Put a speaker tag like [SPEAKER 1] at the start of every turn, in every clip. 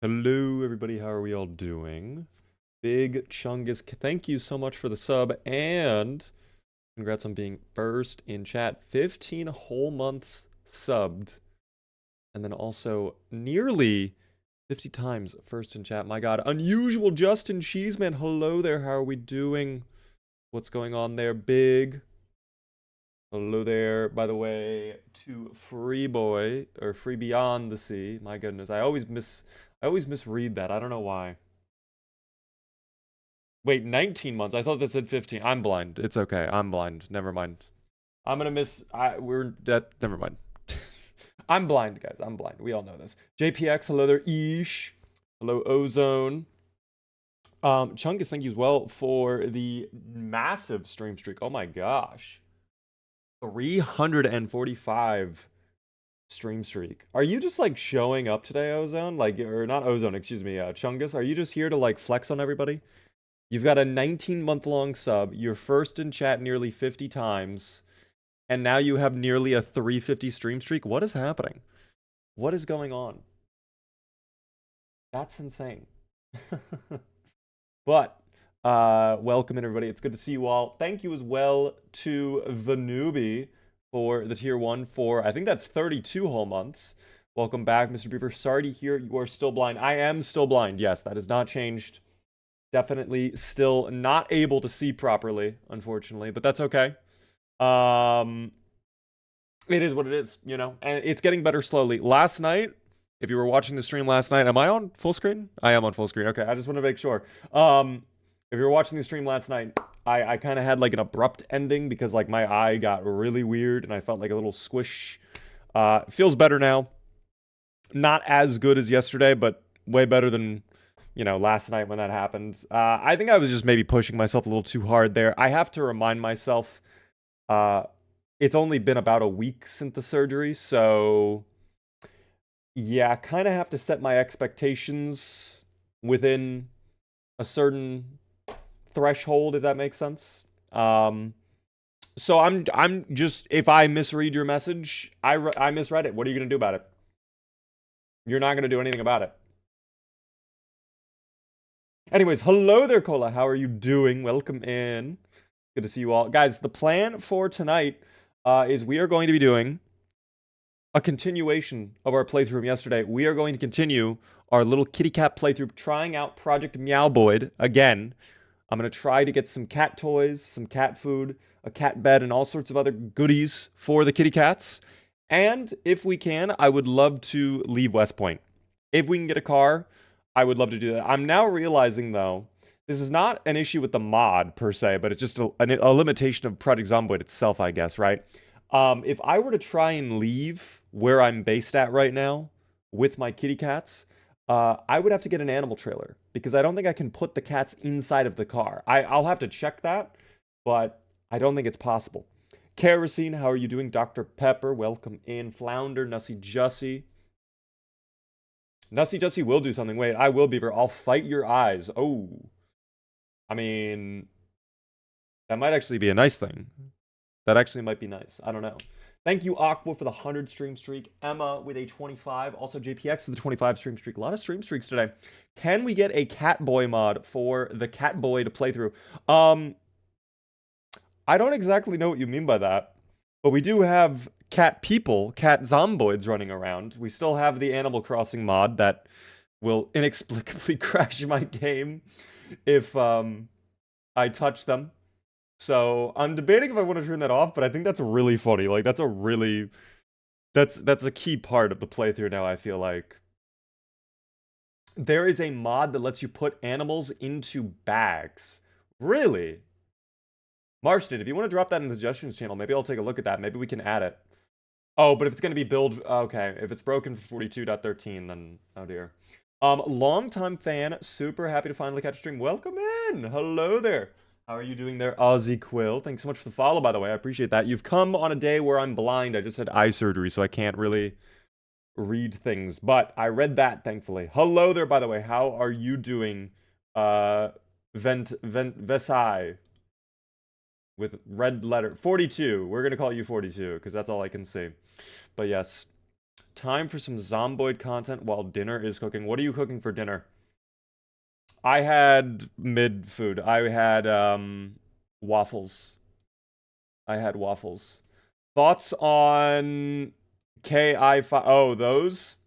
[SPEAKER 1] Hello, everybody. How are we all doing? Big Chungus, thank you so much for the sub, and congrats on being first in chat. 15 whole months subbed, and then also nearly 50 times first in chat. My God, unusual Justin Cheeseman. Hello there. How are we doing? What's going on there, Big? Hello there, by the way, to Free Boy or Free Beyond the Sea. My goodness, I always misread that. I don't know why. Wait, 19 months. I thought that said 15. I'm blind. It's okay. I'm blind. Never mind. I'm gonna miss. We're that. Never mind. I'm blind, guys. I'm blind. We all know this. JPX. Hello there. Ish. Hello, Ozone. Chungus, thank you as well for the massive stream streak. Oh my gosh, 345 stream streak. Are you just like showing up today, Ozone? Like, or not Ozone? Excuse me, Chungus. Are you just here to like flex on everybody? You've got a 19-month-long sub. You're first in chat nearly 50 times. And now you have nearly a 350 stream streak. What is happening? What is going on? That's insane. But, welcome in, everybody. It's good to see you all. Thank you as well to the newbie for the tier 1 for, I think that's 32 whole months. Welcome back, Mr. Beaver. Sorry to hear you are still blind. I am still blind. Yes, that has not changed. Definitely still not able to see properly, unfortunately, but that's okay. It is what it is, you know, and it's getting better slowly. Last night, if you were watching the stream last night, am I on full screen? I am on full screen. Okay, I just want to make sure. If you were watching the stream last night, I kind of had like an abrupt ending because like my eye got really weird and I felt like a little squish. Feels better now. Not as good as yesterday, but way better than last night when that happened. I think I was just maybe pushing myself a little too hard there. I have to remind myself, it's only been about a week since the surgery, so yeah, kind of have to set my expectations within a certain threshold, if that makes sense. So I'm just, if I misread your message, I misread it. What are you gonna do about it? You're not gonna do anything about it. Anyways, hello there, Cola. How are you doing? Welcome in. Good to see you all. Guys, the plan for tonight is we are going to be doing a continuation of our playthrough from yesterday. We are going to continue our little kitty cat playthrough, trying out Project Meowboyd again. I'm going to try to get some cat toys, some cat food, a cat bed, and all sorts of other goodies for the kitty cats. And if we can, I would love to leave West Point. If we can get a car, I would love to do that. I'm now realizing, though, this is not an issue with the mod per se, but it's just a limitation of Project Zomboid itself, I guess, right? If I were to try and leave where I'm based at right now with my kitty cats, I would have to get an animal trailer because I don't think I can put the cats inside of the car. I'll have to check that, but I don't think it's possible. Kerosene, how are you doing? Dr. Pepper, welcome in. Flounder, Nussy Jussie. Nussy Jussie will do something. Wait, I will, Beaver. I'll fight your eyes. Oh. I mean, that might actually be a nice thing. That actually might be nice. I don't know. Thank you, Aqua, for the 100 stream streak. Emma with a 25. Also, JPX with the 25 stream streak. A lot of stream streaks today. Can we get a Catboy mod for the Catboy to play through? I don't exactly know what you mean by that. But we do have cat people, cat zomboids running around. We still have the Animal Crossing mod that will inexplicably crash my game if I touch them. So I'm debating if I want to turn that off, but I think that's really funny. Like that's a key part of the playthrough now, I feel like. There is a mod that lets you put animals into bags. Really? Marston, if you want to drop that in the suggestions channel, maybe I'll take a look at that. Maybe we can add it. Oh, but if it's going to be build, okay. If it's broken for 42.13, then oh dear. Longtime fan, super happy to finally catch a stream. Welcome in. Hello there. How are you doing there, Ozzy Quill? Thanks so much for the follow, by the way. I appreciate that. You've come on a day where I'm blind. I just had eye surgery, so I can't really read things. But I read that, thankfully. Hello there, by the way. How are you doing, Vesai? With red letter. 42. We're going to call you 42, because that's all I can see. But yes. Time for some zomboid content while dinner is cooking. What are you cooking for dinner? I had mid food. I had waffles. I had waffles. Thoughts on KI5? Oh, those?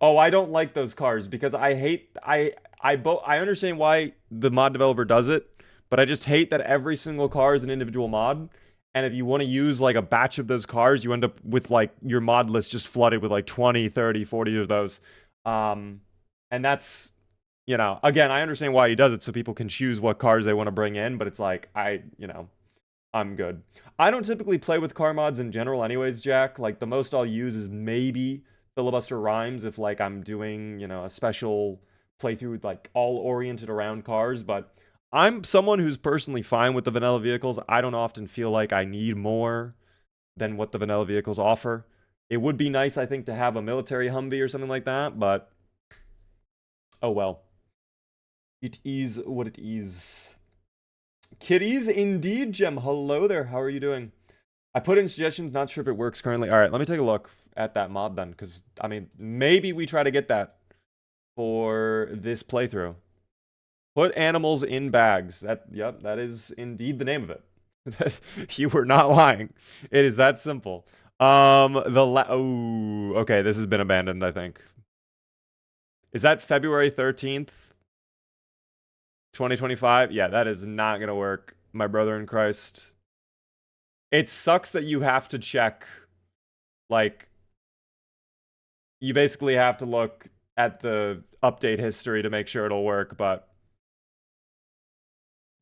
[SPEAKER 1] Oh, I don't like those cars because I hate I understand why the mod developer does it, but I just hate that every single car is an individual mod. And if you want to use like a batch of those cars, you end up with like your mod list just flooded with like 20, 30, 40 of those. Um and that's again, I understand why he does it so people can choose what cars they want to bring in, but it's like I'm good. I don't typically play with car mods in general anyways, Jack. Like the most I'll use is maybe filibuster rhymes if like I'm doing, a special playthrough like all oriented around cars, but I'm someone who's personally fine with the vanilla vehicles. I don't often feel like I need more than what the vanilla vehicles offer. It would be nice, I think, to have a military Humvee or something like that, but oh well. It is what it is. Kitties, indeed, Gem. Hello there. How are you doing? I put in suggestions. Not sure if it works currently. All right, let me take a look at that mod then, because I mean, maybe we try to get that for this playthrough. Put animals in bags. Yep, that is indeed the name of it. You were not lying. It is that simple. Oh, okay. This has been abandoned, I think. Is that February 13th, 2025? Yeah, that is not gonna work, my brother in Christ. It sucks that you have to check, like, you basically have to look at the update history to make sure it'll work, but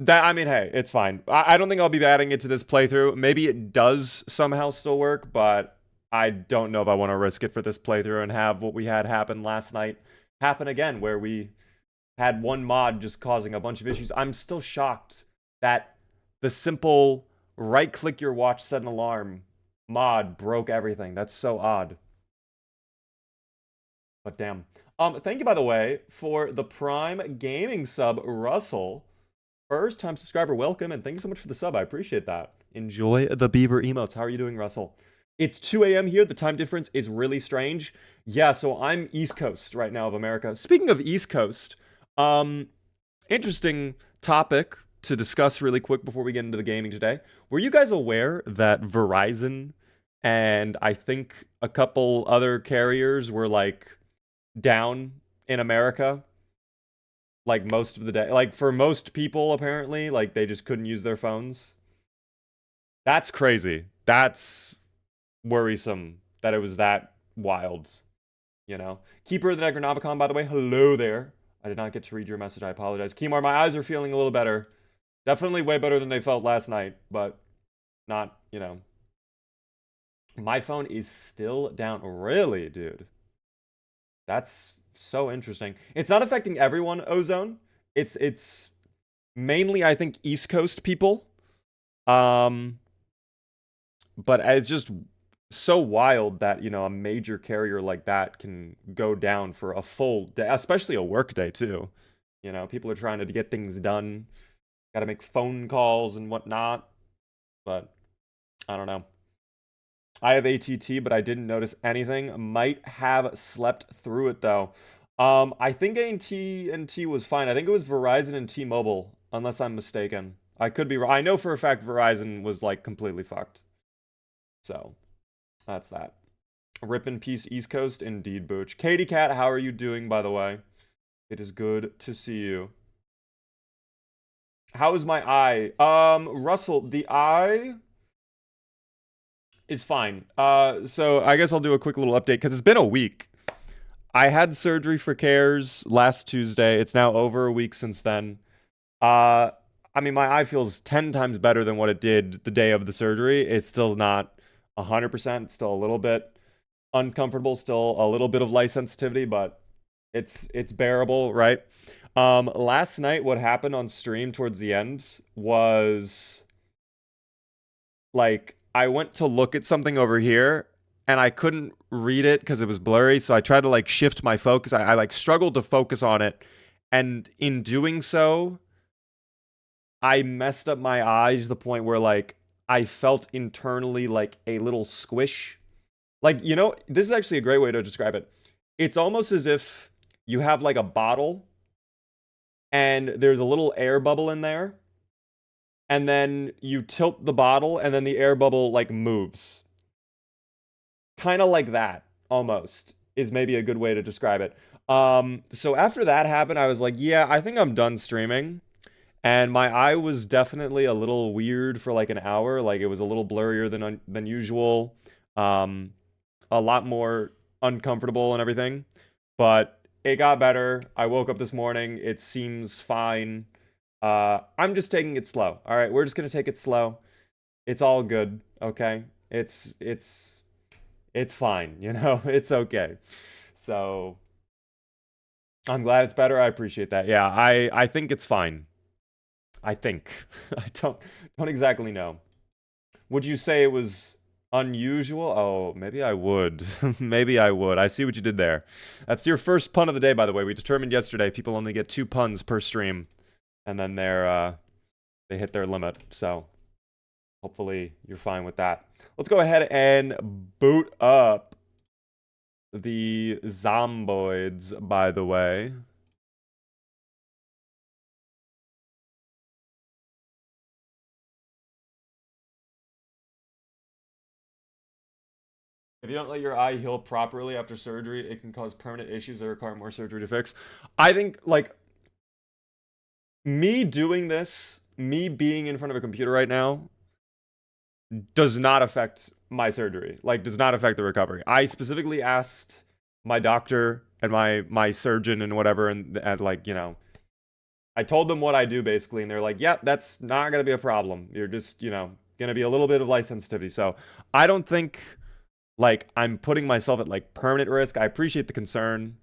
[SPEAKER 1] I mean, hey, it's fine. I don't think I'll be adding it to this playthrough. Maybe it does somehow still work, but I don't know if I want to risk it for this playthrough and have what we had happen last night happen again, where we had one mod just causing a bunch of issues. I'm still shocked that the simple right click your watch, set an alarm mod broke everything. That's so odd. But damn. Thank you, by the way, for the Prime Gaming sub, Russell. First time subscriber, welcome, and thank you so much for the sub. I appreciate that. Enjoy the Beaver emotes. How are you doing, Russell? It's 2 a.m. here. The time difference is really strange. Yeah, so I'm East Coast right now of America. Speaking of East Coast, interesting topic to discuss really quick before we get into the gaming today. Were you guys aware that Verizon and I think a couple other carriers were like down in America like most of the day? Like for most people apparently, like they just couldn't use their phones. That's crazy. That's worrisome that it was that wild, Keeper of the Necronomicon, by the way, hello there. I did not get to read your message. I apologize. Kimar, my eyes are feeling a little better. Definitely way better than they felt last night, but not. My phone is still down. Really, dude? That's so interesting. It's not affecting everyone, Ozone. It's mainly, I think, East Coast people. Um, but it's just so wild that, a major carrier like that can go down for a full day, especially a work day too. People are trying to get things done, got to make phone calls and whatnot. But I don't know. I have ATT, but I didn't notice anything. Might have slept through it though. I think AT&T was fine. I think it was Verizon and T-Mobile, unless I'm mistaken. I could be wrong. I know for a fact Verizon was like completely fucked. So that's that. Rip in peace, East Coast. Indeed, Booch. Katie Cat, how are you doing, by the way? It is good to see you. How is my eye? Russell, the eye is fine. So I guess I'll do a quick little update because it's been a week. I had surgery for CARES last Tuesday. It's now over a week since then. I mean, my eye feels 10 times better than what it did the day of the surgery. It's still not 100%. It's still a little bit uncomfortable, still a little bit of light sensitivity, but it's bearable, right? Last night, what happened on stream towards the end was like I went to look at something over here and I couldn't read it because it was blurry. So I tried to like shift my focus. I like struggled to focus on it. And in doing so, I messed up my eyes to the point where like I felt internally like a little squish. Like, this is actually a great way to describe it. It's almost as if you have like a bottle and there's a little air bubble in there, and then you tilt the bottle and then the air bubble like moves. Kind of like that, almost, is maybe a good way to describe it. So after that happened, I was like, yeah, I think I'm done streaming. And my eye was definitely a little weird for like an hour. Like it was a little blurrier than usual. Um, a lot more uncomfortable and everything. But it got better. I woke up this morning. It seems fine. I'm just taking it slow. All right, we're just gonna take it slow. It's all good. Okay. It's fine. It's okay. So I'm glad it's better. I appreciate that. Yeah, I think it's fine. I think. I don't exactly know. Would you say it was unusual? Oh, maybe I would. Maybe I would. I see what you did there. That's your first pun of the day, by the way. We determined yesterday people only get 2 puns per stream, and then they hit their limit. So hopefully you're fine with that. Let's go ahead and boot up the zomboids, by the way. If you don't let your eye heal properly after surgery, it can cause permanent issues that require more surgery to fix. I think, like, me doing this, me being in front of a computer right now, does not affect my surgery. Like, does not affect the recovery. I specifically asked my doctor and my surgeon and whatever, and like, I told them what I do basically, and they're like, "Yep, that's not gonna be a problem. You're just, gonna be a little bit of light sensitivity." So I don't think like I'm putting myself at like permanent risk. I appreciate the concern.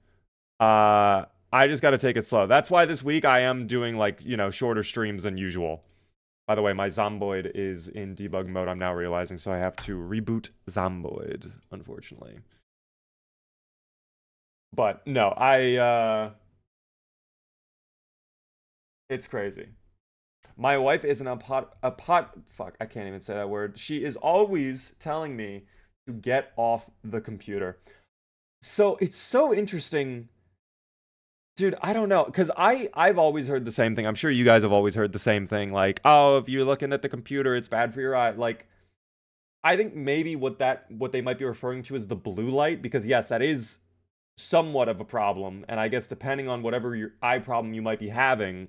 [SPEAKER 1] I just got to take it slow. That's why this week I am doing like, shorter streams than usual. By the way, my Zomboid is in debug mode, I'm now realizing, so I have to reboot Zomboid, unfortunately. But no, it's crazy. My wife is fuck, I can't even say that word. She is always telling me to get off the computer. So it's so interesting. Dude, I don't know, because I've always heard the same thing. I'm sure you guys have always heard the same thing, like, oh, if you're looking at the computer, it's bad for your eye. Like, I think maybe what they might be referring to is the blue light, because yes, that is somewhat of a problem, and I guess depending on whatever your eye problem you might be having,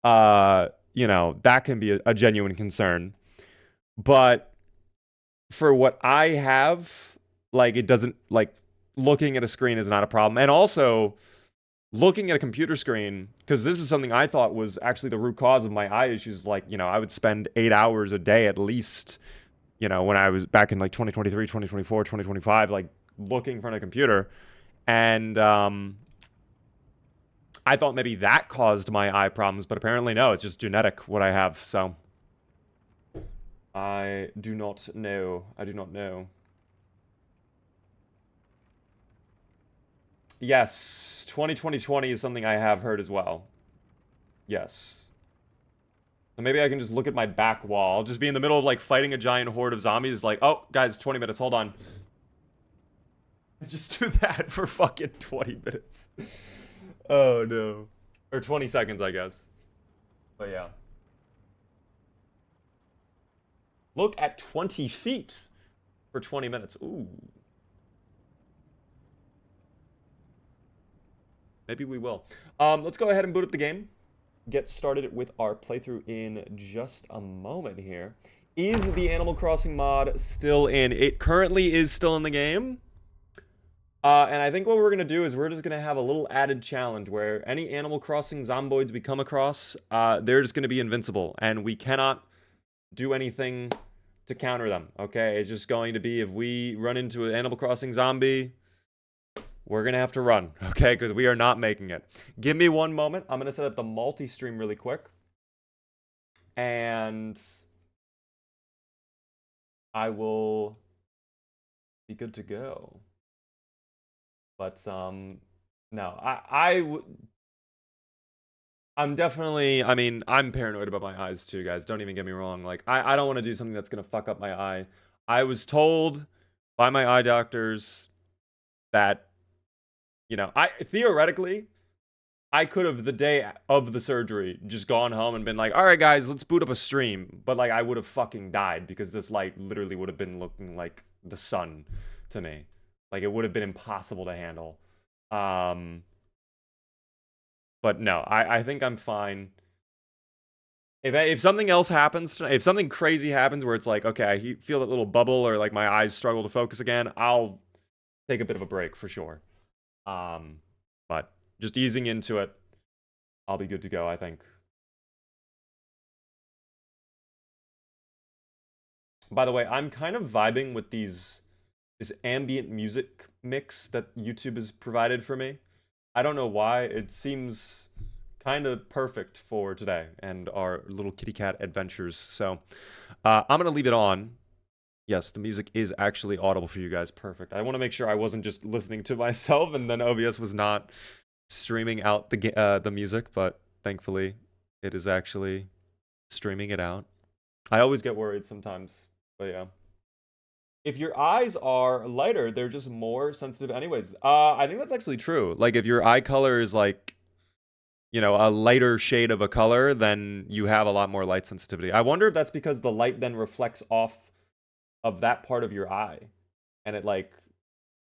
[SPEAKER 1] that can be a genuine concern. But for what I have, like, it doesn't, like, looking at a screen is not a problem. And also, looking at a computer screen, because this is something I thought was actually the root cause of my eye issues. Like, I would spend 8 hours a day at least, when I was back in like 2023, 2024, 2025, like looking in front of a computer. And I thought maybe that caused my eye problems, but apparently no, it's just genetic what I have. So I do not know. I do not know. Yes, 2020 is something I have heard as well. Yes. So maybe I can just look at my back wall. I'll just be in the middle of like fighting a giant horde of zombies. Like, oh, guys, 20 minutes. Hold on. Just do that for fucking 20 minutes. Oh no. Or 20 seconds, I guess. But yeah. Look at 20 feet for 20 minutes. Ooh. Maybe we will. Let's go ahead and boot up the game. Get started with our playthrough in just a moment here. Is the Animal Crossing mod still in? It currently is still in the game. And I think what we're going to do is we're just going to have a little added challenge where any Animal Crossing zomboids we come across, they're just going to be invincible. And we cannot do anything to counter them, okay? It's just going to be if we run into an Animal Crossing zombie, we're going to have to run, okay? Because we are not making it. Give me one moment. I'm going to set up the multi-stream really quick. And I will be good to go. But, no, I'm definitely, I mean, I'm paranoid about my eyes too, guys. Don't even get me wrong. Like, I don't want to do something that's going to fuck up my eye. I was told by my eye doctors that, you know, I theoretically I could have the day of the surgery just gone home and been like, all right, guys, let's boot up a stream. But like, I would have fucking died because this light literally would have been looking like the sun to me. Like, it would have been impossible to handle. Um, but no, I think I'm fine. If something else happens, if something crazy happens where it's like, okay, I feel that little bubble or like my eyes struggle to focus again, I'll take a bit of a break for sure. But just easing into it, I'll be good to go, I think. By the way, I'm kind of vibing with this ambient music mix that YouTube has provided for me. I don't know why. It seems kind of perfect for today and our little kitty cat adventures. So I'm going to leave it on. Yes, the music is actually audible for you guys. Perfect. I want to make sure I wasn't just listening to myself and then OBS was not streaming out the music, but thankfully it is actually streaming it out. I always get worried sometimes, but yeah. If your eyes are lighter, they're just more sensitive anyways. I think that's actually true. Like if your eye color is like, you know, a lighter shade of a color, then you have a lot more light sensitivity. I wonder if that's because the light then reflects off of that part of your eye. And it like,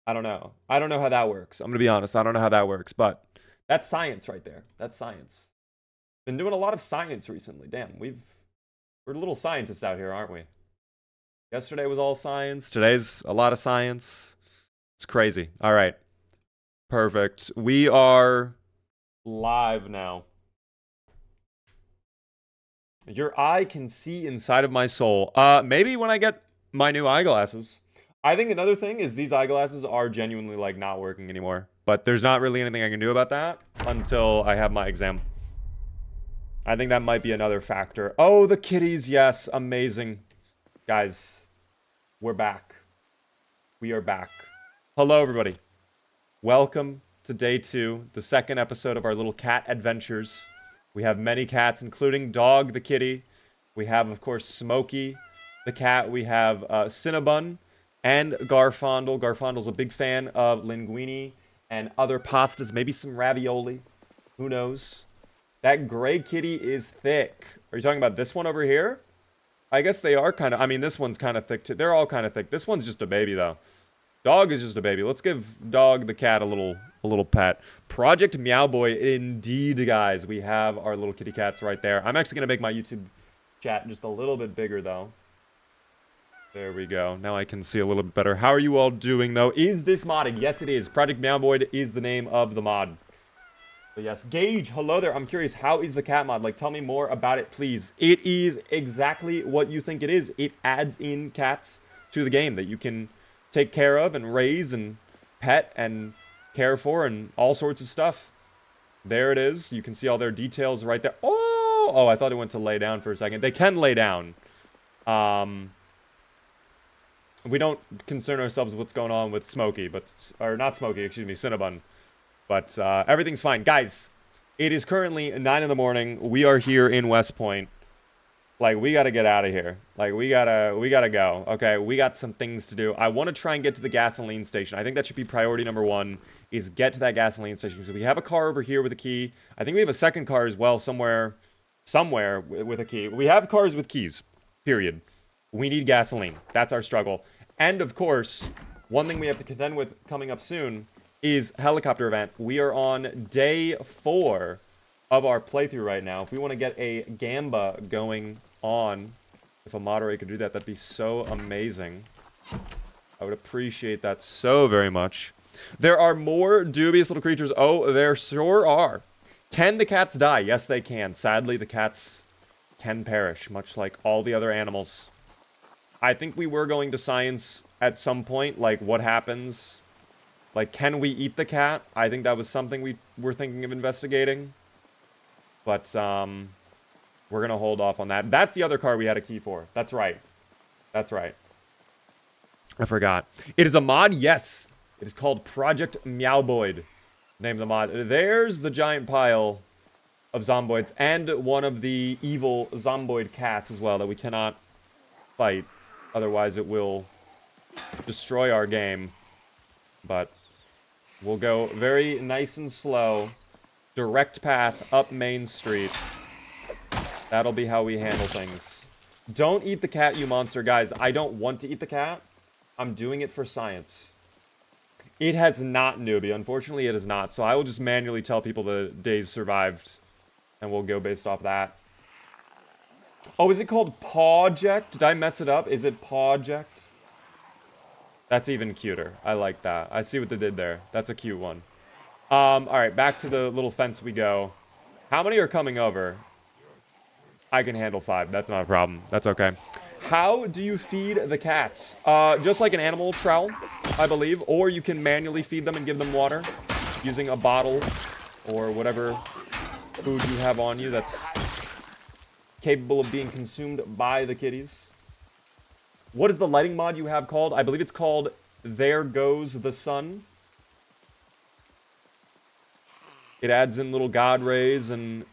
[SPEAKER 1] I don't know. I don't know how that works. I'm gonna be honest. I don't know how that works, but that's science right there. That's science. Been doing a lot of science recently. Damn, we're little scientists out here, aren't we? Yesterday was all science. Today's a lot of science. It's crazy. All right. Perfect. We are live now. Your eye can see inside of my soul. Maybe when I get my new eyeglasses. I think another thing is these eyeglasses are genuinely like not working anymore. But there's not really anything I can do about that until I have my exam. I think that might be another factor. Oh, the kitties. Yes. Amazing. Guys, we're back. We are back. Hello, everybody. Welcome to day 2, the second episode of our little cat adventures. We have many cats, including Dog the kitty. We have, of course, Smokey the cat. We have Cinnabon and Garfondle. Garfondle's a big fan of linguine and other pastas, maybe some ravioli. Who knows? That gray kitty is thick. Are you talking about this one over here? I guess they are kind of... I mean, this one's kind of thick, too. They're all kind of thick. This one's just a baby, though. Dog is just a baby. Let's give Dog the cat a little pet. Project Meow Boy, indeed, guys. We have our little kitty cats right there. I'm actually going to make my YouTube chat just a little bit bigger, though. There we go. Now I can see a little bit better. How are you all doing, though? Is this modded? Yes, it is. Project Meow Boy is the name of the mod. But yes, Gage, hello there. I'm curious, how is the cat mod? Like, tell me more about it, please. It is exactly what you think it is. It adds in cats to the game that you can take care of and raise and pet and care for and all sorts of stuff. There it is. You can see all their details right there. Oh, I thought it went to lay down for a second. They can lay down. We don't concern ourselves with what's going on with Smokey, or not Smokey, excuse me, Cinnabon. But everything's fine. Guys, it is currently 9 in the morning. We are here in West Point. Like, we gotta get out of here. Like, we gotta go. Okay, we got some things to do. I want to try and get to the gasoline station. I think that should be priority number 1, is get to that gasoline station. So we have a car over here with a key. I think we have a second car as well somewhere with a key. We have cars with keys, period. We need gasoline. That's our struggle. And, of course, one thing we have to contend with coming up soon is helicopter event. We are on day 4 of our playthrough right now. If we want to get a gamba going on, if a moderator could do that, that'd be so amazing. I would appreciate that so very much. There are more dubious little creatures. Oh, there sure are. Can the cats die? Yes, they can. Sadly, the cats can perish, much like all the other animals. I think we were going to science at some point, like what happens. Like, can we eat the cat? I think that was something we were thinking of investigating. But, we're going to hold off on that. That's the other car we had a key for. That's right. That's right. I forgot. It is a mod? Yes. It is called Project Meowboid. Name of the mod. There's the giant pile of zomboids. And one of the evil zomboid cats as well that we cannot fight. Otherwise, it will destroy our game. But we'll go very nice and slow. Direct path up Main Street. That'll be how we handle things. Don't eat the cat, you monster. Guys, I don't want to eat the cat. I'm doing it for science. It has not, newbie. Unfortunately, it has not. So I will just manually tell people the days survived. And we'll go based off that. Oh, is it called Pawject? Did I mess it up? Is it Pawject? That's even cuter. I like that. I see what they did there. That's a cute one. Alright, back to the little fence we go. How many are coming over? I can handle 5. That's not a problem. That's okay. How do you feed the cats? Just like an animal trowel, I believe. Or you can manually feed them and give them water using a bottle or whatever food you have on you that's capable of being consumed by the kitties. What is the lighting mod you have called? I believe it's called There Goes the Sun. It adds in little god rays and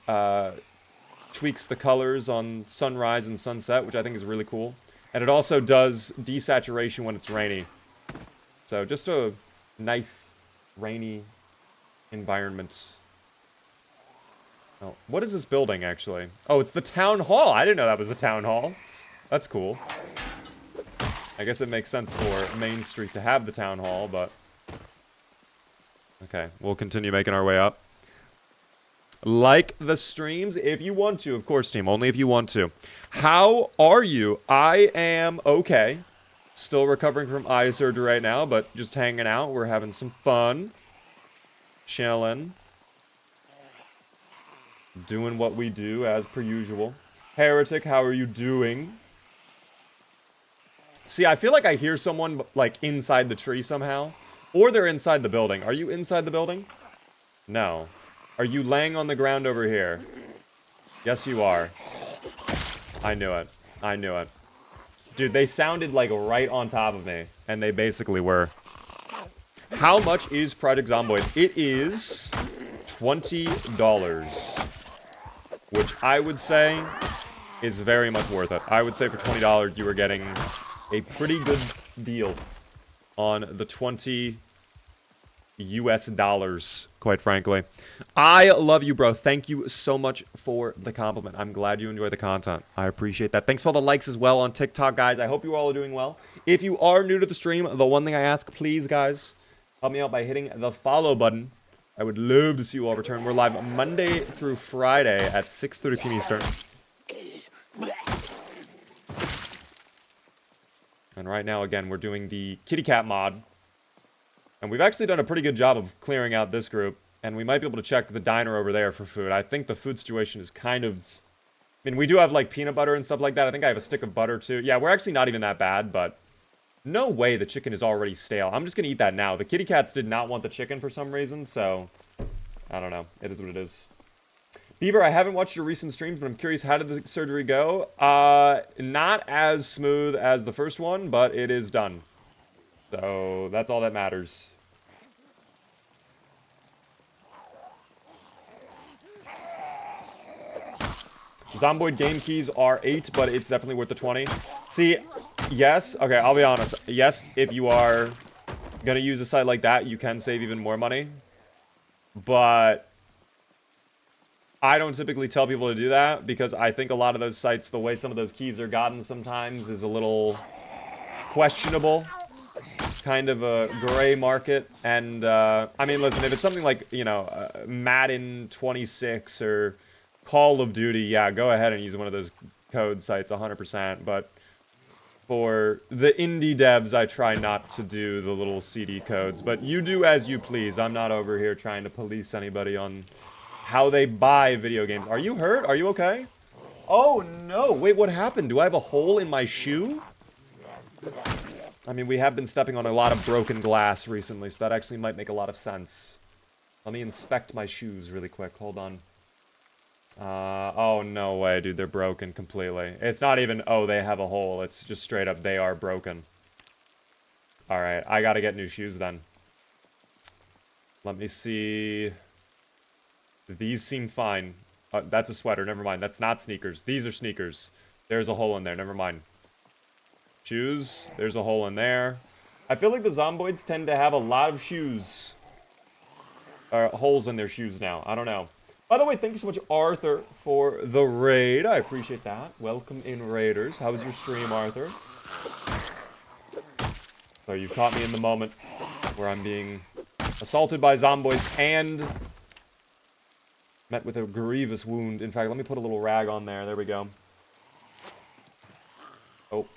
[SPEAKER 1] tweaks the colors on sunrise and sunset, which I think is really cool. And it also does desaturation when it's rainy. So just a nice rainy environment. Oh, what is this building, actually? Oh, it's the town hall. I didn't know that was the town hall. That's cool. I guess it makes sense for Main Street to have the town hall, but... Okay, we'll continue making our way up. Like the streams if you want to, of course, team. Only if you want to. How are you? I am okay. Still recovering from eye surgery right now, but just hanging out. We're having some fun. Chilling. Doing what we do, as per usual. Heretic, how are you doing? See, I feel like I hear someone, like, inside the tree somehow. Or they're inside the building. Are you inside the building? No. Are you laying on the ground over here? Yes, you are. I knew it. I knew it. Dude, they sounded, like, right on top of me. And they basically were. How much is Project Zomboid? It is $20. Which I would say is very much worth it. I would say for $20 you are getting a pretty good deal on the 20 US dollars, quite frankly. I love you, bro. Thank you so much for the compliment. I'm glad you enjoy the content. I appreciate that. Thanks for all the likes as well on TikTok, guys. I hope you all are doing well. If you are new to the stream, the one thing I ask, please, guys, help me out by hitting the follow button. I would love to see you all return. We're live Monday through Friday at 6:30 p.m. Eastern. And right now, again, we're doing the kitty cat mod. And we've actually done a pretty good job of clearing out this group. And we might be able to check the diner over there for food. I think the food situation is kind of... I mean, we do have, like, peanut butter and stuff like that. I think I have a stick of butter, too. Yeah, we're actually not even that bad, but... No way the chicken is already stale. I'm just going to eat that now. The kitty cats did not want the chicken for some reason, so... I don't know. It is what it is. Beaver, I haven't watched your recent streams, but I'm curious, how did the surgery go? Not as smooth as the first one, but it is done. So, that's all that matters. Zomboid game keys are 8, but it's definitely worth the 20. See, yes, okay, I'll be honest. Yes, if you are gonna use a site like that, you can save even more money. But I don't typically tell people to do that because I think a lot of those sites, the way some of those keys are gotten sometimes is a little questionable. Kind of a gray market. And, I mean, listen, if it's something like, you know, Madden 26 or Call of Duty, yeah, go ahead and use one of those code sites 100%. But for the indie devs, I try not to do the little CD codes. But you do as you please. I'm not over here trying to police anybody on how they buy video games. Are you hurt? Are you okay? Oh, no. Wait, what happened? Do I have a hole in my shoe? I mean, we have been stepping on a lot of broken glass recently, so that actually might make a lot of sense. Let me inspect my shoes really quick. Hold on. Oh, no way, dude. They're broken completely. It's not even, oh, they have a hole. It's just straight up, they are broken. Alright, I gotta get new shoes then. Let me see. These seem fine. That's a sweater. Never mind. That's not sneakers. These are sneakers. There's a hole in there. Never mind. Shoes. There's a hole in there. I feel like the zomboids tend to have a lot of shoes. Or holes in their shoes now. I don't know. By the way, thank you so much, Arthur, for the raid. I appreciate that. Welcome in, Raiders. How was your stream, Arthur? So you caught me in the moment where I'm being assaulted by zomboids and met with a grievous wound. In fact, let me put a little rag on there. There we go. Oh.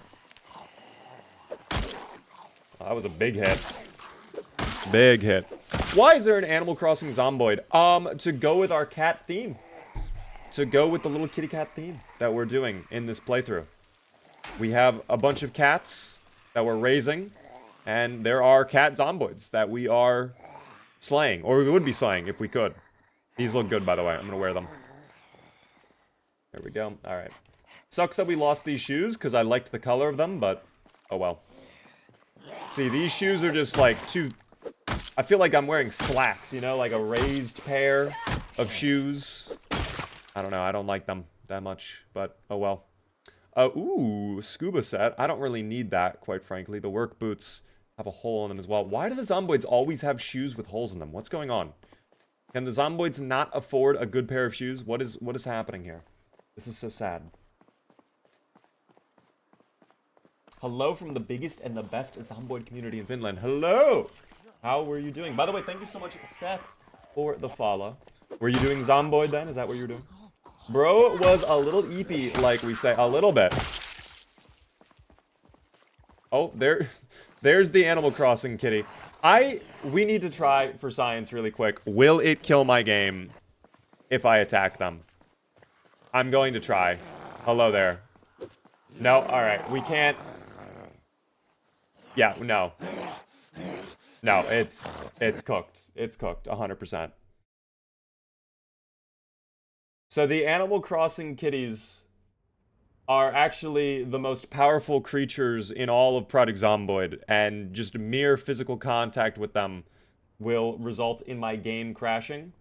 [SPEAKER 1] That was a big hit. Big hit. Why is there an Animal Crossing zomboid? To go with our cat theme. To go with the little kitty cat theme that we're doing in this playthrough. We have a bunch of cats that we're raising, and there are cat zomboids that we are slaying, or we would be slaying if we could. These look good, by the way. I'm gonna wear them. There we go. All right. Sucks that we lost these shoes, because I liked the color of them, but oh well. See, these shoes are just like too... I feel like I'm wearing slacks, you know, like a raised pair of shoes. I don't know, I don't like them that much, but oh well. Ooh, scuba set. I don't really need that, quite frankly. The work boots have a hole in them as well. Why do the zomboids always have shoes with holes in them? What's going on? Can the zomboids not afford a good pair of shoes? What is happening here? This is so sad. Hello from the biggest and the best zomboid community in Finland. Hello! How were you doing? By the way, thank you so much, Seth, for the follow. Were you doing zomboid then? Is that what you were doing? Bro was a little eepy, like we say. A little bit. Oh, there's the Animal Crossing kitty. We need to try for science really quick. Will it kill my game if I attack them? I'm going to try. Hello there. No, alright. We can't... Yeah, no. No, it's cooked. It's cooked, 100%. So the Animal Crossing kitties are actually the most powerful creatures in all of Project Zomboid, and just mere physical contact with them will result in my game crashing.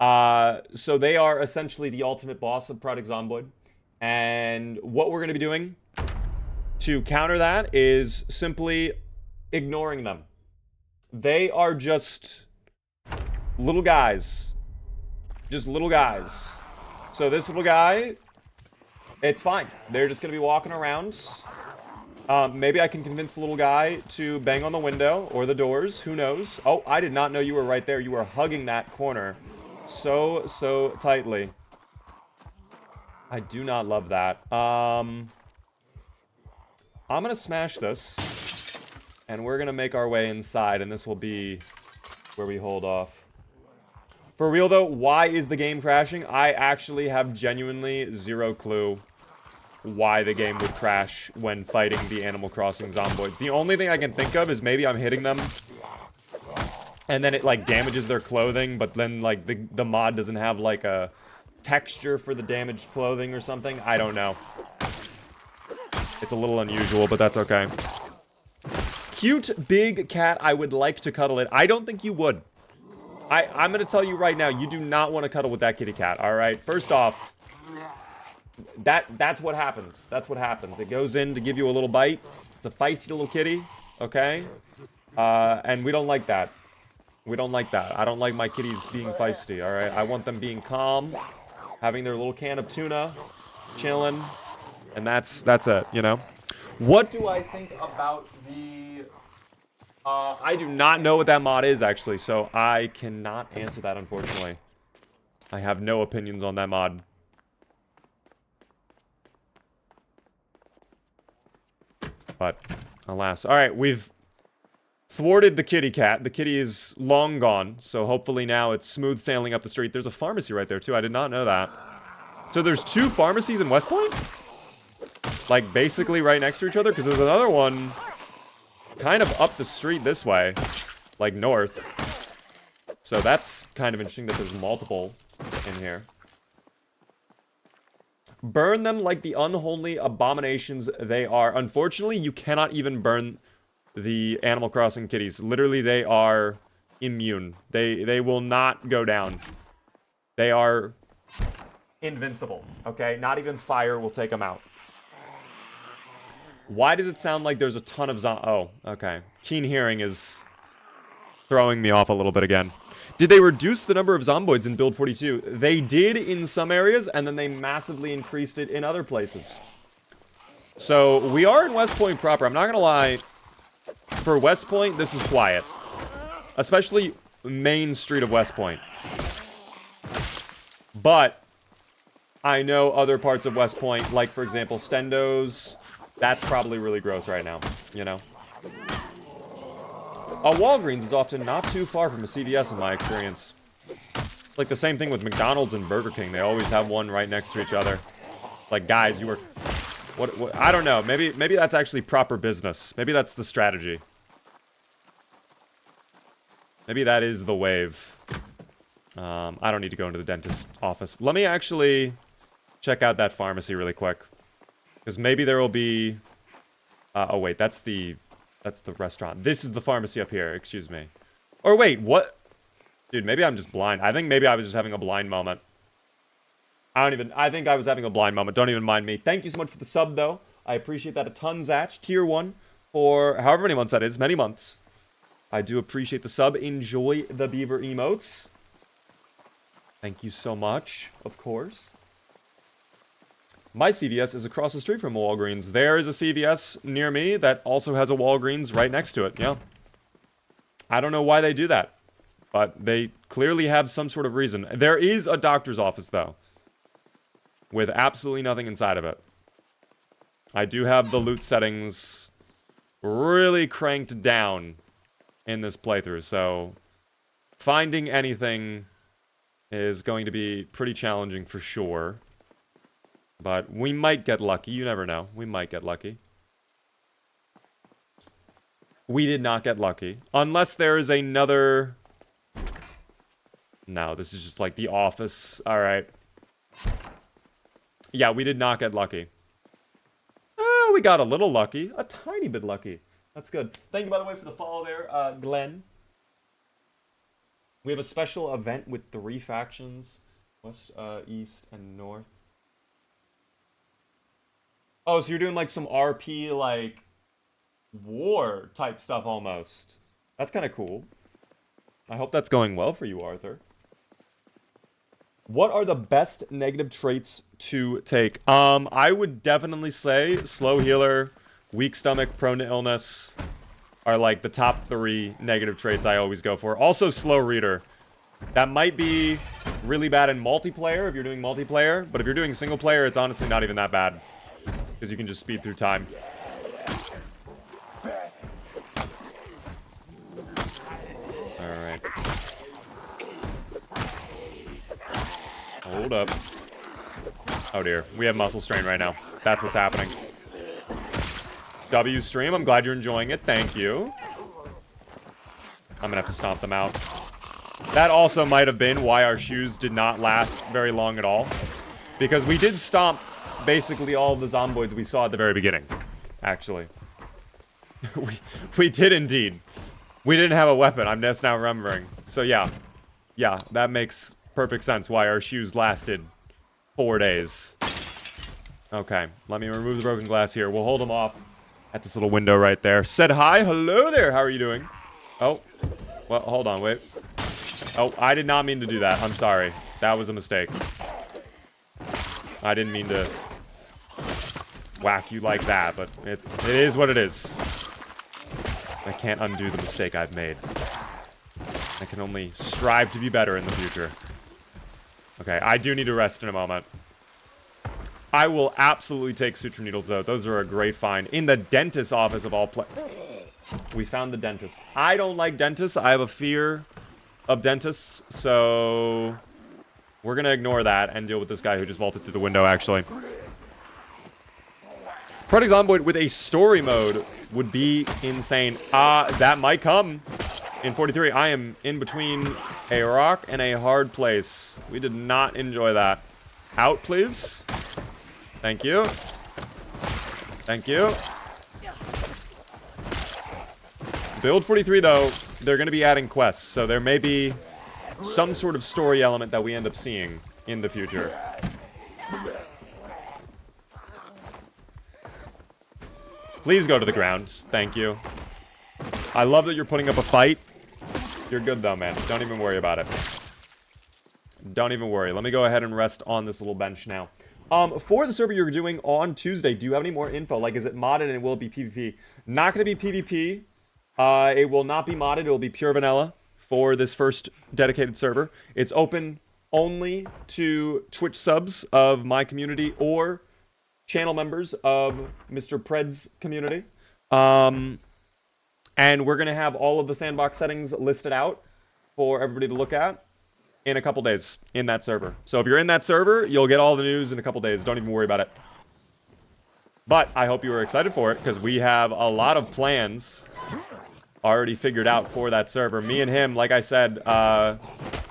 [SPEAKER 1] So they are essentially the ultimate boss of Project Zomboid, and what we're going to be doing to counter that is simply ignoring them. They are just little guys. Just little guys. So this little guy, it's fine. They're just going to be walking around. Maybe I can convince the little guy to bang on the window or the doors. Who knows? Oh, I did not know you were right there. You were hugging that corner so tightly. I do not love that. I'm going to smash this. And we're going to make our way inside. And this will be where we hold off. For real, though, why is the game crashing? I actually have genuinely zero clue why the game would crash when fighting the Animal Crossing zomboids. The only thing I can think of is maybe I'm hitting them and then it, like, damages their clothing, but then, like, the mod doesn't have, like, a texture for the damaged clothing or something. I don't know. It's a little unusual, but that's okay. Cute, big cat. I would like to cuddle it. I don't think you would. I'm going to tell you right now, you do not want to cuddle with that kitty cat, all right? First off, that's what happens. That's what happens. It goes in to give you a little bite. It's a feisty little kitty, okay? And we don't like that. We don't like that. I don't like my kitties being feisty, all right? I want them being calm, having their little can of tuna, chilling, and that's it, you know? What do I think about the... I do not know what that mod is, actually, so I cannot answer that, unfortunately. I have no opinions on that mod. But, alas. Alright, we've thwarted the kitty cat. The kitty is long gone, so hopefully now it's smooth sailing up the street. There's a pharmacy right there, too. I did not know that. So there's 2 pharmacies in West Point? Like, basically right next to each other? Because there's another one... kind of up the street this way, like north. So that's kind of interesting that there's multiple in here. Burn them like the unholy abominations they are. Unfortunately, you cannot even burn the Animal Crossing kitties. Literally, they are immune. They will not go down. They are invincible, okay? Not even fire will take them out. Why does it sound like there's a ton of Oh, okay. Keen hearing is throwing me off a little bit again. Did they reduce the number of zomboids in build 42? They did in some areas, and then they massively increased it in other places. So, we are in West Point proper. I'm not gonna lie. For West Point, this is quiet. Especially main street of West Point. But I know other parts of West Point, like, for example, Stendo's. That's probably really gross right now, you know? A Walgreens is often not too far from a CVS in my experience. It's like the same thing with McDonald's and Burger King. They always have one right next to each other. Like, guys, you were... What I don't know. Maybe that's actually proper business. Maybe that's the strategy. Maybe that is the wave. I don't need to go into the dentist office. Let me actually check out that pharmacy really quick. Because maybe there will be... oh, wait. That's the restaurant. This is the pharmacy up here. Excuse me. Or wait, what? Dude, maybe I'm just blind. I think maybe I was just having a blind moment. I think I was having a blind moment. Don't even mind me. Thank you so much for the sub, though. I appreciate that a ton, Zatch. Tier 1 for however many months that is. Many months. I do appreciate the sub. Enjoy the beaver emotes. Thank you so much, of course. My CVS is across the street from Walgreens. There is a CVS near me that also has a Walgreens right next to it. Yeah. I don't know why they do that, but they clearly have some sort of reason. There is a doctor's office, though, with absolutely nothing inside of it. I do have the loot settings really cranked down in this playthrough, so finding anything is going to be pretty challenging for sure. But we might get lucky. You never know. We might get lucky. We did not get lucky. Unless there is another... No, this is just like the office. Alright. Yeah, we did not get lucky. Oh, we got a little lucky. A tiny bit lucky. That's good. Thank you, by the way, for the follow there, Glenn. We have a special event with 3 factions. West, East, and North. Oh, so you're doing like some RP, like, war type stuff almost. That's kind of cool. I hope that's going well for you, Arthur. What are the best negative traits to take? I would definitely say slow healer, weak stomach, prone to illness are like the top 3 negative traits I always go for. Also slow reader. That might be really bad in multiplayer if you're doing multiplayer, but if you're doing single player, it's honestly not even that bad. Because you can just speed through time. Alright. Hold up. Oh dear. We have muscle strain right now. That's what's happening. W stream, I'm glad you're enjoying it. Thank you. I'm gonna have to stomp them out. That also might have been why our shoes did not last very long at all. Because we did stomp basically all of the zomboids we saw at the very beginning, actually. we did indeed. We didn't have a weapon, I'm just now remembering. So yeah, that makes perfect sense why our shoes lasted 4 days. Okay, let me remove the broken glass here. We'll hold them off at this little window right there. Said hi, hello there, how are you doing? Oh, well, hold on, wait. Oh, I did not mean to do that, I'm sorry. That was a mistake. I didn't mean to whack you like that, but it is what it is. I can't undo the mistake I've made. I can only strive to be better in the future. Okay, I do need to rest in a moment. I will absolutely take suture needles, though. Those are a great find. In the dentist's office of all we found the dentist. I don't like dentists. I have a fear of dentists, so we're going to ignore that and deal with this guy who just vaulted through the window, actually. Project Zomboid with a story mode would be insane. That might come in 43. I am in between a rock and a hard place. We did not enjoy that. Out, please. Thank you. Thank you. Build 43, though, they're going to be adding quests, so there may be some sort of story element that we end up seeing in the future. Please go to the ground. Thank you. I love that you're putting up a fight. You're good, though, man. Don't even worry about it. Don't even worry. Let me go ahead and rest on this little bench now. For the server you're doing on Tuesday, do you have any more info? Like, is it modded and will it be PvP? Not going to be PvP. It will not be modded. It will be pure vanilla for this first dedicated server. It's open only to Twitch subs of my community or channel members of Mr. Pred's community. And we're going to have all of the sandbox settings listed out for everybody to look at in a couple days in that server. So if you're in that server, you'll get all the news in a couple days. Don't even worry about it. But I hope you were excited for it because we have a lot of plans already figured out for that server. Me and him, like I said,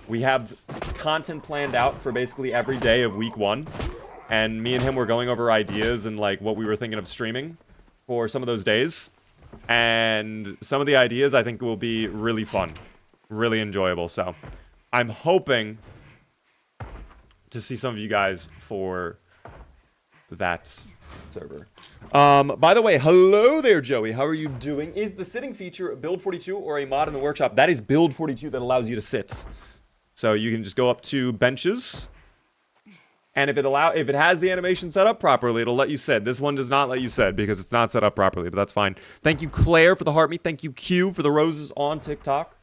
[SPEAKER 1] we have content planned out for basically every day of week 1. And me and him were going over ideas and like what we were thinking of streaming for some of those days. And some of the ideas I think will be really fun, really enjoyable. So I'm hoping to see some of you guys for that server. By the way, hello there, Joey. How are you doing? Is the sitting feature Build 42 or a mod in the workshop? That is Build 42 that allows you to sit. So you can just go up to benches. And if it has the animation set up properly, it'll let you sit. This one does not let you sit because it's not set up properly, but that's fine. Thank you, Claire, for the heart meat. Thank you, Q, for the roses on TikTok.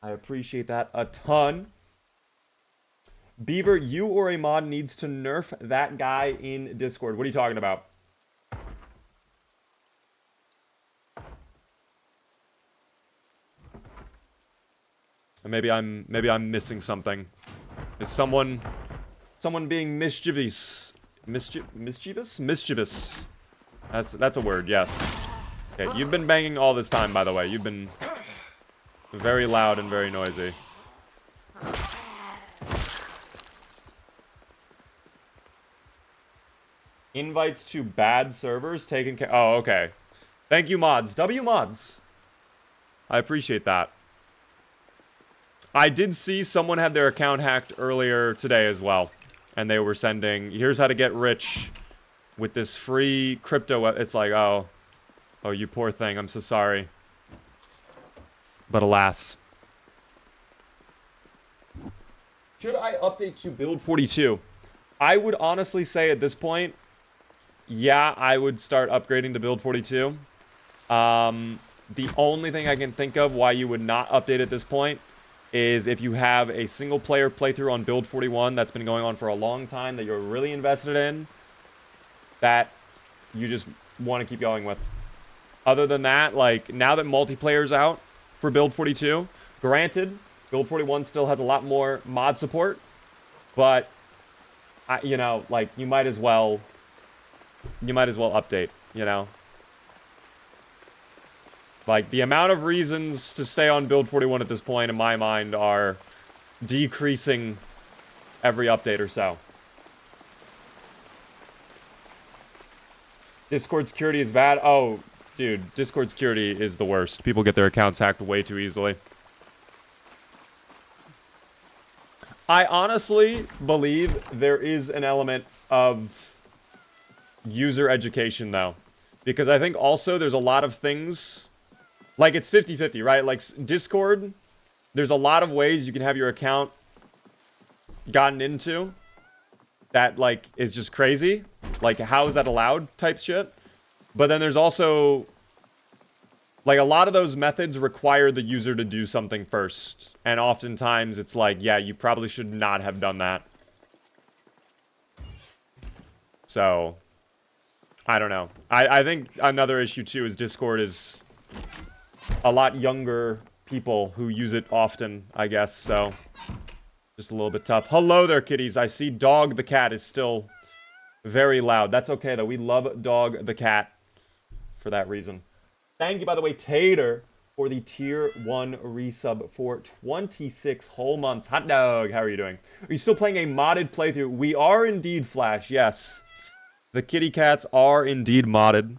[SPEAKER 1] I appreciate that a ton. Beaver, you or a mod needs to nerf that guy in Discord. What are you talking about? Maybe I'm missing something. Is someone being mischievous? Mischievous? That's a word, yes. Okay, you've been banging all this time, by the way. You've been very loud and very noisy. Invites to bad servers taken care. Oh, okay. Thank you, mods. W mods. I appreciate that. I did see someone had their account hacked earlier today as well. And they were sending, here's how to get rich with this free crypto. It's like, oh, you poor thing. I'm so sorry. But alas. Should I update to Build 42? I would honestly say at this point, yeah, I would start upgrading to Build 42. The only thing I can think of why you would not update at this point is if you have a single player playthrough on Build 41 that's been going on for a long time that you're really invested in, that you just want to keep going with. Other than that, like, now that multiplayer's out for Build 42, granted, Build 41 still has a lot more mod support, but, you know, like, you might as well update, you know? Like, the amount of reasons to stay on Build 41 at this point, in my mind, are decreasing every update or so. Discord security is bad. Oh, dude, Discord security is the worst. People get their accounts hacked way too easily. I honestly believe there is an element of user education, though. Because I think also there's a lot of things... Like, it's 50-50, right? Like, Discord, there's a lot of ways you can have your account gotten into that, like, is just crazy. Like, how is that allowed type shit? But then there's also... Like, a lot of those methods require the user to do something first. And oftentimes, it's like, yeah, you probably should not have done that. So, I don't know. I think another issue, too, is Discord is... a lot younger people who use it often, I guess, so just a little bit tough. Hello there, kitties. I see Dog the cat is still very loud. That's okay, though. We love Dog the cat for that reason. Thank you, by the way, Tater, for the Tier 1 resub for 26 whole months. Hot Dog, how are you doing? Are you still playing a modded playthrough? We are indeed, Flash, yes. The kitty cats are indeed modded.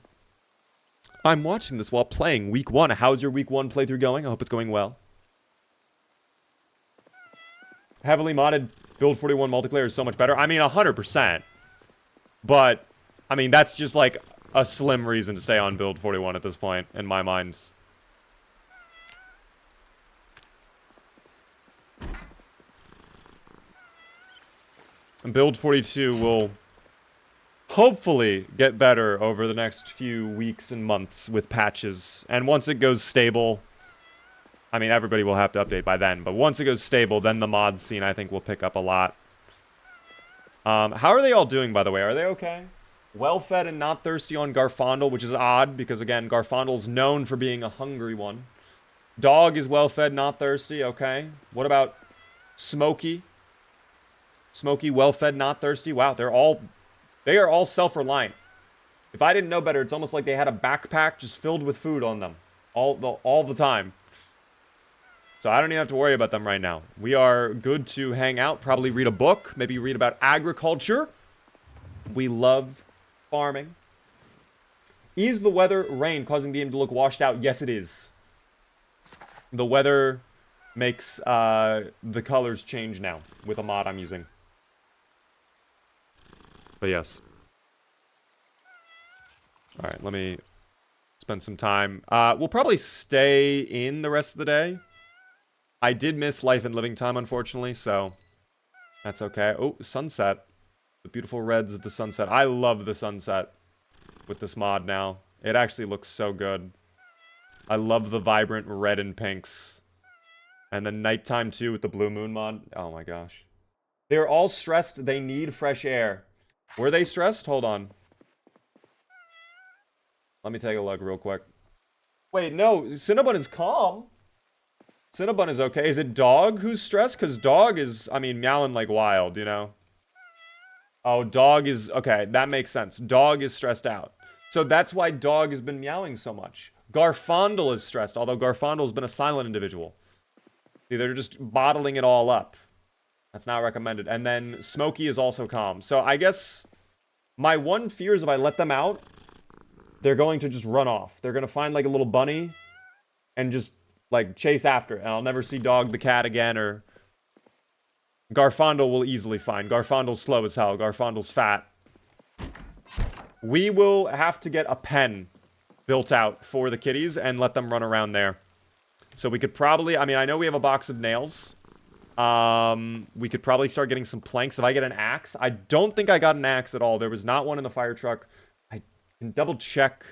[SPEAKER 1] I'm watching this while playing week 1. How's your week 1 playthrough going? I hope it's going well. Heavily modded Build 41 multiplayer is so much better. I mean, 100%. But, I mean, that's just like a slim reason to stay on build 41 at this point, in my mind. And build 42 will hopefully get better over the next few weeks and months with patches. And once it goes stable, I mean, everybody will have to update by then. But once it goes stable, then the mod scene, I think, will pick up a lot. How are they all doing, by the way? Are they okay? Well-fed and not thirsty on Garfondle, which is odd, because, again, Garfondle's known for being a hungry one. Dog is well-fed, not thirsty, okay. What about Smokey? Smokey, well-fed, not thirsty. Wow, they are all self-reliant. If I didn't know better, it's almost like they had a backpack just filled with food on them all the time. So I don't even have to worry about them right now. We are good to hang out, probably read a book, maybe read about agriculture. We love farming. Is the weather rain causing the game to look washed out? Yes, it is. The weather makes the colors change now with a mod I'm using. But yes. All right, let me spend some time. We'll probably stay in the rest of the day. I did miss life and living time, unfortunately, so that's okay. Oh, sunset. The beautiful reds of the sunset. I love the sunset with this mod now. It actually looks so good. I love the vibrant red and pinks. And then nighttime, too, with the blue moon mod. Oh, my gosh. They're all stressed. They need fresh air. Were they stressed? Hold on. Let me take a look real quick. Wait, no. Cinnabon is calm. Cinnabon is okay. Is it Dog who's stressed? Because Dog is, I mean, meowing like wild, you know? Oh, Dog is... Okay, that makes sense. Dog is stressed out. So that's why Dog has been meowing so much. Garfondle is stressed, although Garfondle's been a silent individual. See, they're just bottling it all up. That's not recommended. And then Smokey is also calm. So I guess my one fear is if I let them out, they're going to just run off. They're going to find like a little bunny and just... like, chase after it. And I'll never see Dog the cat again, or... Garfondle will easily find. Garfondle's slow as hell. Garfondle's fat. We will have to get a pen built out for the kitties and let them run around there. So we could probably... I mean, I know we have a box of nails. We could probably start getting some planks. If I get an axe... I don't think I got an axe at all. There was not one in the fire truck. I can double check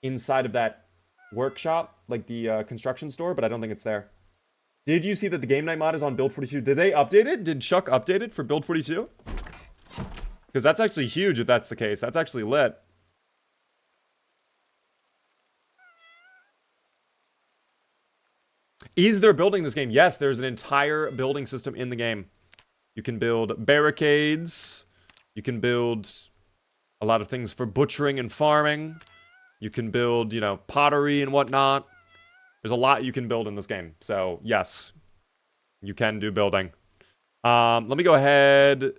[SPEAKER 1] inside of that workshop, like the construction store, but I don't think it's there. Did you see that the game night mod is on build 42? Did they update it? Did Chuck update it for build 42? Because that's actually huge if that's the case. That's actually lit. Is there building this game? Yes, there's an entire building system in the game. You can build barricades. You can build a lot of things for butchering and farming. You can build, you know, pottery and whatnot. There's a lot you can build in this game. So, yes. You can do building. Let me go ahead.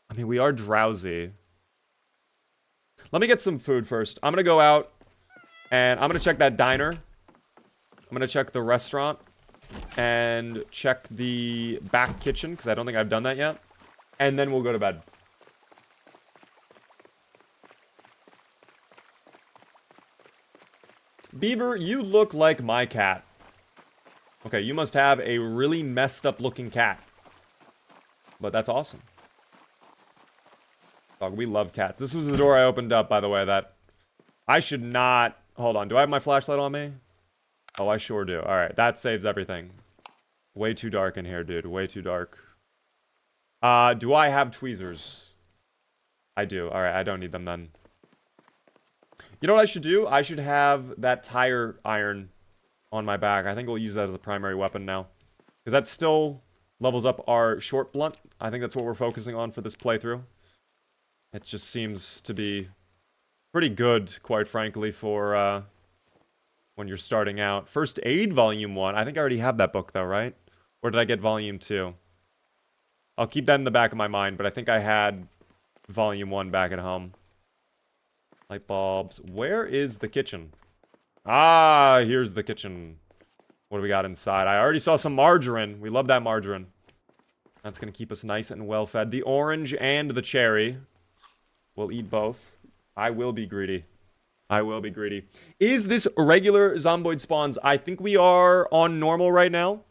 [SPEAKER 1] I mean, we are drowsy. Let me get some food first. I'm going to go out and I'm going to check that diner. I'm going to check the restaurant and check the back kitchen because I don't think I've done that yet. And then we'll go to bed. Beaver, you look like my cat. Okay, you must have a really messed up looking cat. But that's awesome. Dog, we love cats. This was the door I opened up, by the way, that I should not... Hold on, do I have my flashlight on me? Oh, I sure do. Alright, that saves everything. Way too dark in here, dude. Way too dark. Do I have tweezers? I do. Alright, I don't need them then. You know what I should do? I should have that tire iron on my back. I think we'll use that as a primary weapon now. Because that still levels up our short blunt. I think that's what we're focusing on for this playthrough. It just seems to be pretty good, quite frankly, for when you're starting out. First Aid Volume 1. I think I already have that book, though, right? Or did I get Volume 2? I'll keep that in the back of my mind, but I think I had Volume 1 back at home. Light bulbs. Where is the kitchen? Ah, here's the kitchen. What do we got inside? I already saw some margarine. We love that margarine. That's going to keep us nice and well fed. The orange and the cherry. We'll eat both. I will be greedy. I will be greedy. Is this regular zomboid spawns? I think we are on normal right now.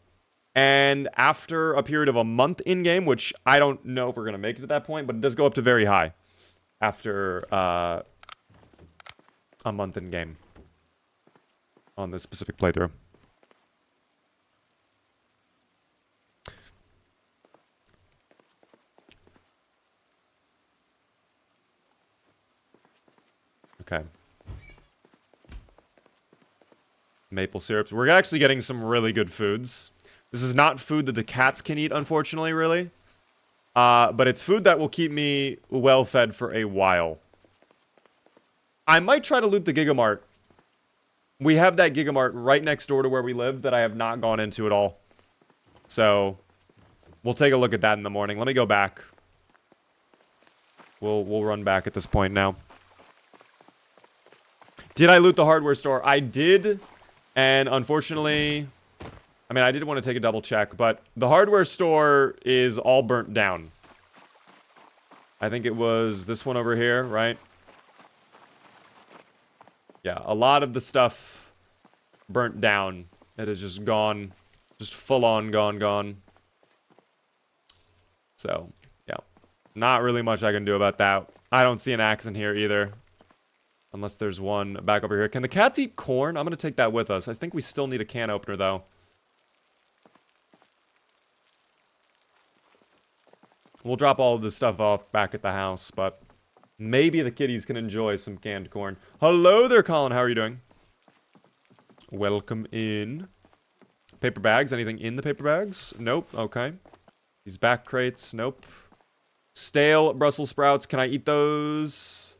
[SPEAKER 1] And after a period of a month in-game, which I don't know if we're going to make it to that point, but it does go up to very high after a month in-game on this specific playthrough. Okay. Maple syrups. We're actually getting some really good foods. This is not food that the cats can eat, unfortunately, really. But it's food that will keep me well fed for a while. I might try to loot the Gigamart. We have that Gigamart right next door to where we live that I have not gone into at all. So, we'll take a look at that in the morning. Let me go back. We'll run back at this point now. Did I loot the hardware store? I did, and unfortunately, I mean, I did want to take a double check, but the hardware store is all burnt down. I think it was this one over here, right? Yeah, a lot of the stuff burnt down. It is just gone. Just full on gone. So, yeah. Not really much I can do about that. I don't see an axe in here either. Unless there's one back over here. Can the cats eat corn? I'm going to take that with us. I think we still need a can opener, though. We'll drop all of this stuff off back at the house, but maybe the kitties can enjoy some canned corn. Hello there, Colin. How are you doing? Welcome in. Paper bags. Anything in the paper bags? Nope. Okay. These back crates. Nope. Stale Brussels sprouts. Can I eat those?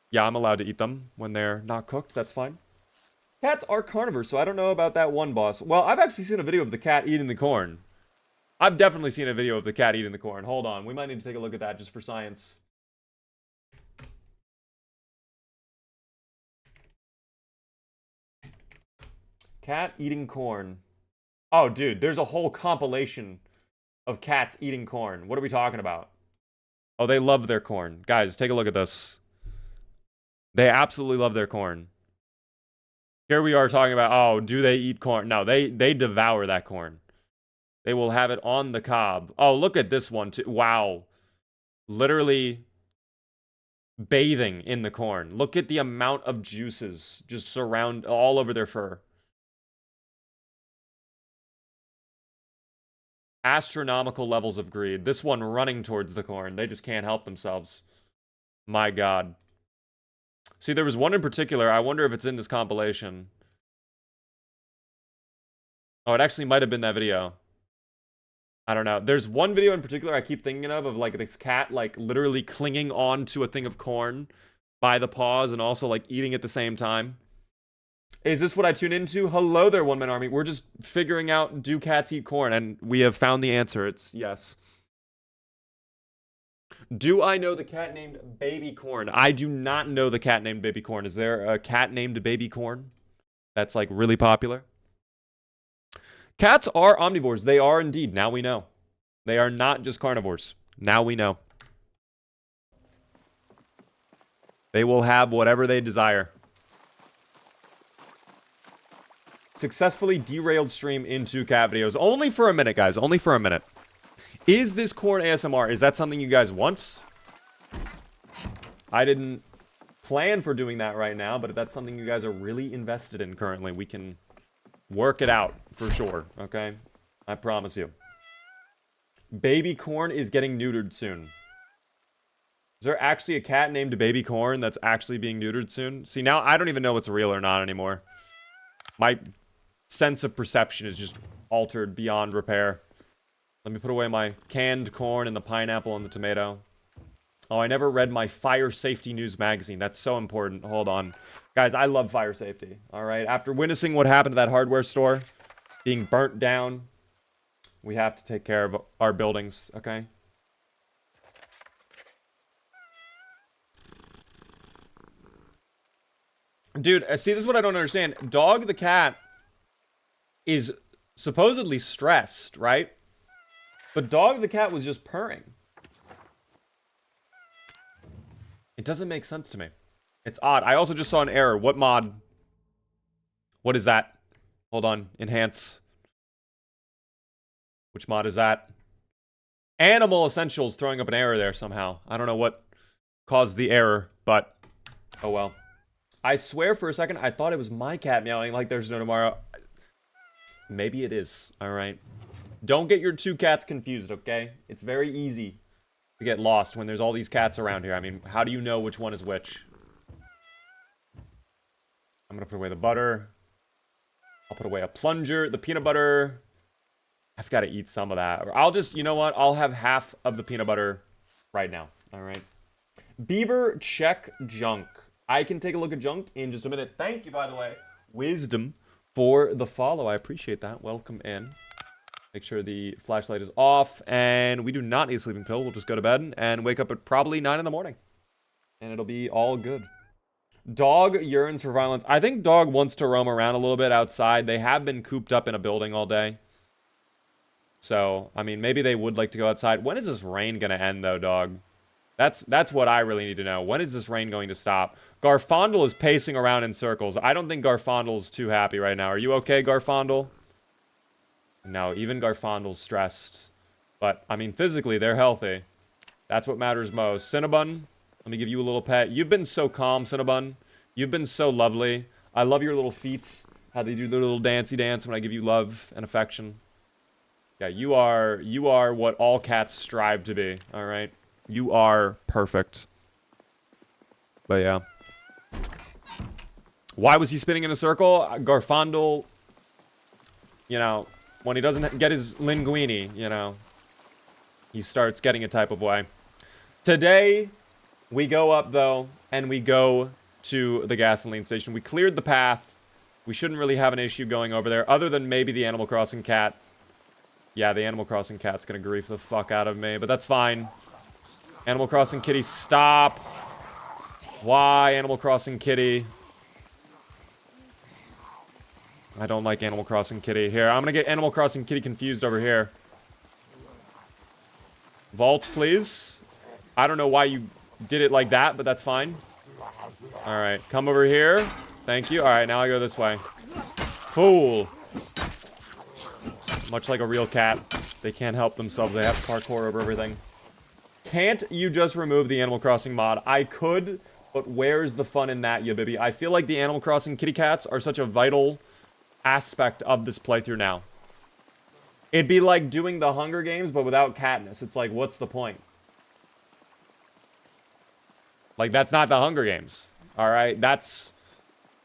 [SPEAKER 1] Yeah, I'm allowed to eat them when they're not cooked. That's fine. Cats are carnivores, so I don't know about that one, boss. Well, I've actually seen a video of the cat eating the corn. I've definitely seen a video of the cat eating the corn. Hold on. We might need to take a look at that just for science. Cat eating corn. Oh, dude, there's a whole compilation of cats eating corn. What are we talking about? Oh, they love their corn. Guys, take a look at this. They absolutely love their corn. Here we are talking about, oh, do they eat corn? No, they devour that corn. They will have it on the cob. Oh, look at this one, too. Wow. Literally bathing in the corn. Look at the amount of juices just surround all over their fur. Astronomical levels of greed. This one running towards the corn. They just can't help themselves. My God. See, there was one in particular. I wonder if it's in this compilation. Oh, it actually might have been that video. I don't know. There's one video in particular I keep thinking of like, this cat, like, literally clinging on to a thing of corn by the paws and also, like, eating at the same time. Is this what I tune into? Hello there, One Man Army. We're just figuring out, do cats eat corn? And we have found the answer. It's yes. Do I know the cat named Baby Corn? I do not know the cat named Baby Corn. Is there a cat named Baby Corn that's, like, really popular? Cats are omnivores. They are indeed. Now we know. They are not just carnivores. Now we know. They will have whatever they desire. Successfully derailed stream into cat videos. Only for a minute, guys. Only for a minute. Is this corn ASMR? Is that something you guys want? I didn't plan for doing that right now, but if that's something you guys are really invested in currently, we can work it out for sure, okay? I promise you. Baby Corn is getting neutered soon. Is there actually a cat named Baby Corn that's actually being neutered soon? See, now I don't even know what's real or not anymore. My sense of perception is just altered beyond repair. Let me put away my canned corn and the pineapple and the tomato. Oh, I never read my fire safety news magazine. That's so important. Hold on. Guys, I love fire safety, all right? After witnessing what happened to that hardware store being burnt down, we have to take care of our buildings, okay? Dude, see, this is what I don't understand. Dog the cat is supposedly stressed, right? But Dog the cat was just purring. It doesn't make sense to me. It's odd. I also just saw an error. What mod? What is that? Hold on. Enhance. Which mod is that? Animal Essentials throwing up an error there somehow. I don't know what caused the error, but oh well. I swear for a second I thought it was my cat meowing like there's no tomorrow. Maybe it is. All right. Don't get your two cats confused, okay? It's very easy to get lost when there's all these cats around here. I mean, how do you know which one is which? I'm gonna put away the butter. I'll put away a plunger. The peanut butter. I've got to eat some of that. Or I'll just, you know what? I'll have half of the peanut butter right now. All right. Beaver, check junk. I can take a look at junk in just a minute. Thank you, by the way, Wisdom, for the follow. I appreciate that. Welcome in. Make sure the flashlight is off. And we do not need a sleeping pill. We'll just go to bed and wake up at probably 9 in the morning. And it'll be all good. Dog yearns for violence. I think dog wants to roam around a little bit outside. They have been cooped up in a building all day. So, I mean, maybe they would like to go outside. When is this rain going to end, though, dog? That's what I really need to know. When is this rain going to stop? Garfondle is pacing around in circles. I don't think Garfondle's too happy right now. Are you okay, Garfondle? No, even Garfondle's stressed. But, I mean, physically, they're healthy. That's what matters most. Cinnabon, let me give you a little pet. You've been so calm, Cinnabon. You've been so lovely. I love your little feet. How they do their little dancey dance when I give you love and affection. Yeah, you are what all cats strive to be, all right? You are perfect. But yeah. Why was he spinning in a circle? Garfondle, you know, when he doesn't get his linguini, you know, he starts getting a type of way. Today, we go up, though, and we go to the gasoline station. We cleared the path. We shouldn't really have an issue going over there, other than maybe the Animal Crossing cat. Yeah, the Animal Crossing cat's gonna grief the fuck out of me, but that's fine. Animal Crossing kitty, stop. Why, Animal Crossing kitty? I don't like Animal Crossing kitty. Here, I'm gonna get Animal Crossing kitty confused over here. Vault, please. I don't know why you did it like that, but that's fine. Alright, come over here. Thank you. Alright, now I go this way. Fool. Much like a real cat, they can't help themselves. They have to parkour over everything. Can't you just remove the Animal Crossing mod? I could, but where's the fun in that, ya baby? I feel like the Animal Crossing kitty cats are such a vital aspect of this playthrough now. It'd be like doing the Hunger Games, but without Katniss. It's like, what's the point? Like, that's not the Hunger Games. Alright? That's...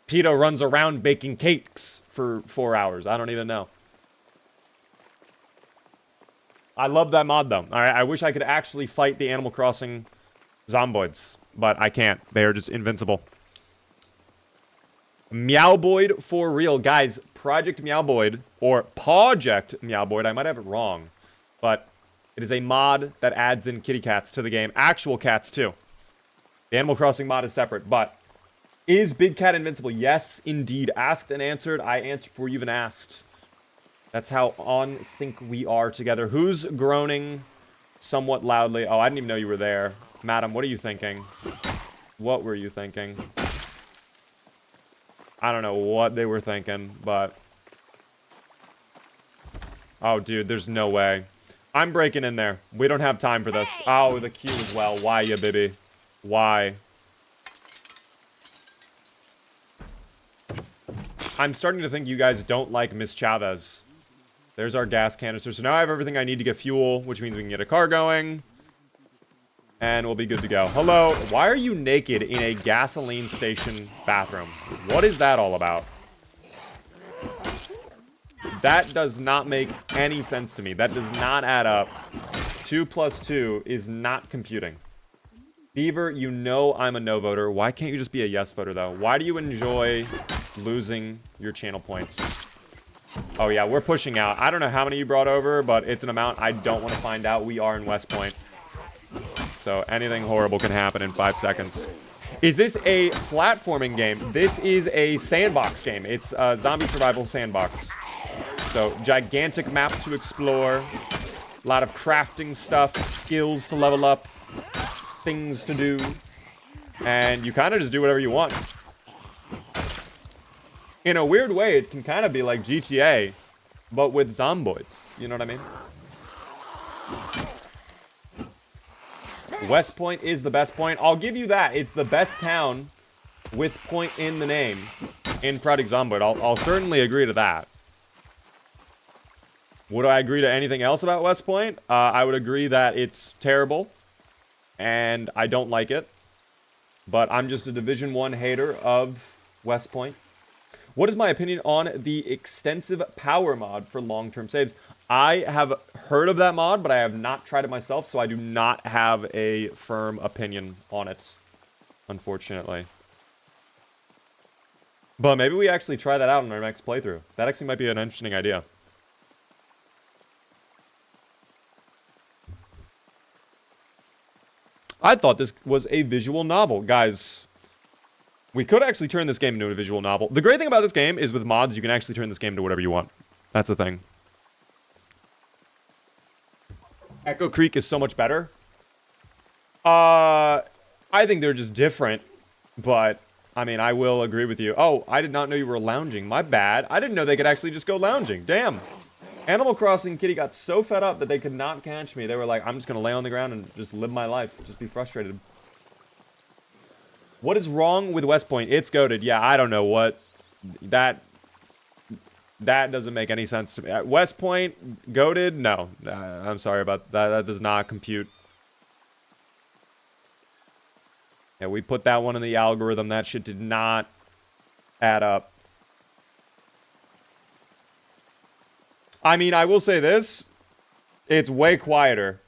[SPEAKER 1] PETA runs around baking cakes for 4 hours. I don't even know. I love that mod, though. Alright, I wish I could actually fight the Animal Crossing zomboids, but I can't. They are just invincible. Meowboid for real. Guys, Project Meowboid, or Project Meowboid, I might have it wrong, but it is a mod that adds in kitty cats to the game. Actual cats, too. The Animal Crossing mod is separate, but is Big Cat invincible? Yes, indeed. Asked and answered. I answered before you even asked. That's how on sync we are together. Who's groaning somewhat loudly? Oh, I didn't even know you were there. Madam, what are you thinking? What were you thinking? I don't know what they were thinking, but... Oh, dude, there's no way. I'm breaking in there. We don't have time for this. Oh, the queue as well. Why, ya baby? Why? I'm starting to think you guys don't like Miss Chavez. There's our gas canister. So now I have everything I need to get fuel, which means we can get a car going. And we'll be good to go. Hello. Why are you naked in a gasoline station bathroom? What is that all about? That does not make any sense to me. That does not add up. 2 plus 2 is not computing. Beaver, you know I'm a no voter. Why can't you just be a yes voter, though? Why do you enjoy losing your channel points? Oh, yeah, we're pushing out. I don't know how many you brought over, but it's an amount I don't want to find out. We are in West Point. So anything horrible can happen in 5 seconds. Is this a platforming game? This is a sandbox game. It's a zombie survival sandbox. So gigantic map to explore. A lot of crafting stuff, skills to level up, things to do. And you kind of just do whatever you want. In a weird way, it can kind of be like GTA, but with zomboids. You know what I mean? West Point is the best point. I'll give you that. It's the best town with point in the name in Project Zomboid. I'll certainly agree to that. Would I agree to anything else about West Point? I would agree that it's terrible, and I don't like it. But I'm just a Division 1 hater of West Point. What is my opinion on the extensive power mod for long-term saves? I have heard of that mod, but I have not tried it myself, so I do not have a firm opinion on it, unfortunately. But maybe we actually try that out in our next playthrough. That actually might be an interesting idea. I thought this was a visual novel. Guys, we could actually turn this game into a visual novel. The great thing about this game is with mods, you can actually turn this game to whatever you want. That's the thing. Echo Creek is so much better. I think they're just different, but I mean, I will agree with you. Oh, I did not know you were lounging. My bad. I didn't know they could actually just go lounging. Damn. Animal Crossing Kitty got so fed up that they could not catch me. They were like, I'm just going to lay on the ground and just live my life. Just be frustrated. What is wrong with West Point? It's goated. Yeah, I don't know what. That doesn't make any sense to me. At West Point, goated? No. I'm sorry about that. That does not compute. Yeah, we put that one in the algorithm. That shit did not add up. I mean, I will say this. It's way quieter.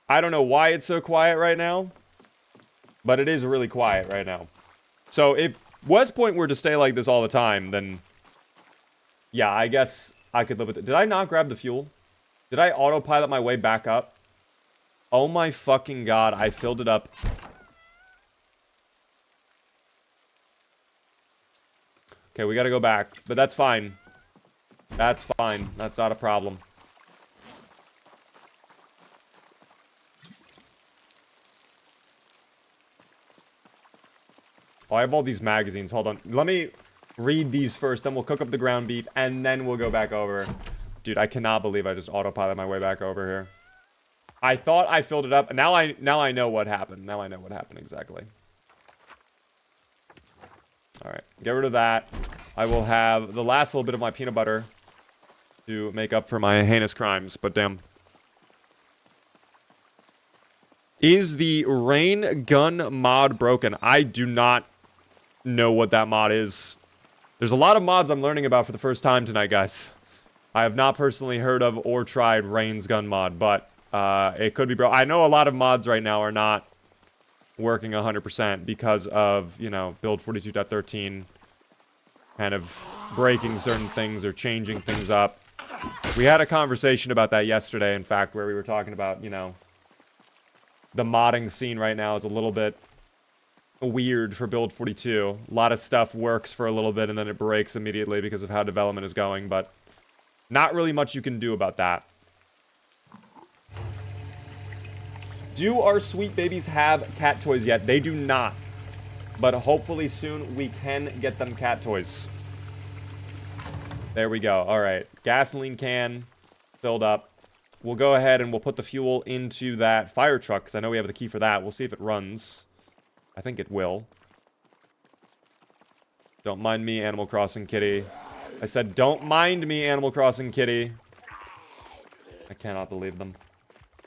[SPEAKER 1] I don't know why it's so quiet right now, but it is really quiet right now. So if West Point were to stay like this all the time, then yeah, I guess I could live with it. Did I not grab the fuel? Did I autopilot my way back up? Oh my fucking god, I filled it up. Okay, we gotta go back, but that's fine. That's fine. That's not a problem. Oh, I have all these magazines. Hold on. Let me read these first, then we'll cook up the ground beef, and then we'll go back over. Dude, I cannot believe I just autopilot my way back over here. I thought I filled it up. Now I know what happened. Now I know what happened exactly. Alright, get rid of that. I will have the last little bit of my peanut butter to make up for my heinous crimes, but damn. Is the rain gun mod broken? I do not know what that mod is. There's a lot of mods I'm learning about for the first time tonight, guys. I have not personally heard of or tried Rain's gun mod, but it could be broken. I know a lot of mods right now are not working 100% because of, you know, build 42.13 kind of breaking certain things or changing things up. We had a conversation about that yesterday, in fact, where we were talking about, you know, the modding scene right now is a little bit weird for build 42. A lot of stuff works for a little bit and then it breaks immediately because of how development is going, but not really much you can do about that. Do our sweet babies have cat toys yet? They do not. But hopefully soon we can get them cat toys. There we go. All right. Gasoline can filled up. We'll go ahead and we'll put the fuel into that fire truck because I know we have the key for that. We'll see if it runs. I think it will. Don't mind me, Animal Crossing Kitty. I said, don't mind me, Animal Crossing Kitty. I cannot believe them.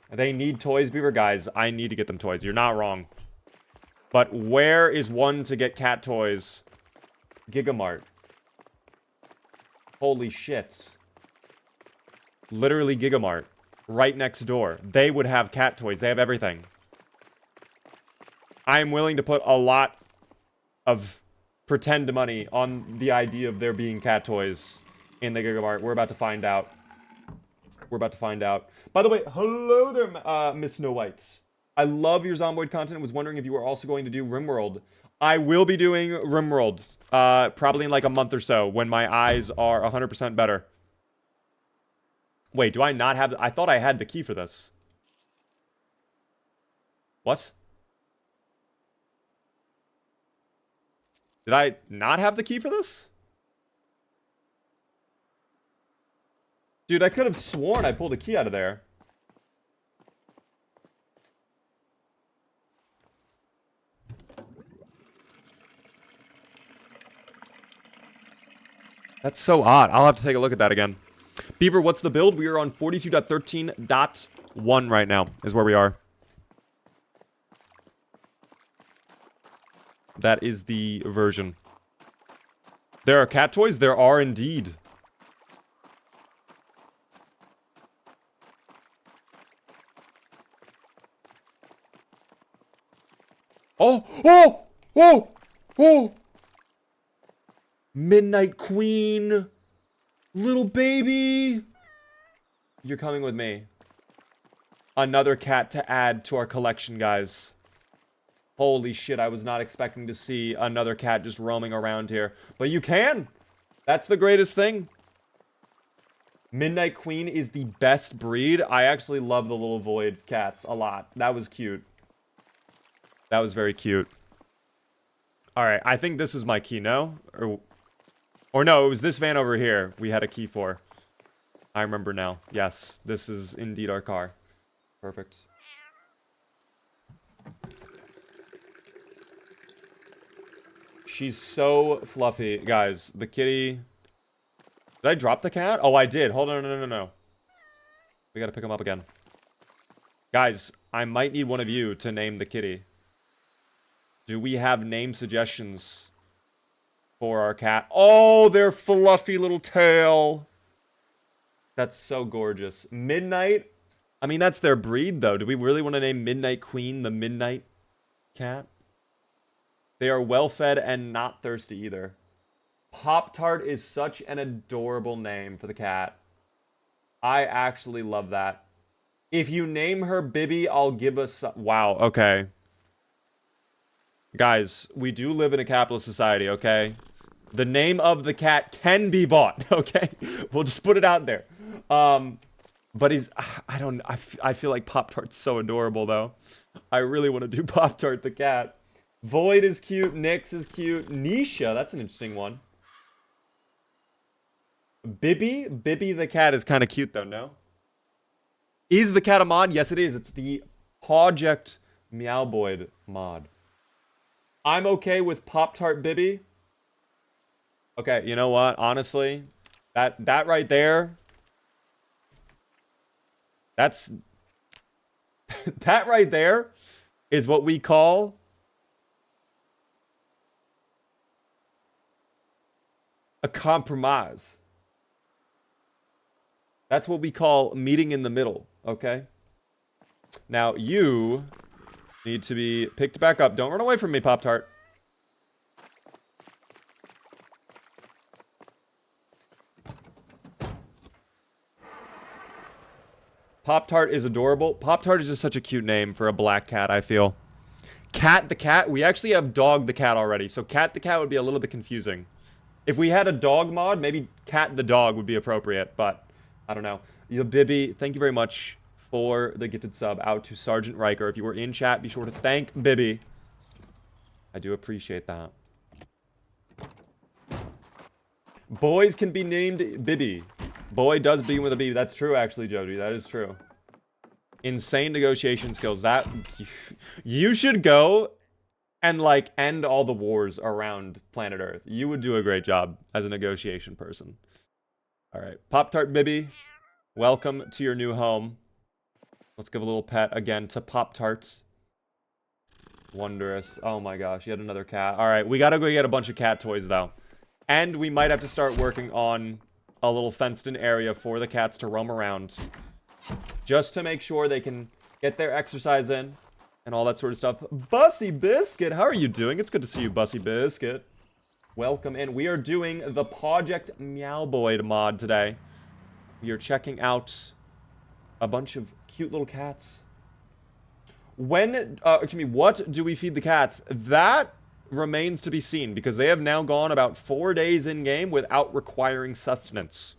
[SPEAKER 1] They need toys, Beaver. Guys, I need to get them toys. You're not wrong. But where is one to get cat toys? Gigamart. Holy shit. Literally Gigamart. Right next door. They would have cat toys. They have everything. I am willing to put a lot of pretend money on the idea of there being cat toys in the Gigamart. We're about to find out. We're about to find out. By the way, hello there, Miss Snow Whites. I love your Zomboid content. Was wondering if you were also going to do RimWorld. I will be doing RimWorld, probably in like a month or so when my eyes are 100% better. Wait, do I not have... I thought I had the key for this. What? Did I not have the key for this? Dude, I could have sworn I pulled a key out of there. That's so odd. I'll have to take a look at that again. Beaver, what's the build? We are on 42.13.1 right now, is where we are. That is the version. There are cat toys? There are indeed. Oh! Oh! Oh! Oh! Midnight Queen! Little baby! You're coming with me. Another cat to add to our collection, guys. Holy shit, I was not expecting to see another cat just roaming around here. But you can! That's the greatest thing. Midnight Queen is the best breed. I actually love the little void cats a lot. That was cute. That was very cute. Alright, I think this is my key, no? Or no, it was this van over here we had a key for. I remember now. Yes, this is indeed our car. Perfect. She's so fluffy. Guys, the kitty... Did I drop the cat? Oh, I did. Hold on, no. We gotta pick him up again. Guys, I might need one of you to name the kitty. Do we have name suggestions for our cat? Oh, their fluffy little tail. That's so gorgeous. Midnight. I mean, that's their breed, though. Do we really want to name Midnight Queen the Midnight Cat? They are well-fed and not thirsty either. Pop-Tart is such an adorable name for the cat. I actually love that. If you name her Bibby, I'll give us... Wow, okay. Guys, we do live in a capitalist society, okay? The name of the cat can be bought, okay? We'll just put it out there. But he's... I feel like Pop-Tart's so adorable, though. I really want to do Pop-Tart the cat. Void is cute. Nyx is cute. Nisha, that's an interesting one. Bibby? Bibby the cat is kind of cute, though, no? Is the cat a mod? Yes, it is. It's the Project Meowboyd mod. I'm okay with Pop-Tart Bibby. Okay, you know what? Honestly, that right there... That's... that right there is what we call... a compromise. That's what we call meeting in the middle, okay? Now, you need to be picked back up. Don't run away from me, Pop-Tart. Pop-Tart is adorable. Pop-Tart is just such a cute name for a black cat, I feel. Cat the cat? We actually have Dog the cat already, so Cat the cat would be a little bit confusing. If we had a dog mod, maybe Cat the dog would be appropriate, but I don't know. Bibby, thank you very much for the gifted sub out to Sergeant Riker. If you were in chat, be sure to thank Bibby. I do appreciate that. Boys can be named Bibby. Boy does begin with a B. That's true, actually, Jody. That is true. Insane negotiation skills. That... You should go and, like, end all the wars around planet Earth. You would do a great job as a negotiation person. All right. Pop-Tart Bibby, welcome to your new home. Let's give a little pet again to Pop-Tarts. Wondrous. Oh my gosh, yet another cat. All right, we gotta go get a bunch of cat toys, though. And we might have to start working on a little fenced-in area for the cats to roam around. Just to make sure they can get their exercise in. And all that sort of stuff. Bussy Biscuit, how are you doing? It's good to see you, Bussy Biscuit. Welcome in. We are doing the Project Meowboyd mod today. We are checking out a bunch of cute little cats. What do we feed the cats? That remains to be seen, because they have now gone about 4 days in-game without requiring sustenance.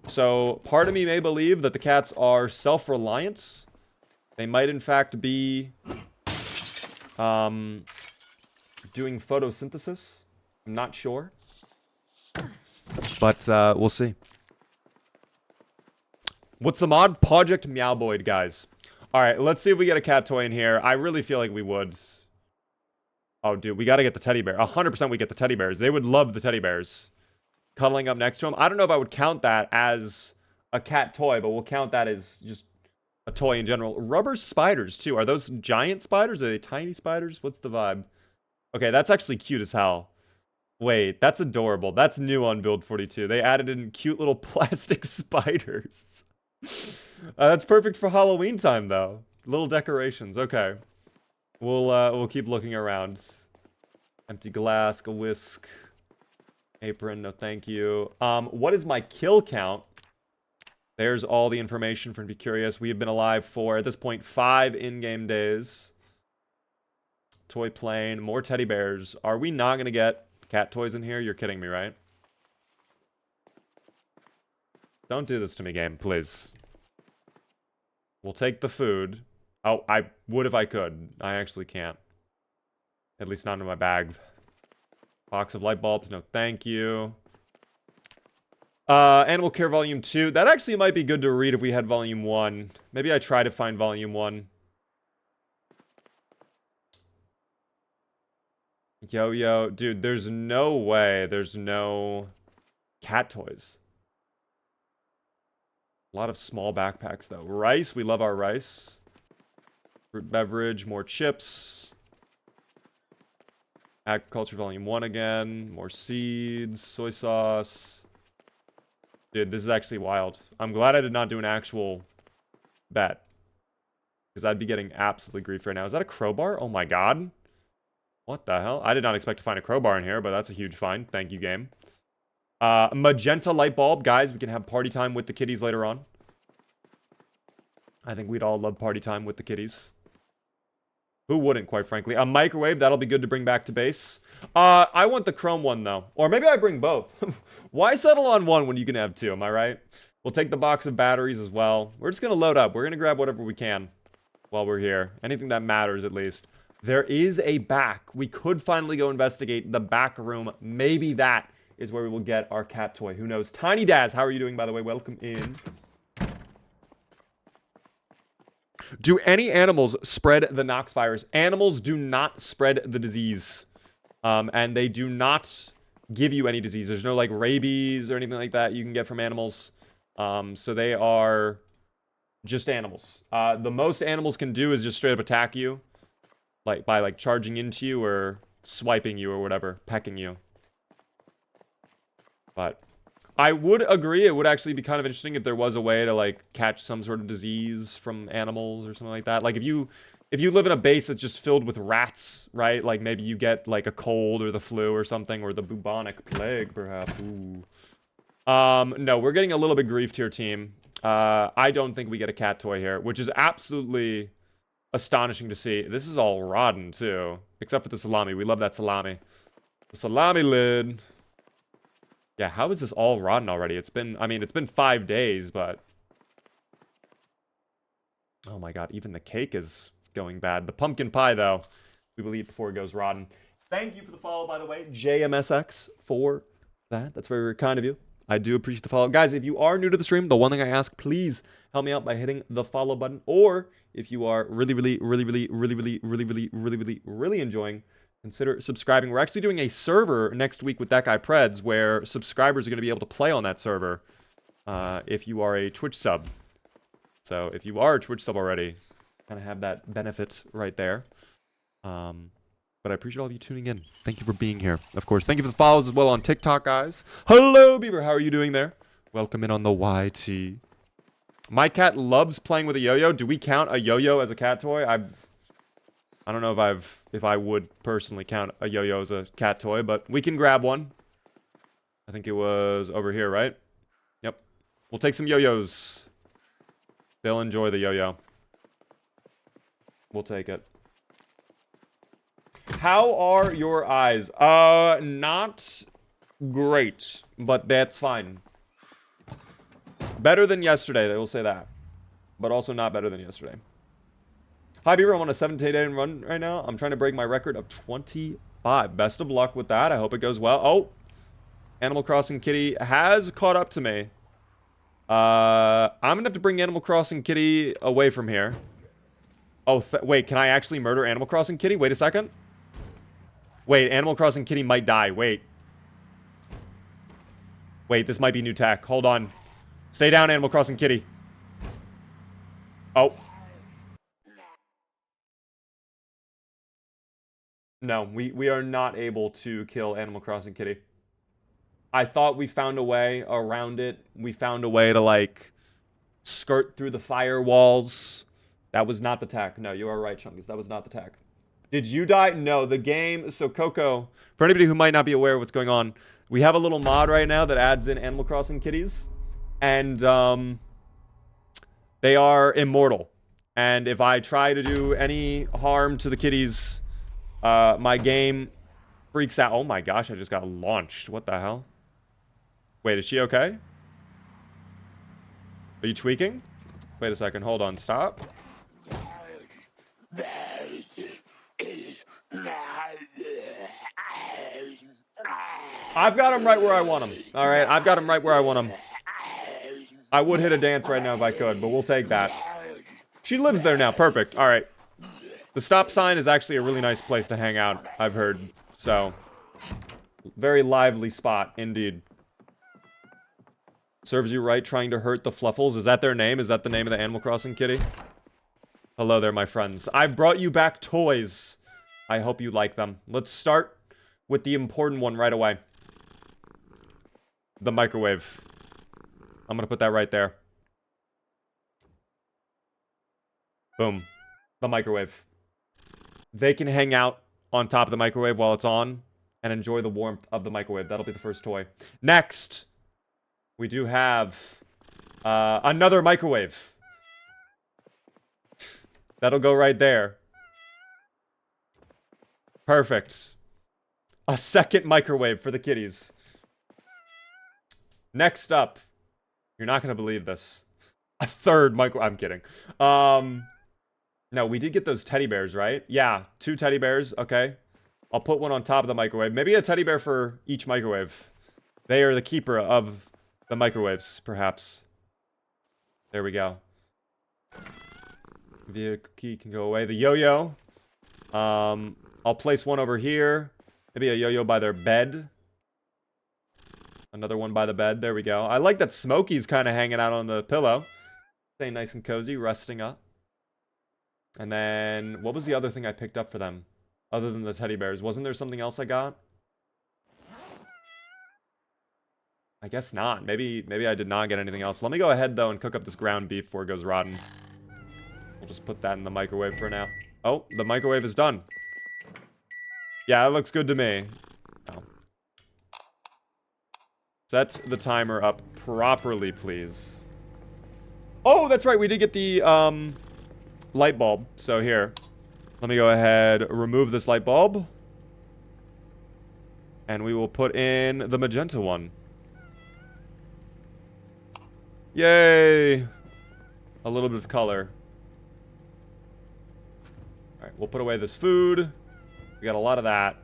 [SPEAKER 1] So, part of me may believe that the cats are self-reliant. They might, in fact, be doing photosynthesis. I'm not sure. But we'll see. What's the mod? Project Meowboyd, guys. Alright, let's see if we get a cat toy in here. I really feel like we would. Oh, dude, we gotta get the teddy bear. 100% we get the teddy bears. They would love the teddy bears. Cuddling up next to him. I don't know if I would count that as a cat toy, but we'll count that as just a toy in general. Rubber spiders, too. Are those giant spiders? Are they tiny spiders? What's the vibe? Okay, that's actually cute as hell. Wait, that's adorable. That's new on Build 42. They added in cute little plastic spiders. That's perfect for Halloween time, though. Little decorations. Okay. We'll keep looking around. Empty glass, a whisk. Apron, no thank you. What is my kill count? There's all the information for to be curious. We have been alive for, at this point, 5 in-game days. Toy plane, more teddy bears. Are we not going to get cat toys in here? You're kidding me, right? Don't do this to me, game, please. We'll take the food. Oh, I would if I could. I actually can't. At least not in my bag. Box of light bulbs, no thank you. Animal Care Volume 2. That actually might be good to read if we had Volume 1. Maybe I try to find Volume 1. Yo-yo. Dude, there's no way there's no cat toys. A lot of small backpacks, though. Rice. We love our rice. Fruit beverage. More chips. Agriculture Volume 1 again. More seeds. Soy sauce. Dude, this is actually wild. I'm glad I did not do an actual bet. Because I'd be getting absolutely grief right now. Is that a crowbar? Oh my god. What the hell? I did not expect to find a crowbar in here, but that's a huge find. Thank you, game. Magenta light bulb. Guys, we can have party time with the kitties later on. I think we'd all love party time with the kitties. Who wouldn't, quite frankly? A microwave. That'll be good to bring back to base. I want the chrome one, though. Or maybe I bring both. Why settle on one when you can have two? Am I right? We'll take the box of batteries as well. We're just going to load up. We're going to grab whatever we can while we're here. Anything that matters, at least. There is a back. We could finally go investigate the back room. Maybe that is where we will get our cat toy. Who knows? Tiny Daz, how are you doing, by the way? Welcome in. Do any animals spread the Nox virus? Animals do not spread the disease. And they do not give you any disease. There's no, like, rabies or anything like that you can get from animals. So they are just animals. The most animals can do is just straight up attack you. Like, by, like, charging into you or swiping you or whatever. Pecking you. But I would agree it would actually be kind of interesting if there was a way to, like, catch some sort of disease from animals or something like that. Like, if you live in a base that's just filled with rats, right? Like, maybe you get, like, a cold or the flu or something, or the bubonic plague, perhaps. Ooh. No, we're getting a little bit griefed here, team. I don't think we get a cat toy here, which is absolutely astonishing to see. This is all rotten, too. Except for the salami. We love that salami. The salami lid. Yeah, how is this all rotten already? It's been, I mean, it's been 5 days, but... Oh my god, even the cake is going bad. The pumpkin pie, though, we will eat before it goes rotten. Thank you for the follow, by the way, JMSX, for that. That's very, very kind of you. I do appreciate the follow. Guys, if you are new to the stream, the one thing I ask, please help me out by hitting the follow button. Or if you are really enjoying, consider subscribing. We're actually doing a server next week with that guy Preds, where subscribers are going to be able to play on that server if you are a Twitch sub. So if you are a Twitch sub already, kind of have that benefit right there. But I appreciate all of you tuning in. Thank you for being here. Of course, thank you for the follows as well on TikTok, guys. Hello, Bieber. How are you doing there? Welcome in on the YT. My cat loves playing with a yo-yo. Do we count a yo-yo as a cat toy? I don't know if I would personally count a yo-yo as a cat toy, but we can grab one. I think it was over here, right? Yep. We'll take some yo-yos. They'll enjoy the yo-yo. We'll take it. How are your eyes? Not great, but that's fine. Better than yesterday, they will say that. But also not better than yesterday. Hi, Beaver. I'm on a 7-day run right now. I'm trying to break my record of 20 5. Best of luck with that. I hope it goes well. Oh, Animal Crossing Kitty has caught up to me. I'm gonna have to bring Animal Crossing Kitty away from here. Oh, wait, can I actually murder Animal Crossing Kitty? Wait a second. Wait, Animal Crossing Kitty might die. Wait. Wait, this might be new tech. Hold on. Stay down, Animal Crossing Kitty. Oh. No, we are not able to kill Animal Crossing Kitty. I thought we found a way around it. We found a way to, like, skirt through the firewalls. That was not the tech. No, you are right, Chungus. That was not the tech. Did you die? No, the game... So, Coco, for anybody who might not be aware of what's going on, we have a little mod right now that adds in Animal Crossing kitties. And, they are immortal. And if I try to do any harm to the kitties, my game freaks out. Oh my gosh, I just got launched. What the hell? Wait, is she okay? Are you tweaking? Wait a second. Hold on. Stop. I've got him right where I want him. All right, I've got him right where I want him. I would hit a dance right now if I could, but we'll take that. She lives there now. Perfect. All right. The stop sign is actually a really nice place to hang out, I've heard. So, very lively spot, indeed. Serves you right trying to hurt the Fluffles. Is that their name? Is that the name of the Animal Crossing kitty? Hello there, my friends. I've brought you back toys. I hope you like them. Let's start with the important one right away. The microwave. I'm gonna put that right there. Boom. The microwave. They can hang out on top of the microwave while it's on and enjoy the warmth of the microwave. That'll be the first toy. Next, we do have another microwave. That'll go right there. Perfect. A second microwave for the kitties. Next up, you're not going to believe this. A third microwave. I'm kidding. No, we did get those teddy bears, right? Yeah, 2 teddy bears. Okay. I'll put one on top of the microwave. Maybe a teddy bear for each microwave. They are the keeper of the microwaves, perhaps. There we go. Vehicle key can go away. The yo-yo. I'll place one over here. Maybe a yo-yo by their bed. Another one by the bed. There we go. I like that Smokey's kind of hanging out on the pillow. Staying nice and cozy, resting up. And then, what was the other thing I picked up for them? Other than the teddy bears. Wasn't there something else I got? I guess not. Maybe I did not get anything else. Let me go ahead, though, and cook up this ground beef before it goes rotten. We'll just put that in the microwave for now. Oh, the microwave is done. Yeah, it looks good to me. Oh. Set the timer up properly, please. Oh, that's right. We did get the light bulb. So here, let me go ahead, remove this light bulb. And we will put in the magenta one. Yay! A little bit of color. Alright, we'll put away this food. We got a lot of that.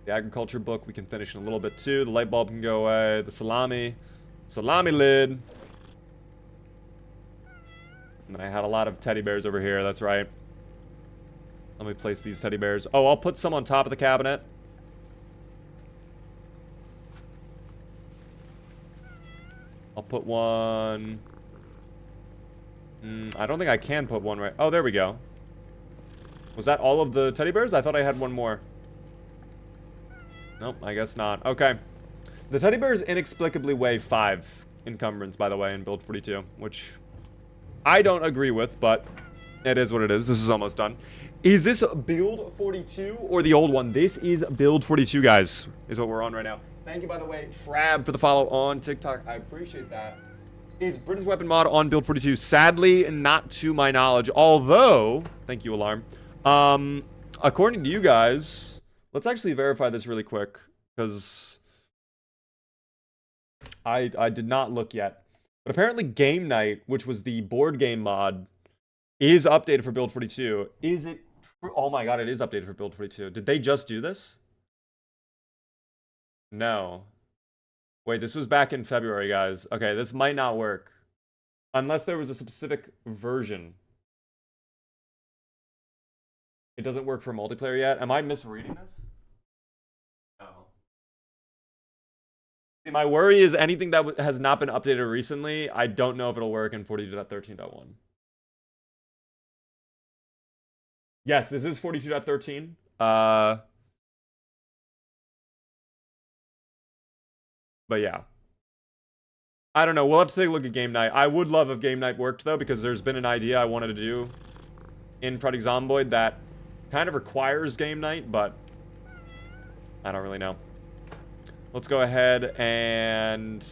[SPEAKER 1] The agriculture book we can finish in a little bit too. The light bulb can go away. The salami. Salami lid. And then I had a lot of teddy bears over here, that's right. Let me place these teddy bears. Oh, I'll put some on top of the cabinet. I'll put one... I don't think I can put one right... Oh, there we go. Was that all of the teddy bears? I thought I had one more. Nope, I guess not. Okay. The teddy bears inexplicably weigh 5 encumbrance, by the way, in Build 42, which I don't agree with, but it is what it is. This is almost done. Is this Build 42 or the old one? This is Build 42, guys, is what we're on right now. Thank you, by the way, Trab, for the follow on TikTok. I appreciate that. Is Britain's Weapon mod on Build 42? Sadly, not to my knowledge. Although, thank you, Alarm. According to you guys, let's actually verify this really quick, because I did not look yet. But apparently Game Night, which was the board game mod, is updated for Build 42. Is it true? Oh my god, it is updated for Build 42. Did they just do this? No. Wait, this was back in February, guys. Okay, this might not work. Unless there was a specific version. It doesn't work for multiplayer yet. Am I misreading this? No. See, my worry is anything that has not been updated recently, I don't know if it'll work in 42.13.1. Yes, this is 42.13. But yeah. I don't know. We'll have to take a look at game night. I would love if game night worked, though, because there's been an idea I wanted to do in Project Zomboid that kind of requires game night, but I don't really know. Let's go ahead and...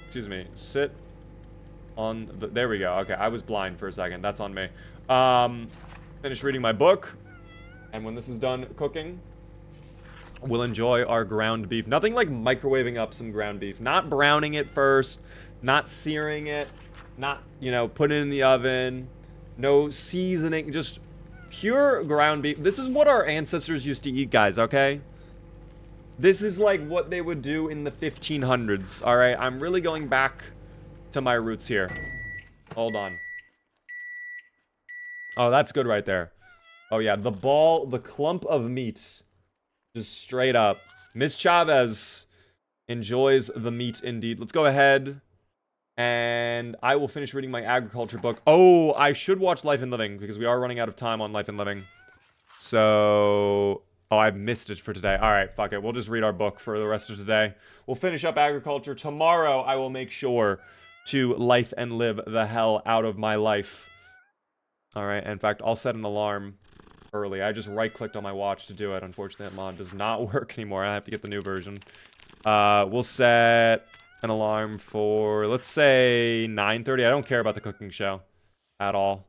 [SPEAKER 1] Excuse me. Sit on the... There we go. Okay, I was blind for a second. That's on me. Finish reading my book. And when this is done cooking, we'll enjoy our ground beef. Nothing like microwaving up some ground beef. Not browning it first. Not searing it. Not, you know, putting it in the oven. No seasoning. Just pure ground beef. This is what our ancestors used to eat, guys, okay? This is like what they would do in the 1500s, alright? I'm really going back to my roots here. Hold on. Oh, that's good right there. Oh, yeah. The ball, the clump of meat. Just straight up. Miss Chavez enjoys the meat indeed. Let's go ahead. And I will finish reading my agriculture book. Oh, I should watch Life and Living because we are running out of time on Life and Living. So... Oh, I missed it for today. All right, fuck it. We'll just read our book for the rest of today. We'll finish up agriculture. Tomorrow, I will make sure to life and live the hell out of my life. All right, in fact, I'll set an alarm early. I just right-clicked on my watch to do it. Unfortunately, that mod does not work anymore. I have to get the new version. We'll set an alarm for, let's say, 9:30. I don't care about the cooking show at all.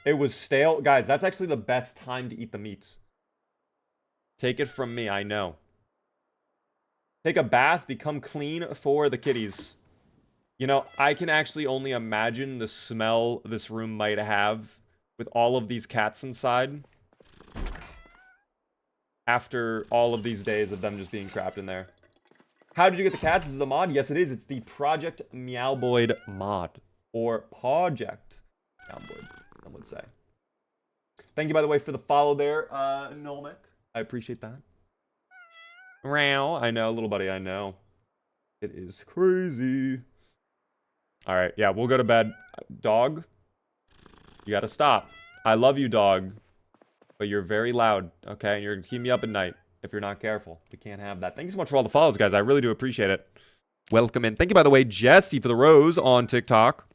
[SPEAKER 1] It was stale. Guys, that's actually the best time to eat the meats. Take it from me, I know. Take a bath, become clean for the kitties. You know, I can actually only imagine the smell this room might have with all of these cats inside. After all of these days of them just being trapped in there. How did you get the cats? Is it a mod? Yes, it is. It's the Project Meowboid mod. Or Project Meowboid, some would say. Thank you, by the way, for the follow there, Nolmic. I appreciate that. Row. I know, little buddy, I know. It is crazy. Alright, yeah, we'll go to bed. Dog, you gotta stop. I love you, dog. But you're very loud, okay? And you're gonna keep me up at night if you're not careful. We can't have that. Thank you so much for all the follows, guys. I really do appreciate it. Welcome in. Thank you, by the way, Jesse, for the rose on TikTok.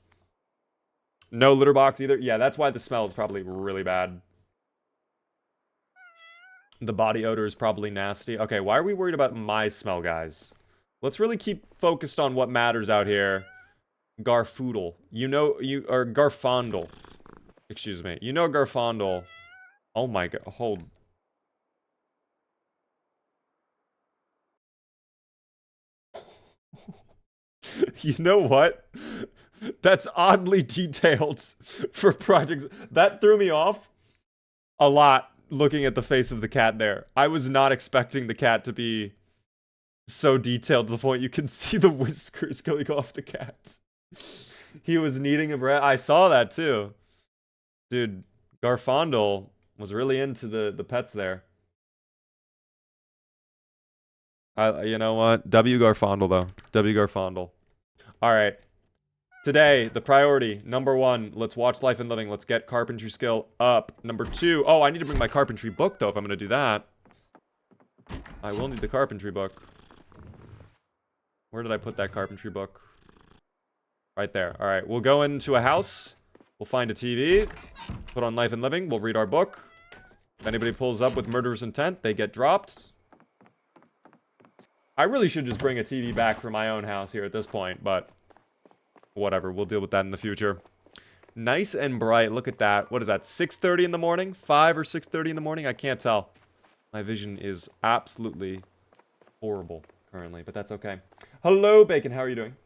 [SPEAKER 1] No litter box either. Yeah, that's why the smell is probably really bad. The body odor is probably nasty. Okay, why are we worried about my smell, guys? Let's really keep focused on what matters out here. Garfoodle. You know, or Garfondle. Excuse me. You know Garfondle. Oh my god, hold. You know what? That's oddly detailed for projects. That threw me off a lot looking at the face of the cat there. I was not expecting the cat to be so detailed to the point you can see the whiskers going off the cat. He was kneading a bread. I saw that too. Dude, Garfondle was really into the pets there. You know what? W Garfondle, though. W Garfondle. Alright. Today, the priority, number 1, let's watch Life and Living. Let's get carpentry skill up. Number 2, oh, I need to bring my carpentry book, though, if I'm going to do that. I will need the carpentry book. Where did I put that carpentry book? Right there. Alright, we'll go into a house. We'll find a TV. Put on Life and Living. We'll read our book. If anybody pulls up with murderous intent, they get dropped. I really should just bring a TV back for my own house here at this point, but whatever. We'll deal with that in the future. Nice and bright. Look at that. What is that? 6:30 in the morning? 5 or 6:30 in the morning? I can't tell. My vision is absolutely horrible currently, but that's okay. Hello, Bacon. How are you doing?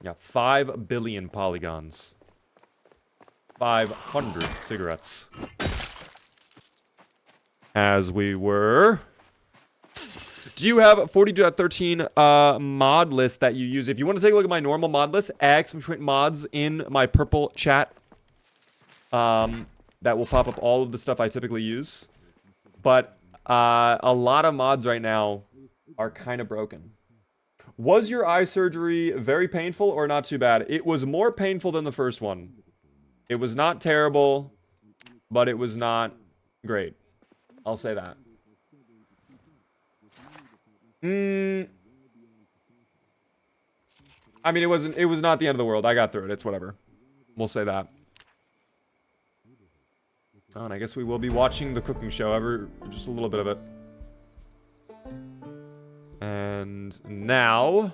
[SPEAKER 1] Yeah, 5 billion polygons. 500 cigarettes. as we were. Do you have a 42.13 mod list that you use? If you want to take a look at my normal mod list, !mods in my purple chat. That will pop up all of the stuff I typically use. But a lot of mods right now are kind of broken. Was your eye surgery very painful or not too bad? It was more painful than the first one. It was not terrible, but it was not great. I'll say that. I mean, it was not the end of the world. I got through it. It's whatever. We'll say that. Oh, and I guess we will be watching the cooking show, just a little bit of it. And now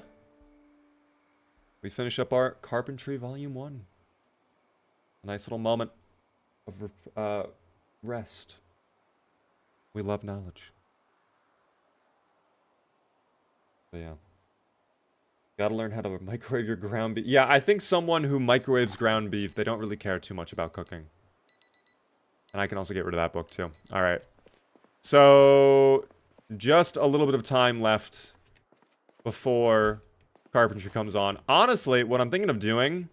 [SPEAKER 1] we finish up our Carpentry Volume 1. A nice little moment of rest. We love knowledge. But yeah. Gotta learn how to microwave your ground beef. Yeah, I think someone who microwaves ground beef, they don't really care too much about cooking. And I can also get rid of that book too. Alright. So, just a little bit of time left before carpentry comes on. Honestly, what I'm thinking of doing,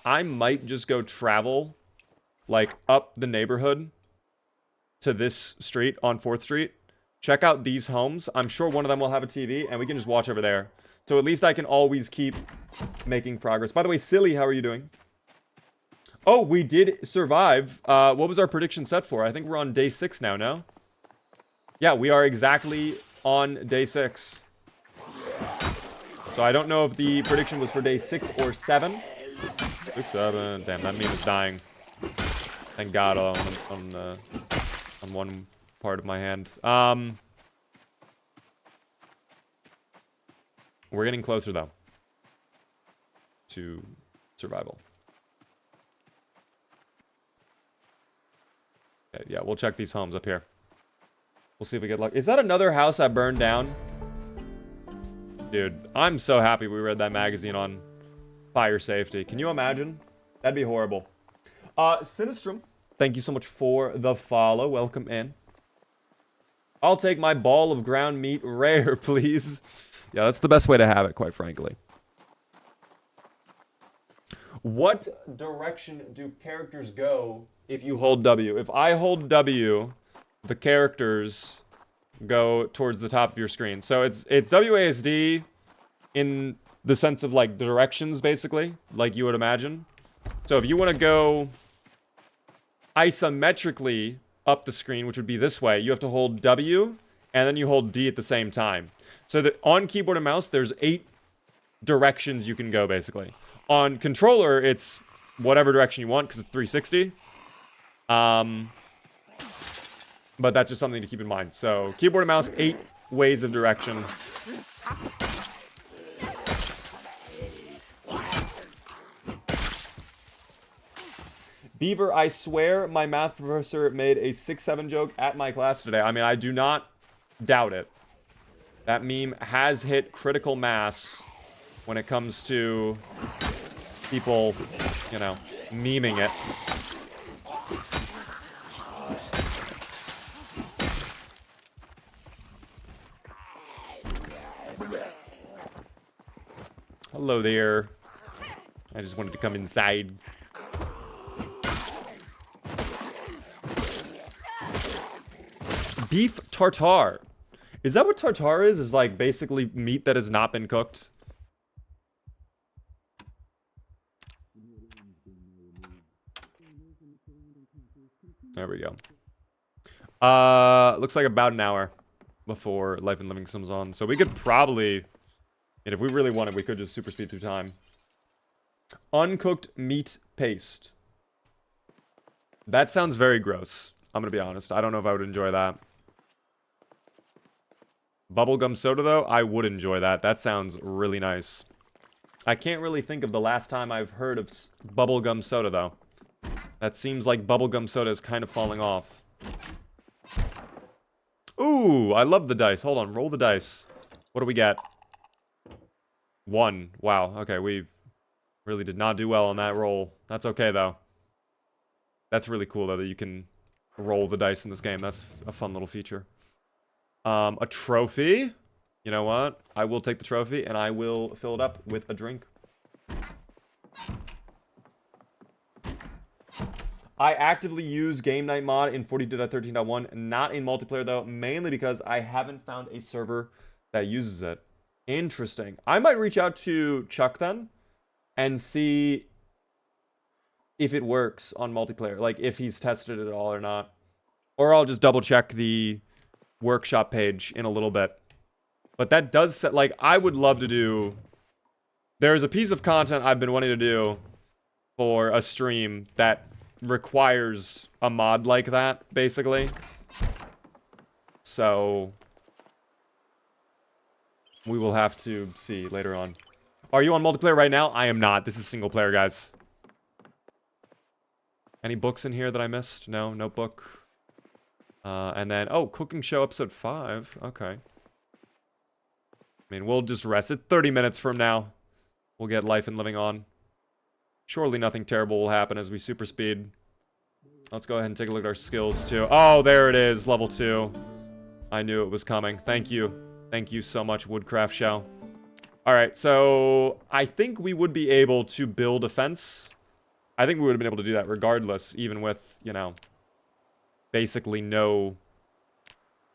[SPEAKER 1] I might just go travel, like, up the neighborhood to this street on 4th Street. Check out these homes. I'm sure one of them will have a TV, and we can just watch over there. So at least I can always keep making progress. By the way, Silly, how are you doing? Oh, we did survive. What was our prediction set for? I think we're on day 6 now, no? Yeah, we are exactly on day 6. So I don't know if the prediction was for day 6 or 7. 6, 7. Damn, that meme is dying. Thank God on one part of my hand. We're getting closer, though, to survival. Okay, yeah, we'll check these homes up here. We'll see if we get lucky. Is that another house that burned down? Dude, I'm so happy we read that magazine on fire safety. Can you imagine? That'd be horrible. Sinistrum, thank you so much for the follow. Welcome in. I'll take my ball of ground meat rare, please. Yeah, that's the best way to have it, quite frankly. What direction do characters go if you hold W? If I hold W, the characters go towards the top of your screen. So it's WASD in the sense of, like, the directions, basically, like you would imagine. So if you want to go isometrically up the screen, which would be this way, you have to hold W, and then you hold D at the same time. So that on keyboard and mouse, there's 8 directions you can go, basically. On controller, it's whatever direction you want, because it's 360. But that's just something to keep in mind. So, keyboard and mouse, 8 ways of direction. Beaver, I swear my math professor made a 6-7 joke at my class today. I mean, I do not doubt it. That meme has hit critical mass when it comes to people, you know, memeing it. Hello there. I just wanted to come inside. Beef tartare. Is that what tartare is? Is like basically meat that has not been cooked? There we go. Looks like about an hour before Life and Living comes on. So we could probably, and if we really wanted, we could just super speed through time. Uncooked meat paste. That sounds very gross. I'm gonna be honest. I don't know if I would enjoy that. Bubblegum soda, though, I would enjoy that. That sounds really nice. I can't really think of the last time I've heard of bubblegum soda, though. That seems like bubblegum soda is kind of falling off. Ooh, I love the dice. Hold on, roll the dice. What do we get? 1. Wow, okay, we really did not do well on that roll. That's okay, though. That's really cool, though, that you can roll the dice in this game. That's a fun little feature. A trophy. You know what? I will take the trophy, and I will fill it up with a drink. I actively use Game Night mod in 42.13.1, not in multiplayer, though, mainly because I haven't found a server that uses it. Interesting. I might reach out to Chuck, then, and see if it works on multiplayer. Like, if he's tested it at all or not. Or I'll just double-check the workshop page in a little bit. But that does set, like, I would love to do... There's a piece of content I've been wanting to do for a stream that requires a mod like that, basically. So... we will have to see later on. Are you on multiplayer right now? I am not. This is single player, guys. Any books in here that I missed? No, notebook. And then, oh, cooking show episode 5. Okay. I mean, we'll just rest it 30 minutes from now. We'll get life and living on. Surely nothing terrible will happen as we super speed. Let's go ahead and take a look at our skills, too. Oh, there it is, level 2. I knew it was coming. Thank you. Thank you so much, Woodcraft Shell. Alright, so I think we would be able to build a fence. I think we would have been able to do that regardless, even with, you know, basically no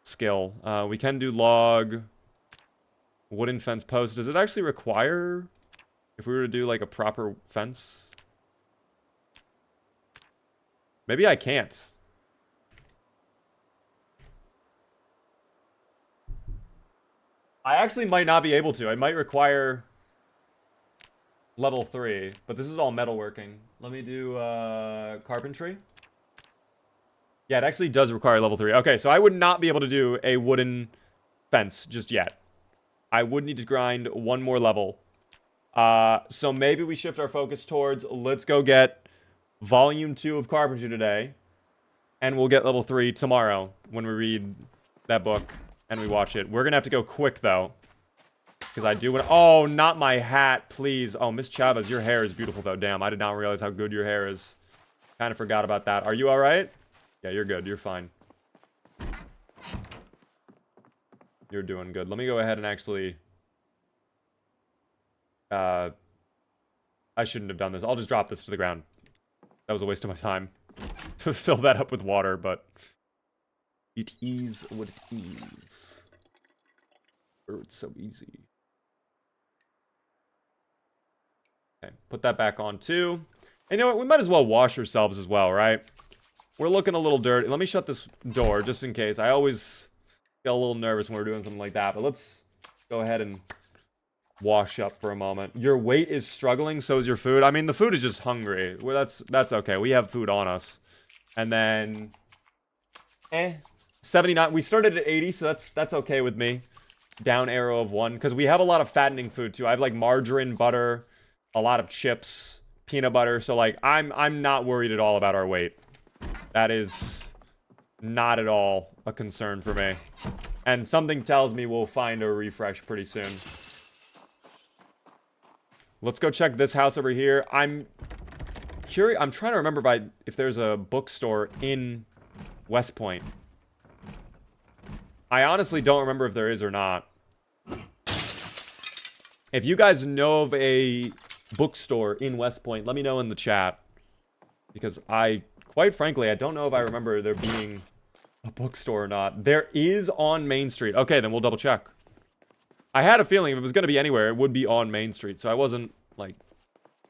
[SPEAKER 1] skill. We can do log, wooden fence post. Does it actually require, if we were to do like a proper fence? Maybe I can't. I actually might not be able to. It might require level 3, but this is all metalworking. Let me do carpentry. Yeah, it actually does require level 3. Okay, so I would not be able to do a wooden fence just yet. I would need to grind one more level. So maybe we shift our focus towards, let's go get volume 2 of carpentry today, and we'll get level 3 tomorrow when we read that book and we watch it. We're gonna have to go quick, though, because I do want to... Oh, not my hat, please. Oh, Miss Chavez, your hair is beautiful, though. Damn, I did not realize how good your hair is. Kind of forgot about that. Are you all right? Yeah, you're good. You're fine. You're doing good. Let me go ahead and actually... I shouldn't have done this. I'll just drop this to the ground. That was a waste of my time. To fill that up with water, but... it is what it is. Oh, it's so easy. Okay, put that back on, too. And you know what? We might as well wash ourselves as well, right? We're looking a little dirty. Let me shut this door, just in case. I always get a little nervous when we're doing something like that. But let's go ahead and wash up for a moment. Your weight is struggling, so is your food. I mean, the food is just hungry. Well, that's okay. We have food on us. And then... 79. We started at 80, so that's okay with me. Down arrow of 1. Because we have a lot of fattening food, too. I have, like, margarine, butter, a lot of chips, peanut butter. So, like, I'm not worried at all about our weight. That is not at all a concern for me. And something tells me we'll find a refresh pretty soon. Let's go check this house over here. I'm curious. I'm trying to remember if there's a bookstore in West Point. I honestly don't remember if there is or not. If you guys know of a bookstore in West Point, let me know in the chat. Because quite frankly, I don't know if I remember there being a bookstore or not. There is on Main Street. Okay, then we'll double check. I had a feeling if it was going to be anywhere, it would be on Main Street. So I wasn't, like,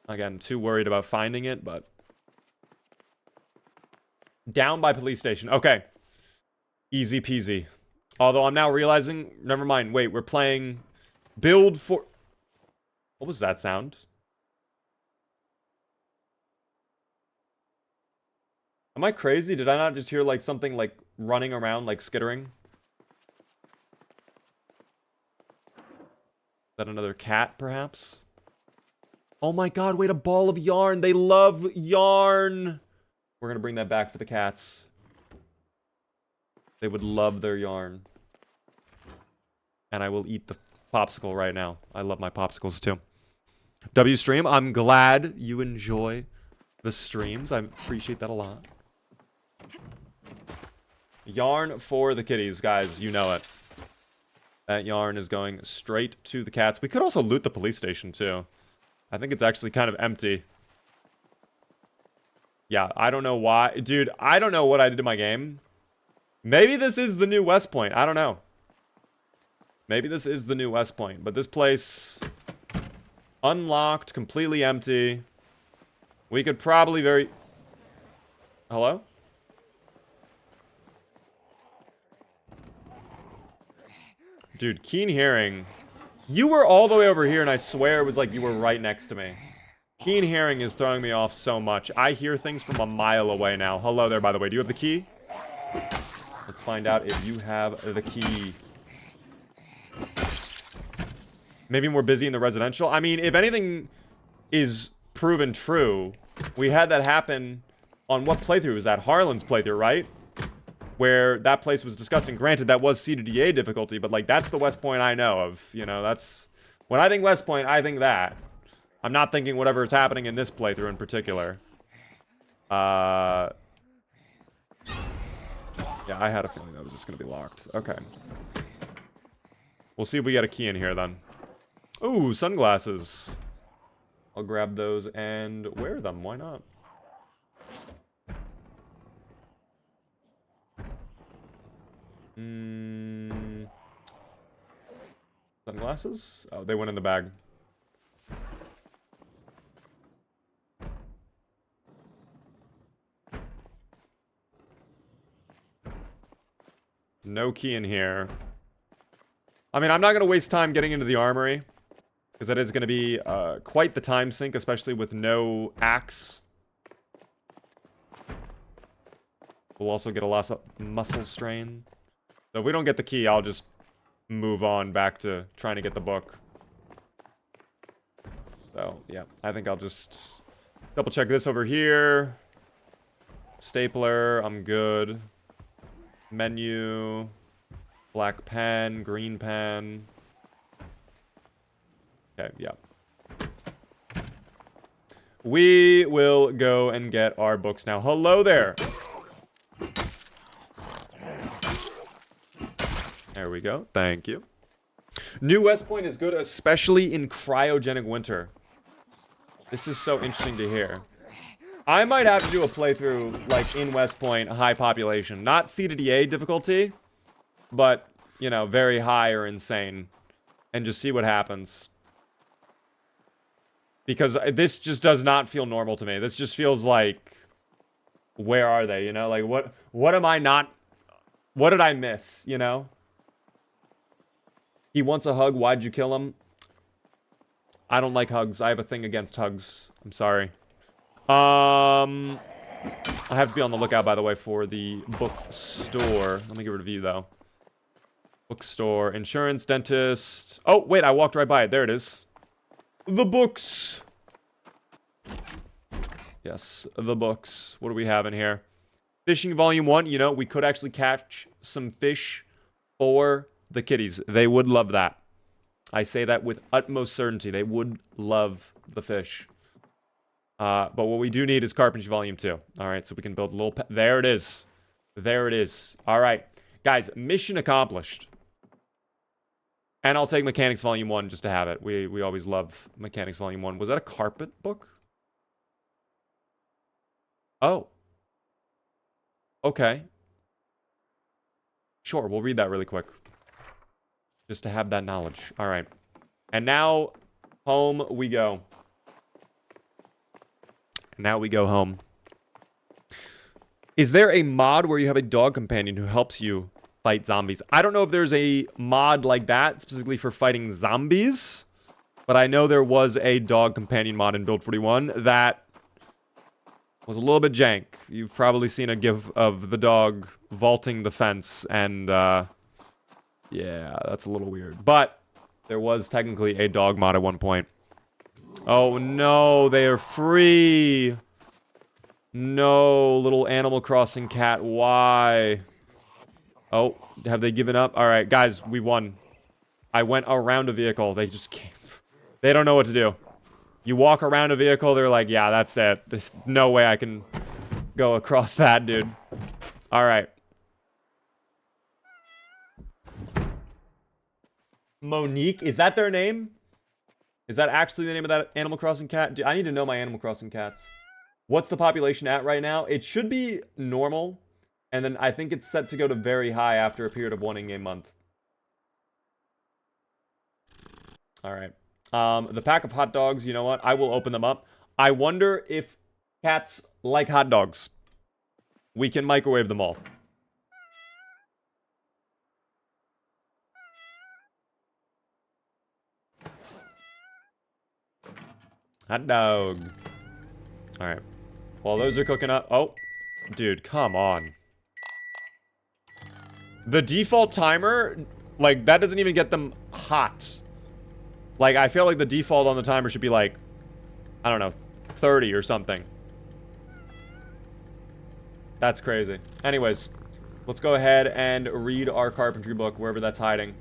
[SPEAKER 1] again, too worried about finding it, but... Down by police station. Okay. Easy peasy. Although I'm now realizing... Never mind. Wait, we're playing... Build for... What was that sound? Am I crazy? Did I not just hear, like, something, like, running around, like, skittering? Is that another cat, perhaps? Oh my god, wait, a ball of yarn. They love yarn. We're gonna bring that back for the cats. They would love their yarn. And I will eat the popsicle right now. I love my popsicles, too. W stream, I'm glad you enjoy the streams. I appreciate that a lot. Yarn for the kitties, guys. You know it. That yarn is going straight to the cats. We could also loot the police station, too. I think it's actually kind of empty. Yeah, I don't know why. Dude, I don't know what I did to my game. Maybe this is the new West Point. I don't know. Maybe this is the new West Point. But this place... unlocked, completely empty. We could probably very... Hello? Dude, keen hearing. You were all the way over here, and I swear it was like you were right next to me. Keen hearing is throwing me off so much. I hear things from a mile away now. Hello there, by the way. Do you have the key? Let's find out if you have the key. Maybe we're busy in the residential. I mean, if anything is proven true, we had that happen on what playthrough? Was that Harlan's playthrough, right? Where that place was disgusting. Granted, that was CDDA difficulty, but like that's the West Point I know of. You know, that's... when I think West Point, I think that. I'm not thinking whatever is happening in this playthrough in particular. Yeah, I had a feeling that was just going to be locked. Okay. We'll see if we get a key in here then. Ooh, sunglasses. I'll grab those and wear them. Why not? Sunglasses? Oh, they went in the bag. No key in here. I mean, I'm not going to waste time getting into the armory. Because that is going to be quite the time sink, especially with no axe. We'll also get a lot of muscle strain. So if we don't get the key, I'll just move on back to trying to get the book. So, yeah. I think I'll just double check this over here. Stapler, I'm good. Menu. Black pen, green pen. Okay, yeah. We will go and get our books now. Hello there. There we go. Thank you. New West Point is good, especially in cryogenic winter. This is so interesting to hear. I might have to do a playthrough, like, in West Point, high population. Not C to DA difficulty, but, you know, very high or insane. And just see what happens. Because this just does not feel normal to me. This just feels like... where are they, you know? Like, what am I not... what did I miss, you know? He wants a hug. Why'd you kill him? I don't like hugs. I have a thing against hugs. I'm sorry. I have to be on the lookout, by the way, for the bookstore. Let me give it a view, though. Bookstore. Insurance, dentist. Oh, wait. I walked right by it. There it is. The books. Yes, the books. What do we have in here? Fishing Volume 1. You know, we could actually catch some fish for the kitties. They would love that. I say that with utmost certainty. They would love the fish. But what we do need is Carpentry Volume 2. All right, so we can build a little... there it is. There it is. All right. Guys, mission accomplished. And I'll take Mechanics Volume 1 just to have it. We always love Mechanics Volume 1. Was that a carpet book? Oh. Okay. Sure, we'll read that really quick. Just to have that knowledge. All right. And now, home we go. Now we go home. Is there a mod where you have a dog companion who helps you fight zombies? I don't know if there's a mod like that specifically for fighting zombies, but I know there was a dog companion mod in Build 41 that was a little bit jank. You've probably seen a gif of the dog vaulting the fence, and yeah, that's a little weird. But there was technically a dog mod at one point. Oh no, they are free. No, little Animal Crossing cat, why? Oh, have they given up? All right, guys, we won. I went around a vehicle. They just came. They don't know what to do. You walk around a vehicle, they're like, yeah, that's it. There's no way I can go across that, dude. All right. Monique, is that their name? Is that actually the name of that Animal Crossing cat? Dude, I need to know my Animal Crossing cats. What's the population at right now? It should be normal. And then I think it's set to go to very high after a period of 1 in-game month. Alright. The pack of hot dogs, you know what? I will open them up. I wonder if cats like hot dogs. We can microwave them all. Hot dog. Alright. While those are cooking up... Oh. Dude, come on. The default timer, like, that doesn't even get them hot. Like, I feel like the default on the timer should be, like, I don't know, 30 or something. That's crazy. Anyways, let's go ahead and read our carpentry book, wherever that's hiding.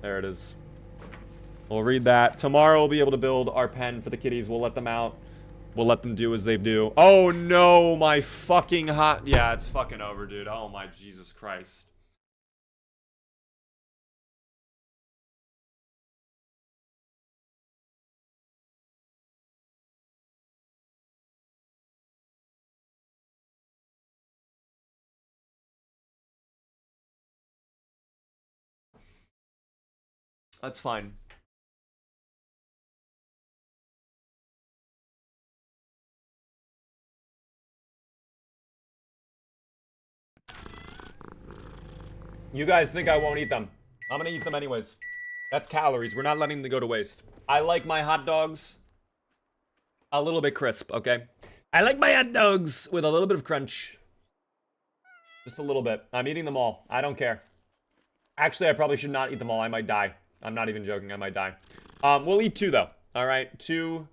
[SPEAKER 1] There it is. We'll read that. Tomorrow we'll be able to build our pen for the kitties. We'll let them out. We'll let them do as they do. Oh, no, my fucking hot... Yeah, it's fucking over, dude. Oh, my Jesus Christ. That's fine. You guys think I won't eat them. I'm gonna eat them anyways. That's calories. We're not letting them go to waste. I like my hot dogs a little bit crisp, okay? I like my hot dogs with a little bit of crunch. Just a little bit. I'm eating them all. I don't care. Actually, I probably should not eat them all. I might die. I'm not even joking. I might die. We'll eat 2, though. All right? 2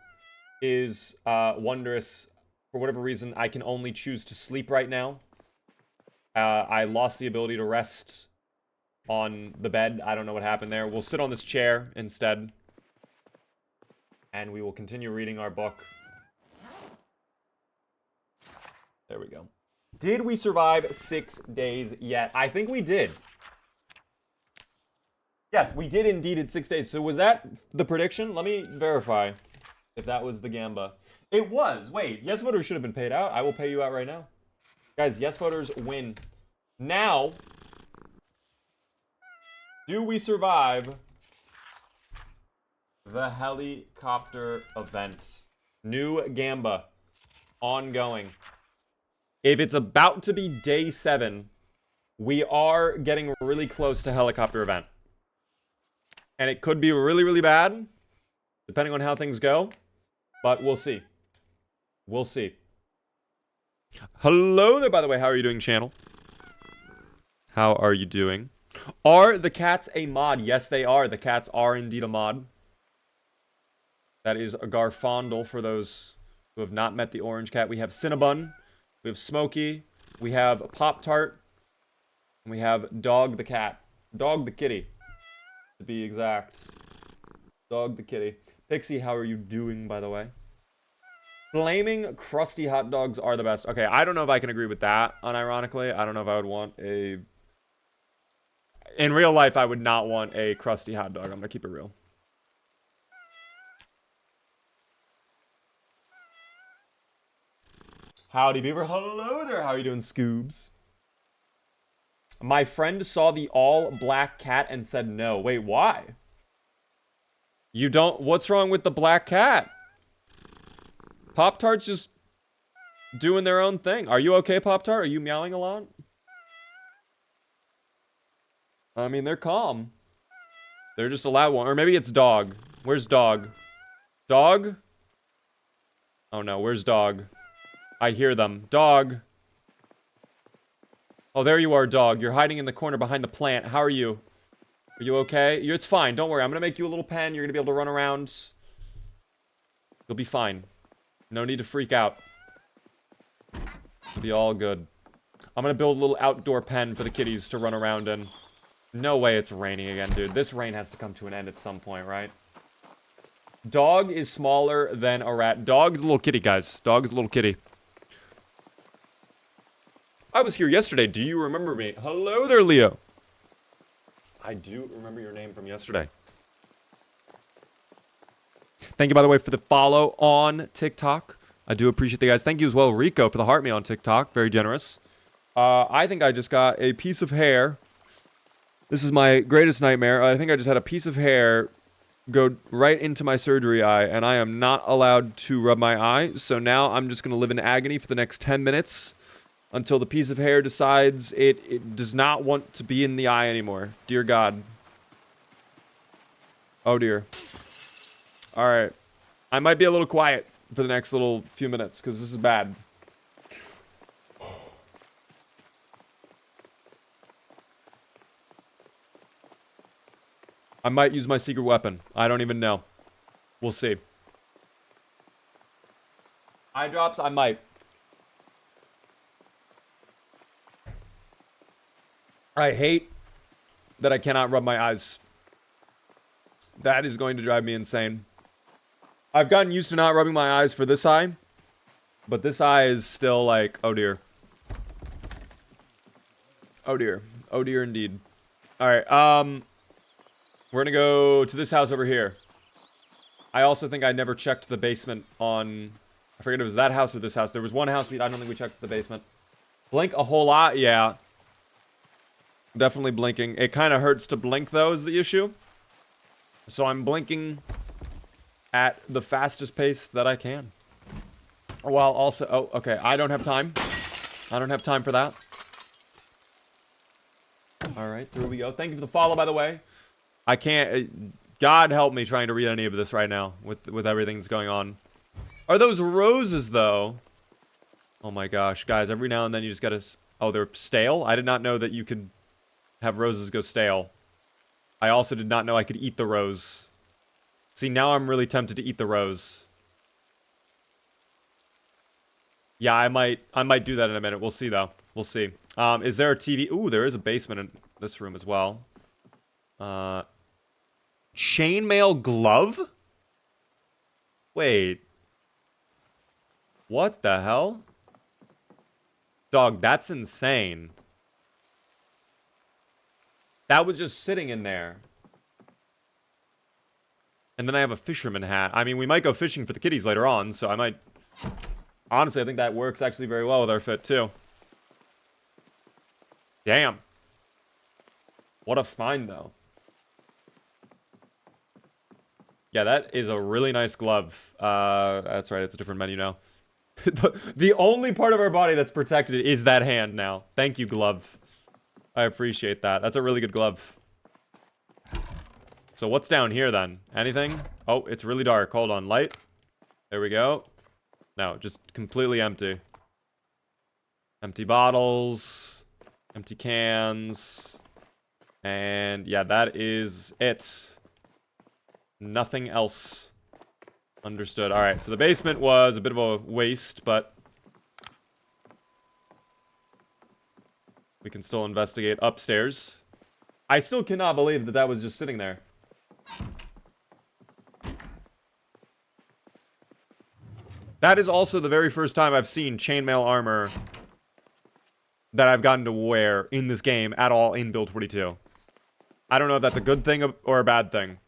[SPEAKER 1] is wondrous. For whatever reason, I can only choose to sleep right now. I lost the ability to rest on the bed. I don't know what happened there. We'll sit on this chair instead. And we will continue reading our book. There we go. Did we survive 6 days yet? I think we did. Yes, we did indeed in 6 days. So was that the prediction? Let me verify if that was the gamba. It was. Wait, yes voters should have been paid out. I will pay you out right now. Guys, yes voters win. Now, do we survive the helicopter event? New gamba. Ongoing. If it's about to be day 7, we are getting really close to helicopter event. And it could be really, really bad, depending on how things go. But we'll see. We'll see. Hello there, by the way. How are you doing, channel? How are you doing? Are the cats a mod? Yes, they are. The cats are indeed a mod. That is a Garfondle for those who have not met the orange cat. We have Cinnabon. We have Smokey. We have Pop-Tart. And we have Dog the cat. Dog the kitty, to be exact. Dog the kitty. Pixie, how are you doing, by the way? Flaming crusty hot dogs are the best. Okay, I don't know if I can agree with that, unironically. I don't know if I would want a... In real life, I would not want a crusty hot dog. I'm gonna keep it real. Howdy, Beaver. Hello there. How are you doing, Scoobs? My friend saw the all-black cat and said no. Wait, why? You don't... What's wrong with the black cat? Pop-Tart's just doing their own thing. Are you okay, Pop-Tart? Are you meowing a lot? I mean, they're calm. They're just a loud one. Or maybe it's Dog. Where's Dog? Dog? Oh, no. Where's Dog? I hear them. Dog. Oh, there you are, Dog. You're hiding in the corner behind the plant. How are you? Are you okay? It's fine. Don't worry. I'm going to make you a little pen. You're going to be able to run around. You'll be fine. No need to freak out. It'll be all good. I'm going to build a little outdoor pen for the kitties to run around in. No way it's raining again, dude. This rain has to come to an end at some point, right? Dog is smaller than a rat. Dog's a little kitty, guys. Dog's a little kitty. I was here yesterday. Do you remember me? Hello there, Leo. I do remember your name from yesterday. Thank you, by the way, for the follow on TikTok. I do appreciate the guys. Thank you as well, Rico, for the heart me on TikTok. Very generous. I think I just got a piece of hair. This is my greatest nightmare. I think I just had a piece of hair go right into my surgery eye, and I am not allowed to rub my eye. So now I'm just going to live in agony for the next 10 minutes until the piece of hair decides it does not want to be in the eye anymore. Dear God. Oh, dear. All right. I might be a little quiet for the next little few minutes because this is bad. I might use my secret weapon. I don't even know. We'll see. Eye drops, I might. I hate that I cannot rub my eyes. That is going to drive me insane. I've gotten used to not rubbing my eyes for this eye. But this eye is still like, oh dear. Oh dear. Oh dear indeed. Alright, we're gonna go to this house over here. I also think I never checked the basement on... I forget if it was that house or this house. There was one house, I don't think we checked the basement. Blink a whole lot? Yeah. Definitely blinking. It kind of hurts to blink, though, is the issue. So I'm blinking at the fastest pace that I can. While also... Oh, okay. I don't have time. I don't have time for that. Alright, through we go. Thank you for the follow, by the way. I can't... God help me trying to read any of this right now with everything that's going on. Are those roses, though? Oh my gosh. Guys, every now and then you just gotta... Oh, they're stale? I did not know that you could have roses go stale. I also did not know I could eat the rose. See, now I'm really tempted to eat the rose. Yeah, I might do that in a minute. We'll see, though. We'll see. Is there a TV? Ooh, there is a basement in this room as well. Chainmail glove? Wait. What the hell? Dog, that's insane. That was just sitting in there. And then I have a fisherman hat. I mean, we might go fishing for the kitties later on, so I might... Honestly, I think that works actually very well with our fit, too. Damn. What a find, though. Yeah, that is a really nice glove. That's right, it's a different menu now. The only part of our body that's protected is that hand now. Thank you, glove. I appreciate that. That's a really good glove. So what's down here, then? Anything? Oh, it's really dark. Hold on. Light. There we go. No, just completely empty. Empty bottles. Empty cans. And yeah, that is it. Nothing else. Understood. Alright, so the basement was a bit of a waste, but... we can still investigate upstairs. I still cannot believe that that was just sitting there. That is also the very first time I've seen chainmail armor that I've gotten to wear in this game at all in Build 42. I don't know if that's a good thing or a bad thing.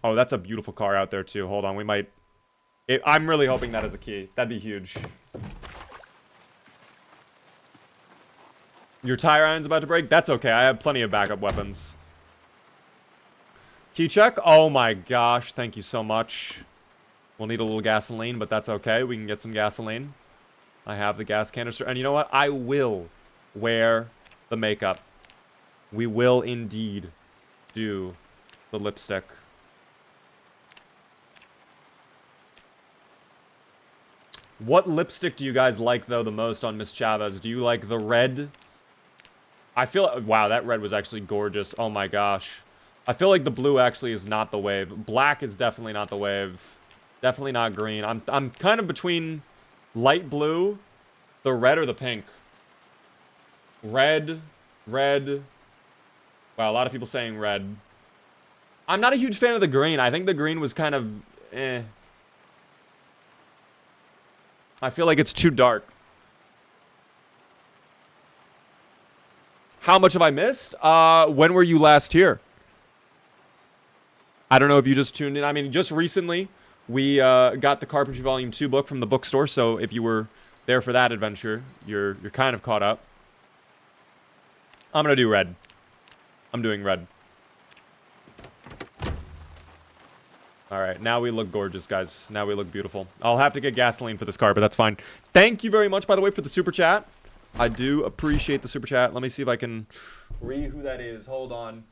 [SPEAKER 1] Oh, that's a beautiful car out there, too. Hold on, we might... I'm really hoping that is a key. That'd be huge. Your tire iron's about to break? That's okay. I have plenty of backup weapons. Key check? Oh my gosh. Thank you so much. We'll need a little gasoline, but that's okay. We can get some gasoline. I have the gas canister. And you know what? I will wear the makeup. We will indeed do the lipstick. What lipstick do you guys like, though, the most on Miss Chavez? Do you like the red? I feel... wow, that red was actually gorgeous. Oh my gosh. I feel like the blue actually is not the wave. Black is definitely not the wave. Definitely not green. I'm kind of between light blue, the red, or the pink. Red. Red. Wow, a lot of people saying red. I'm not a huge fan of the green. I think the green was kind of... eh. I feel like it's too dark. How much have I missed? When were you last here? I don't know if you just tuned in. I mean, just recently, we got the Carpentry Volume 2 book from the bookstore, so if you were there for that adventure, you're kind of caught up. I'm gonna do red. I'm doing red. Alright, now we look gorgeous, guys. Now we look beautiful. I'll have to get gasoline for this car, but that's fine. Thank you very much, by the way, for the super chat. I do appreciate the super chat. Let me see if I can read who that is. Hold on.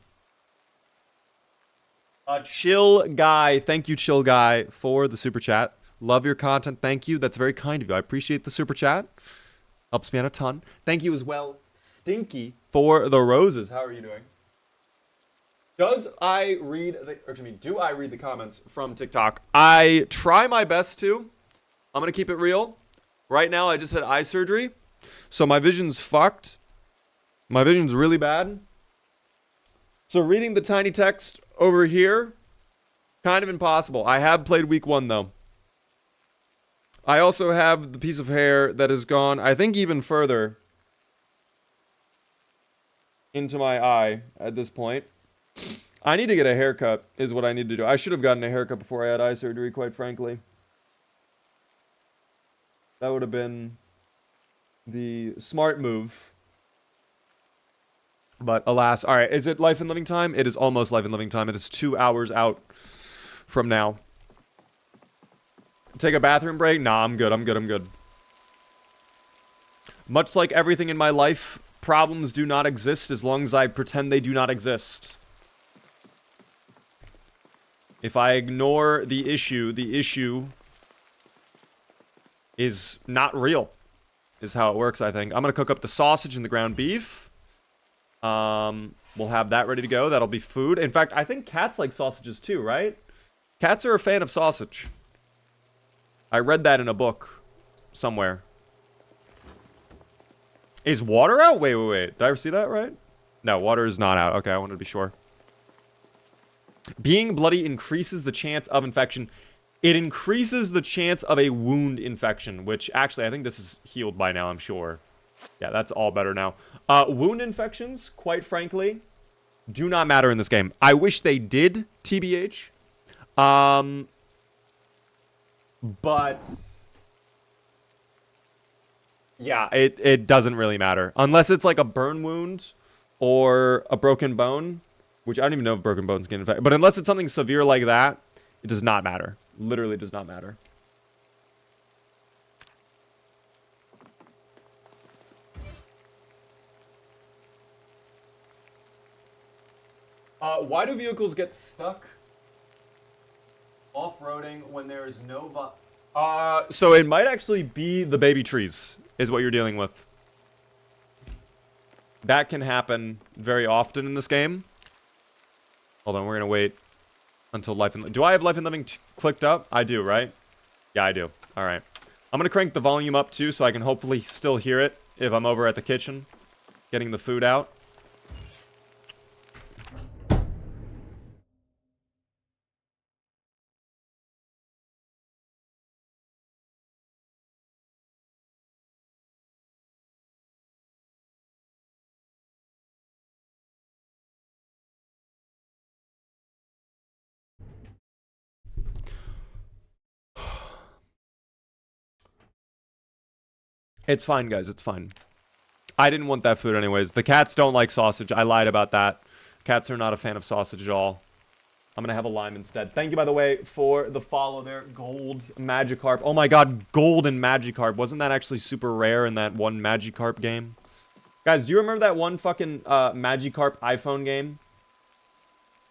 [SPEAKER 1] Chill Guy. Thank you, Chill Guy, for the super chat. Love your content. Thank you. That's very kind of you. I appreciate the super chat. Helps me out a ton. Thank you as well, Stinky, for the roses. How are you doing? Do I read the comments from TikTok? I try my best to. I'm going to keep it real. Right now, I just had eye surgery, so my vision's fucked. My vision's really bad. So reading the tiny text over here, kind of impossible. I have played week 1, though. I also have the piece of hair that has gone, I think, even further into my eye at this point. I need to get a haircut, is what I need to do. I should have gotten a haircut before I had eye surgery, quite frankly. That would have been the smart move. But alas, all right, is it Life and Living time? It is almost Life and Living time. It is 2 hours out from now. Take a bathroom break? Nah, I'm good. I'm good. Much like everything in my life, problems do not exist as long as I pretend they do not exist. If I ignore the issue is not real, is how it works, I think. I'm going to cook up the sausage and the ground beef. We'll have that ready to go. That'll be food. In fact, I think cats like sausages too, right? Cats are a fan of sausage. I read that in a book somewhere. Is water out? Wait. Did I ever see that right? No, water is not out. Okay, I wanted to be sure. Being bloody increases the chance of infection. It increases the chance of a wound infection, which actually I think this is healed by now, I'm sure. Yeah, that's all better now. Wound infections, quite frankly, do not matter in this game. I wish they did, TBH. But yeah, it doesn't really matter. Unless it's like a burn wound or a broken bone, which I don't even know if broken bones get infected. But unless it's something severe like that, it does not matter. Literally does not matter. Why do vehicles get stuck off-roading when there is no... so it might actually be the baby trees, is what you're dealing with. That can happen very often in this game. Hold on, we're gonna wait until Life and... Do I have Life and Living clicked up? I do, right? Yeah, I do. Alright. I'm gonna crank the volume up, too, so I can hopefully still hear it if I'm over at the kitchen getting the food out. It's fine, guys. It's fine. I didn't want that food anyways. The cats don't like sausage. I lied about that. Cats are not a fan of sausage at all. I'm going to have a lime instead. Thank you, by the way, for the follow there. Gold Magikarp. Oh my god, gold and Magikarp. Wasn't that actually super rare in that one Magikarp game? Guys, do you remember that one fucking Magikarp iPhone game?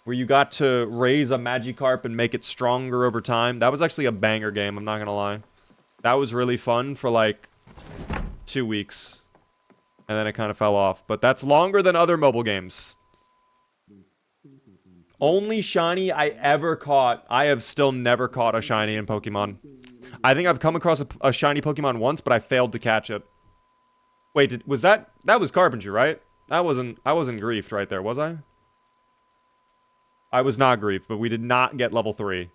[SPEAKER 1] Where you got to raise a Magikarp and make it stronger over time? That was actually a banger game, I'm not going to lie. That was really fun for like 2 weeks. And then it kind of fell off. But that's longer than other mobile games. Only shiny I ever caught. I have still never caught a shiny in Pokemon. I think I've come across a shiny Pokemon once, but I failed to catch it. Wait, was that... That was Carpentry, right? I wasn't griefed right there, was I? I was not griefed, but we did not get level 3.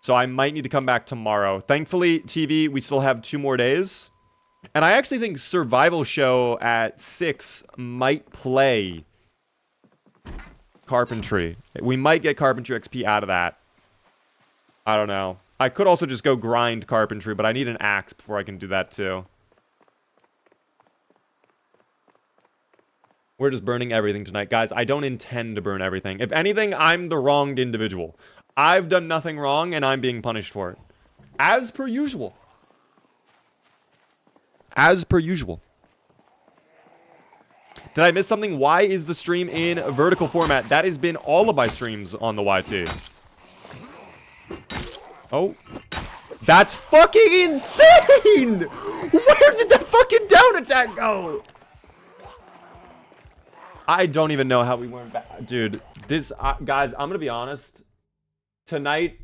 [SPEAKER 1] So I might need to come back tomorrow. Thankfully, TV, we still have 2 more days. And I actually think Survival Show at 6 might play Carpentry. We might get Carpentry XP out of that. I don't know. I could also just go grind Carpentry, but I need an axe before I can do that too. We're just burning everything tonight. Guys, I don't intend to burn everything. If anything, I'm the wronged individual. I've done nothing wrong, and I'm being punished for it. As per usual. As per usual. Did I miss something? Why is the stream in vertical format? That has been all of my streams on the YT. Oh. That's fucking insane! Where did that fucking down attack go? I don't even know how we weren't back. Dude, this... guys, I'm gonna be honest. Tonight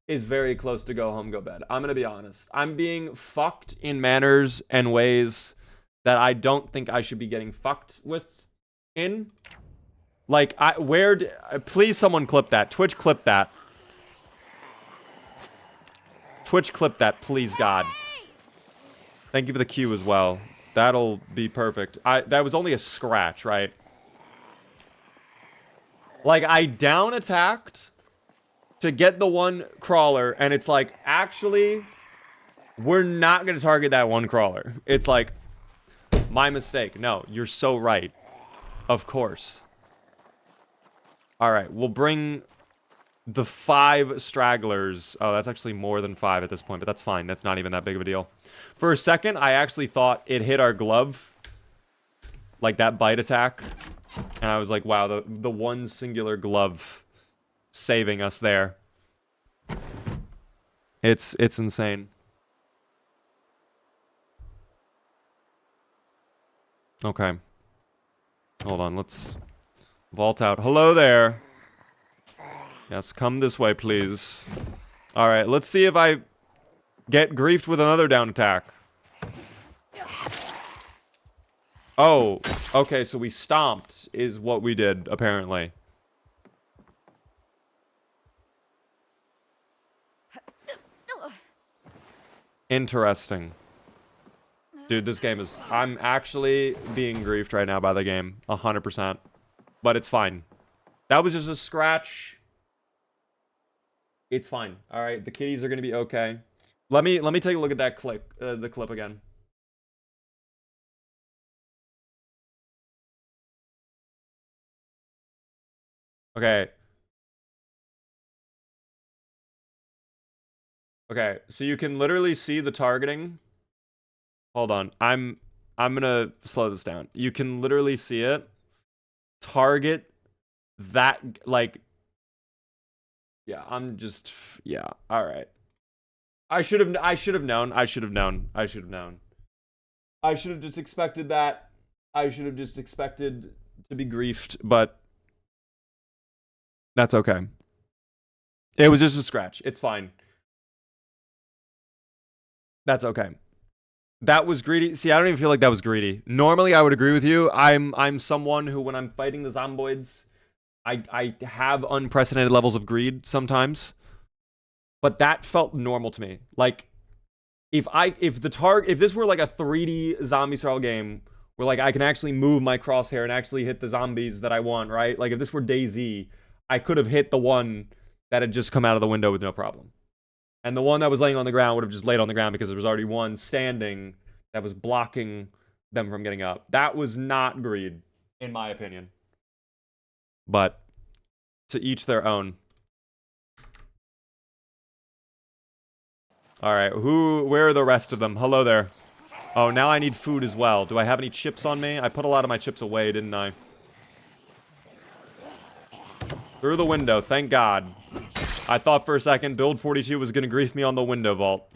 [SPEAKER 1] is very close to go home, go bed. I'm gonna be honest. I'm being fucked in manners and ways that I don't think I should be getting fucked with in. Like, please someone clip that. Twitch clip that. Twitch clip that, please God. Thank you for the cue as well. That'll be perfect. That was only a scratch, right? Like, I down attacked to get the one crawler, and it's like, actually, we're not going to target that one crawler. It's like, my mistake. No, you're so right. Of course. All right, we'll bring the 5 stragglers. Oh, that's actually more than 5 at this point, but that's fine. That's not even that big of a deal. For a second, I actually thought it hit our glove. Like that bite attack. And I was like, wow, the one singular glove saving us there. It's insane. Okay. Hold on, let's vault out. Hello there. Yes, come this way, please. Alright, let's see if I get griefed with another down attack. Oh, okay, so we stomped is what we did, apparently. Interesting. Dude, this game is... I'm actually being griefed right now by the game. 100%. But it's fine. That was just a scratch. It's fine. Alright, the kitties are gonna be okay. Let me take a look at that clip, the clip again. Okay. Okay, so you can literally see the targeting. Hold on. I'm gonna slow this down. You can literally see it. Target that, like... Yeah, I'm just... Yeah, alright. I should have known. I should have known. I should have just expected that. I should have just expected to be griefed, but... That's okay. It was just a scratch. It's fine. That's okay. That was greedy. See, I don't even feel like that was greedy. Normally, I would agree with you. I'm someone who, when I'm fighting the zomboids, I have unprecedented levels of greed sometimes. But that felt normal to me. Like, if this were like a 3D zombie style game where like I can actually move my crosshair and actually hit the zombies that I want, right? Like if this were DayZ, I could have hit the one that had just come out of the window with no problem. And the one that was laying on the ground would have just laid on the ground because there was already one standing that was blocking them from getting up. That was not greed, in my opinion. But to each their own. Alright, where are the rest of them? Hello there. Oh, now I need food as well. Do I have any chips on me? I put a lot of my chips away, didn't I? Through the window, thank God. I thought for a second Build 42 was gonna grief me on the window vault.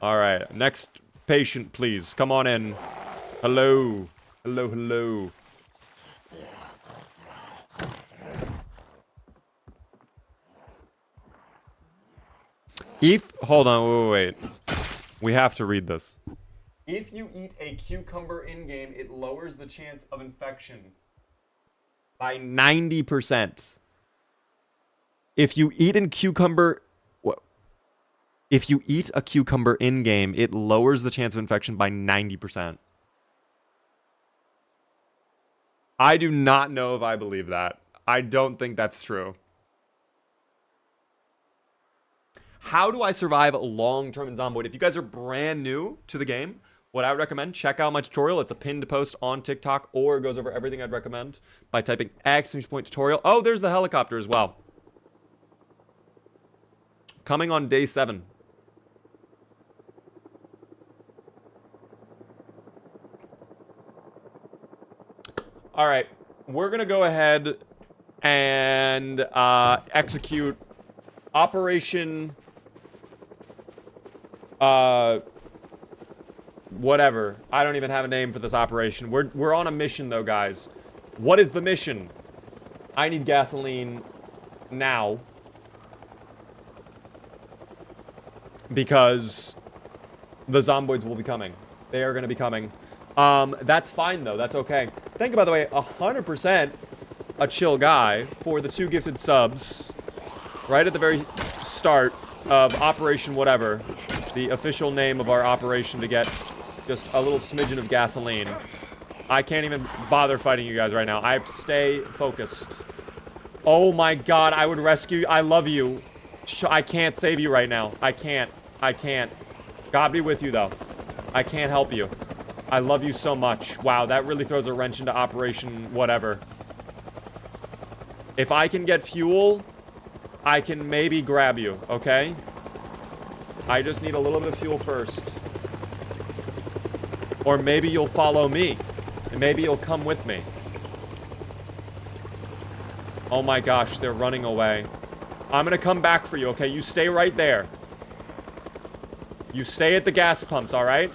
[SPEAKER 1] Alright, next patient, please. Come on in. Hello. Hello, hello. Hold on, wait. We have to read this. If you eat a cucumber in-game, it lowers the chance of infection by 90%. If you eat a cucumber... What? If you eat a cucumber in-game, it lowers the chance of infection by 90%. I do not know if I believe that. I don't think that's true. How do I survive long-term in Zomboid? If you guys are brand new to the game, what I would recommend, check out my tutorial. It's a pinned post on TikTok, or it goes over everything I'd recommend by typing !tutorial. Oh, there's the helicopter as well. Coming on day 7. All right, we're gonna go ahead and execute Operation whatever. I don't even have a name for this operation. We're on a mission though, guys. What is the mission? I need gasoline now. Because the zomboids will be coming. They are going to be coming. That's fine though. That's okay. Thank you, by the way, 100% a chill guy for the 2 gifted subs. Right at the very start of Operation whatever. The official name of our operation to get just a little smidgen of gasoline. I can't even bother fighting you guys right now. I have to stay focused. Oh my god, I would rescue you. I love you. I can't save you right now. I can't. I can't. God be with you, though. I can't help you. I love you so much. Wow, that really throws a wrench into Operation whatever. If I can get fuel, I can maybe grab you, okay? I just need a little bit of fuel first. Or maybe you'll follow me. And maybe you'll come with me. Oh my gosh, they're running away. I'm gonna come back for you, okay? You stay right there. You stay at the gas pumps, alright?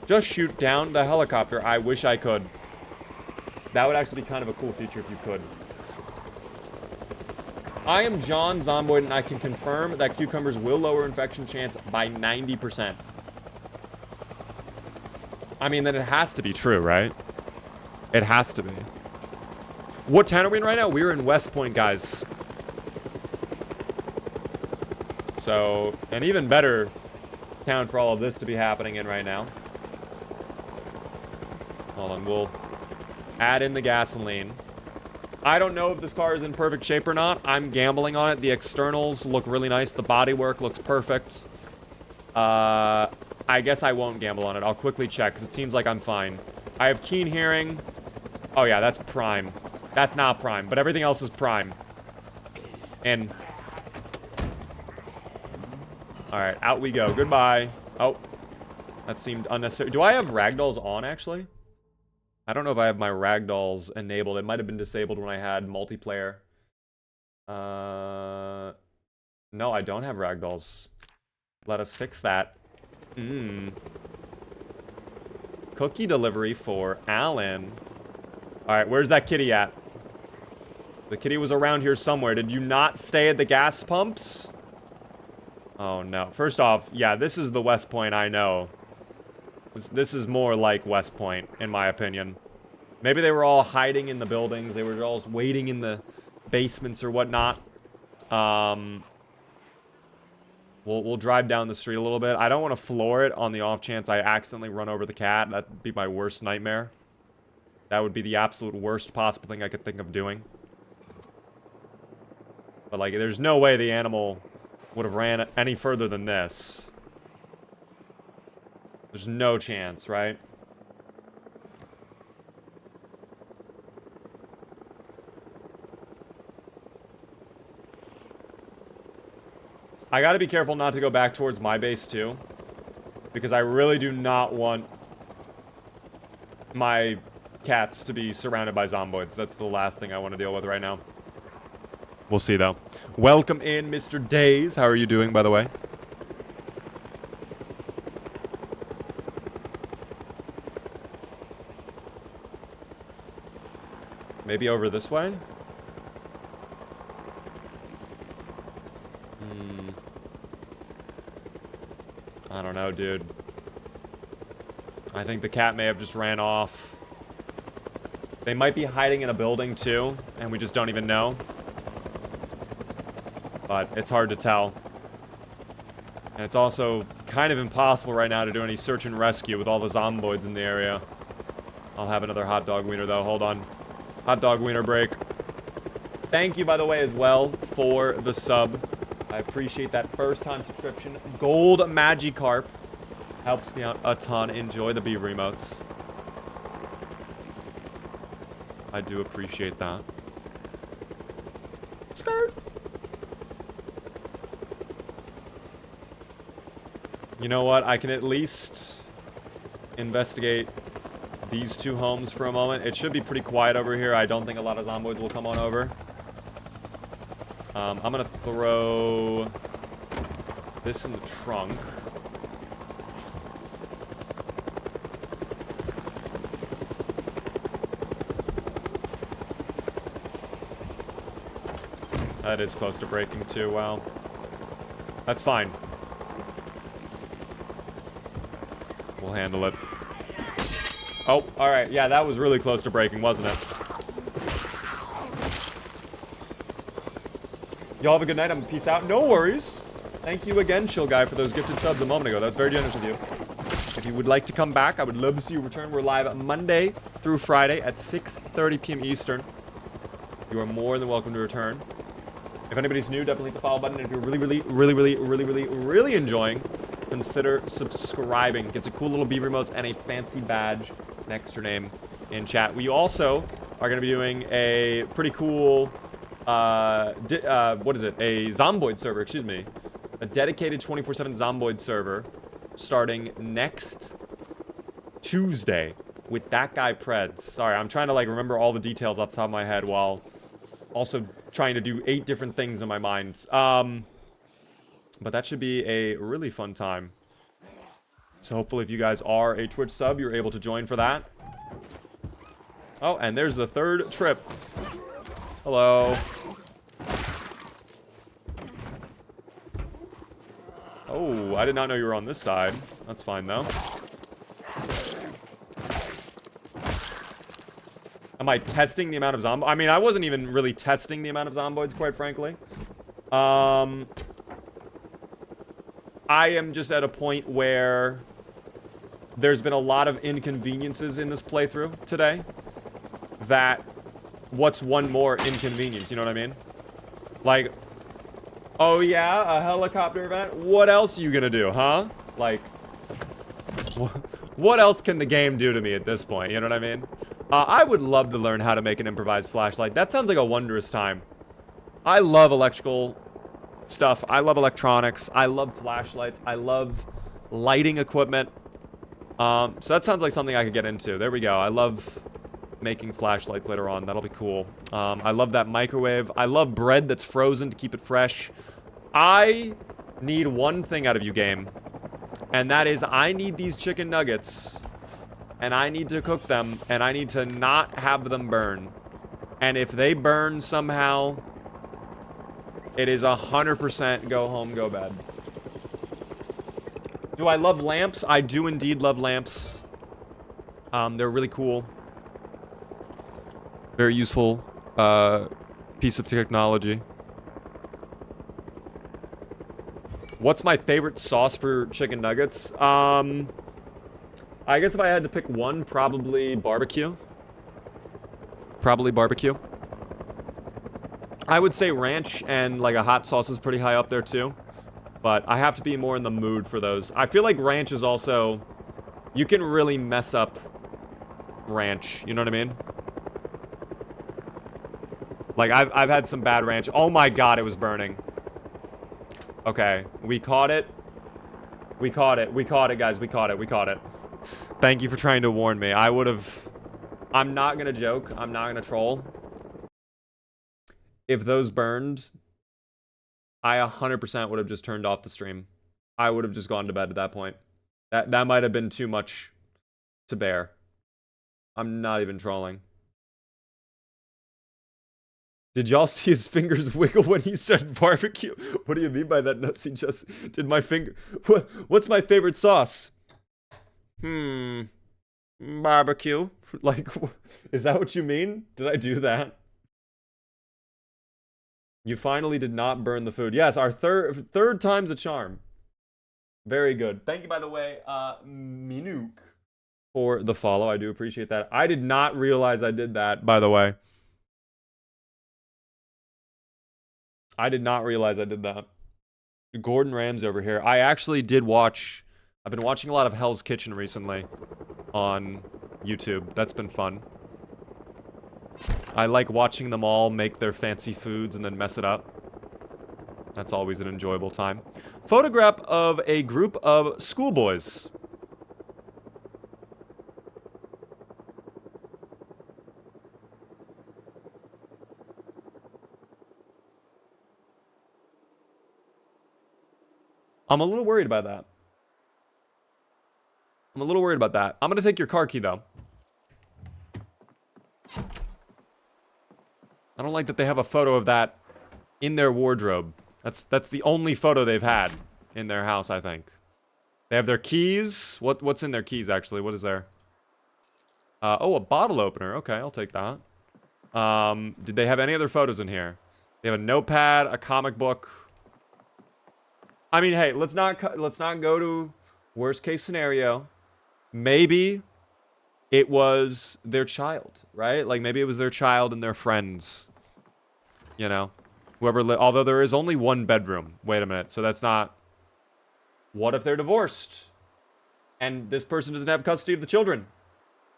[SPEAKER 1] Just shoot down the helicopter. I wish I could. That would actually be kind of a cool feature if you could. I am John Zomboid, and I can confirm that cucumbers will lower infection chance by 90%. I mean, then it has to be true, right? It has to be. What town are we in right now? We're in West Point, guys. So, an even better town for all of this to be happening in right now. Hold on, we'll add in the gasoline. I don't know if this car is in perfect shape or not. I'm gambling on it. The externals look really nice. The bodywork looks perfect. I guess I won't gamble on it. I'll quickly check, because it seems like I'm fine. I have keen hearing. Oh, yeah, that's prime. That's not prime, but everything else is prime. And... Alright, out we go. Goodbye. Oh. That seemed unnecessary. Do I have ragdolls on, actually? I don't know if I have my ragdolls enabled. It might have been disabled when I had multiplayer. No, I don't have ragdolls. Let us fix that. Cookie delivery for Alan. Alright, where's that kitty at? The kitty was around here somewhere. Did you not stay at the gas pumps? Oh, no. First off, yeah, this is the West Point I know. This is more like West Point, in my opinion. Maybe they were all hiding in the buildings. They were all waiting in the basements or whatnot. We'll drive down the street a little bit. I don't want to floor it on the off chance I accidentally run over the cat. That'd be my worst nightmare. That would be the absolute worst possible thing I could think of doing. But, like, there's no way the animal would have ran any further than this. There's no chance, right? I gotta be careful not to go back towards my base, too. Because I really do not want my cats to be surrounded by zomboids. That's the last thing I want to deal with right now. We'll see, though. Welcome in, Mr. Days. How are you doing, by the way? Maybe over this way? I don't know, dude. I think the cat may have just ran off. They might be hiding in a building, too, and we just don't even know. But it's hard to tell. And it's also kind of impossible right now to do any search and rescue with all the zomboids in the area. I'll have another hot dog wiener, though. Hold on. Hot dog wiener break. Thank you, by the way, as well, for the sub. I appreciate that first-time subscription. Gold Magikarp. Helps me out a ton. Enjoy the beaver emotes. I do appreciate that. Skirt. You know what? I can at least investigate these two homes for a moment. It should be pretty quiet over here. I don't think a lot of zomboids will come on over. I'm gonna throw this in the trunk. That is close to breaking too. Wow. That's fine. We'll handle it. Oh, alright. Yeah, that was really close to breaking, wasn't it? Y'all have a good night. I'm peace out. No worries. Thank you again, Chill Guy, for those gifted subs a moment ago. That was very generous of you. If you would like to come back, I would love to see you return. We're live Monday through Friday at 6:30 p.m. Eastern. You are more than welcome to return. If anybody's new, definitely hit the follow button. And if you're really enjoying, consider subscribing. Gets a cool little beaver emotes and a fancy badge next to your name in chat. We also are going to be doing a pretty cool, what is it? A Zomboid server, excuse me. A dedicated 24/7 Zomboid server starting next Tuesday with that guy Preds. Sorry, I'm trying to like remember all the details off the top of my head while also trying to do 8 different things in my mind. But that should be a really fun time. So hopefully if you guys are a Twitch sub, you're able to join for that. Oh, and there's the third trip. Hello. Oh, I did not know you were on this side. That's fine, though. Am I testing the amount of zombies? I mean, I wasn't even really testing the amount of zomboids, quite frankly. I am just at a point where there's been a lot of inconveniences in this playthrough today. That, what's one more inconvenience, you know what I mean? Like, oh yeah, a helicopter event? What else are you gonna do, huh? Like, what else can the game do to me at this point, you know what I mean? I would love to learn how to make an improvised flashlight. That sounds like a wondrous time. I love electrical stuff. I love electronics. I love flashlights. I love lighting equipment. So that sounds like something I could get into. There we go. I love making flashlights later on. That'll be cool. I love that microwave. I love bread that's frozen to keep it fresh. I need one thing out of you, game. And that is I need these chicken nuggets. And I need to cook them. And I need to not have them burn. And if they burn somehow, it is 100% go home, go bed. Do I love lamps? I do indeed love lamps. They're really cool. Very useful piece of technology. What's my favorite sauce for chicken nuggets? I guess if I had to pick one, probably barbecue. Probably barbecue. I would say ranch and like a hot sauce is pretty high up there too. But I have to be more in the mood for those. I feel like ranch is also... You can really mess up ranch. You know what I mean? Like, I've had some bad ranch. Oh my god, it was burning. Okay, we caught it. We caught it. We caught it, guys. We caught it. We caught it. Thank you for trying to warn me. I would have... I'm not gonna joke. I'm not gonna troll. If those burned, I 100% would have just turned off the stream. I would have just gone to bed at that point. That might have been too much to bear. I'm not even trolling. Did y'all see his fingers wiggle when he said barbecue? What do you mean by that, Nutsy? Just did my finger... What's my favorite sauce? Barbecue. Like, is that what you mean? Did I do that? You finally did not burn the food. Yes, our third time's a charm. Very good. Thank you, by the way, Minuk, for the follow. I do appreciate that. I did not realize I did that, by the way. I did not realize I did that. Gordon Ramsay over here. I actually did watch... I've been watching a lot of Hell's Kitchen recently on YouTube. That's been fun. I like watching them all make their fancy foods and then mess it up. That's always an enjoyable time. Photograph of a group of schoolboys. I'm a little worried about that. I'm a little worried about that. I'm gonna take your car key, though. I don't like that they have a photo of that in their wardrobe. That's the only photo they've had in their house, I think. They have their keys. What's in their keys, actually? What is there? Oh, a bottle opener. Okay, I'll take that. Did they have any other photos in here? They have a notepad, a comic book. I mean, hey, let's not go to worst case scenario. Maybe it was their child, right? Like, maybe it was their child and their friends. You know? Although there is only one bedroom. Wait a minute. So that's not... What if they're divorced? And this person doesn't have custody of the children?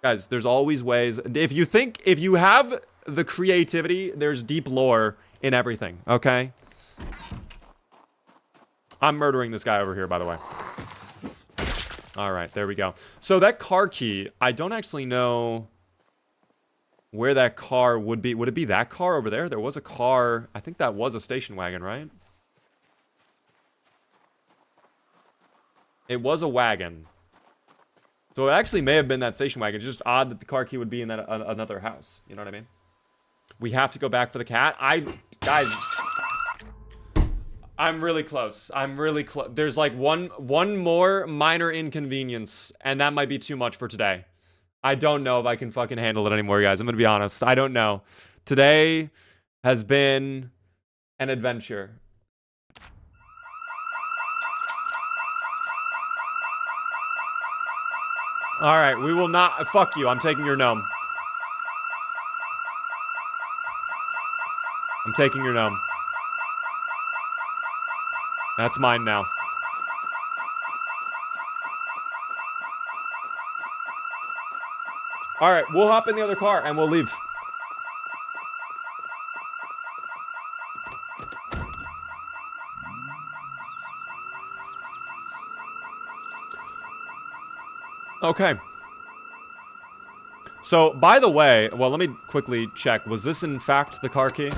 [SPEAKER 1] Guys, there's always ways. If you have the creativity, there's deep lore in everything, okay? I'm murdering this guy over here, by the way. All right, there we go. So that car key, I don't actually know where that car would be. Would it be that car over there? There was a car. I think that was a station wagon, right? It was a wagon. So it actually may have been that station wagon. It's just odd that the car key would be in that another house. You know what I mean? We have to go back for the cat. Guys, I'm really close. I'm really close. There's like one more minor inconvenience, and that might be too much for today. I don't know if I can fucking handle it anymore, guys. I'm gonna be honest. I don't know. Today has been an adventure. Alright, we will not... Fuck you, I'm taking your gnome. I'm taking your gnome. That's mine now. Alright, we'll hop in the other car and we'll leave. Okay. So, by the way, well, let me quickly check. Was this, in fact, the car key?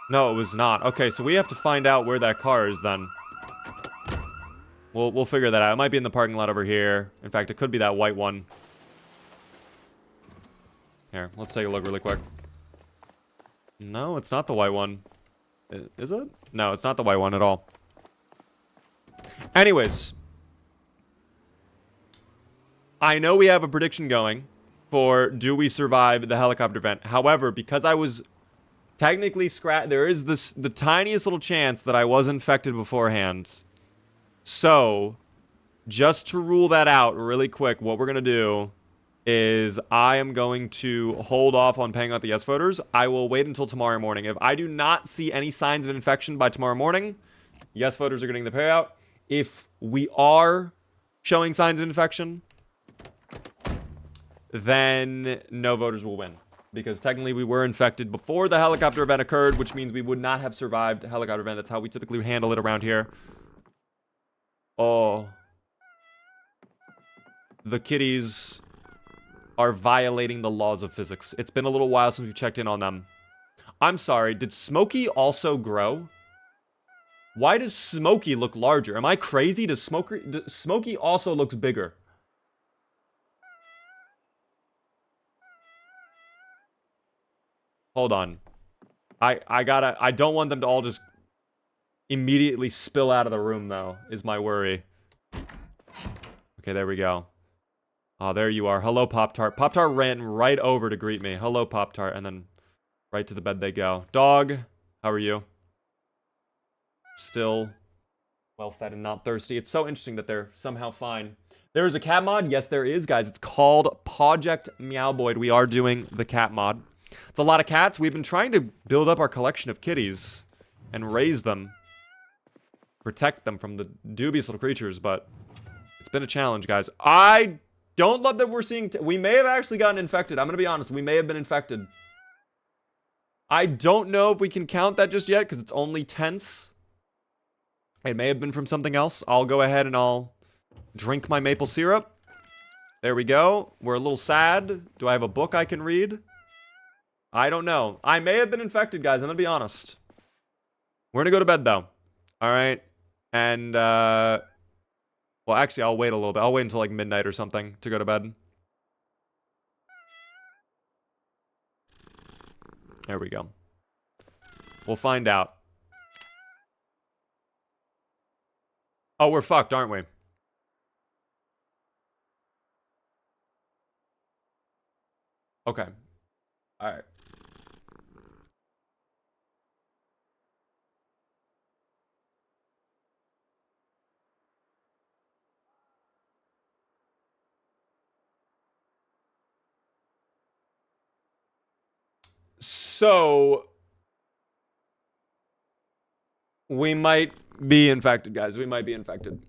[SPEAKER 1] No, it was not. Okay, so we have to find out where that car is, then. We'll figure that out. It might be in the parking lot over here. In fact, it could be that white one. Here, let's take a look really quick. No, it's not the white one. Is it? No, it's not the white one at all. Anyways... I know we have a prediction going for do we survive the helicopter event. However, because I was technically there is the tiniest little chance that I was infected beforehand. So, just to rule that out really quick, what we're going to do is I am going to hold off on paying out the yes voters. I will wait until tomorrow morning. If I do not see any signs of infection by tomorrow morning, yes voters are getting the payout. If we are showing signs of infection, then no voters will win. Because technically we were infected before the helicopter event occurred, which means we would not have survived the helicopter event. That's how we typically handle it around here. Oh. The kitties are violating the laws of physics. It's been a little while since we've checked in on them. I'm sorry, did Smokey also grow? Why does Smokey look larger? Am I crazy? Does Smokey also looks bigger? Hold on. I don't want them to all just immediately spill out of the room, though, is my worry. Okay, there we go. Oh, there you are. Hello, Pop-Tart. Pop-Tart ran right over to greet me. Hello, Pop-Tart. And then right to the bed they go. Dog, how are you? Still well fed and not thirsty. It's so interesting that they're somehow fine. There is a cat mod. Yes, there is, guys. It's called Project Meowboyd. We are doing the cat mod. It's a lot of cats. We've been trying to build up our collection of kitties and raise them, protect them from the dubious little creatures, but it's been a challenge, guys. I don't love that we're seeing... we may have actually gotten infected. I'm going to be honest. We may have been infected. I don't know if we can count that just yet because it's only tense. It may have been from something else. I'll go ahead and I'll drink my maple syrup. There we go. We're a little sad. Do I have a book I can read? I don't know. I may have been infected, guys. I'm going to be honest. We're going to go to bed, though. All right. And, well, actually, I'll wait a little bit. I'll wait until, like, midnight or something to go to bed. There we go. We'll find out. Oh, we're fucked, aren't we? Okay. All right. So, we might be infected, guys. We might be infected.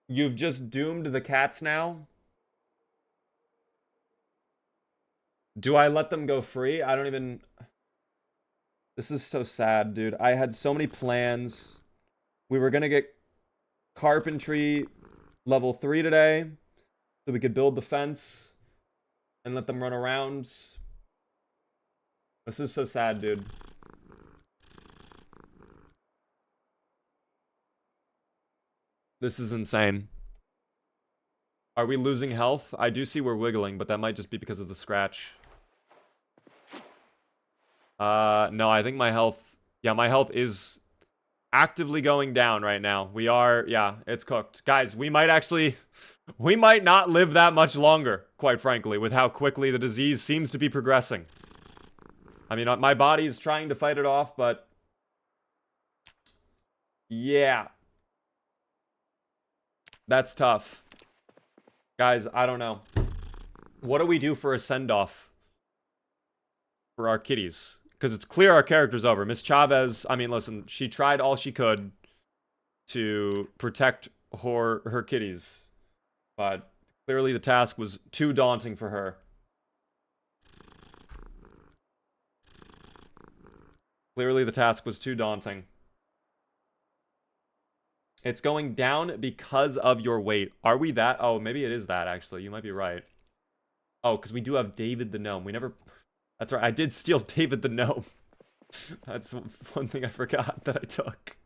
[SPEAKER 1] You've just doomed the cats now? Do I let them go free? I don't even... This is so sad, dude. I had so many plans. We were gonna get carpentry level 3 today, so we could build the fence and let them run around. This is so sad, dude. This is insane. Are we losing health? I do see we're wiggling, but that might just be because of the scratch. No, I think my health... yeah, my health is actively going down right now. We are... yeah, it's cooked. Guys, we might actually... we might not live that much longer, quite frankly, with how quickly the disease seems to be progressing. I mean, my body's trying to fight it off, but... yeah. That's tough. Guys, I don't know. What do we do for a send-off for our kitties? Because it's clear our character's over. Miss Chavez, I mean, listen, she tried all she could to protect her kitties. But clearly the task was too daunting for her. Clearly the task was too daunting. It's going down because of your weight. Are we that? Oh, maybe it is that, actually. You might be right. Oh, because we do have David the Gnome. We never... that's right. I did steal David the Gnome. That's one thing I forgot that I took.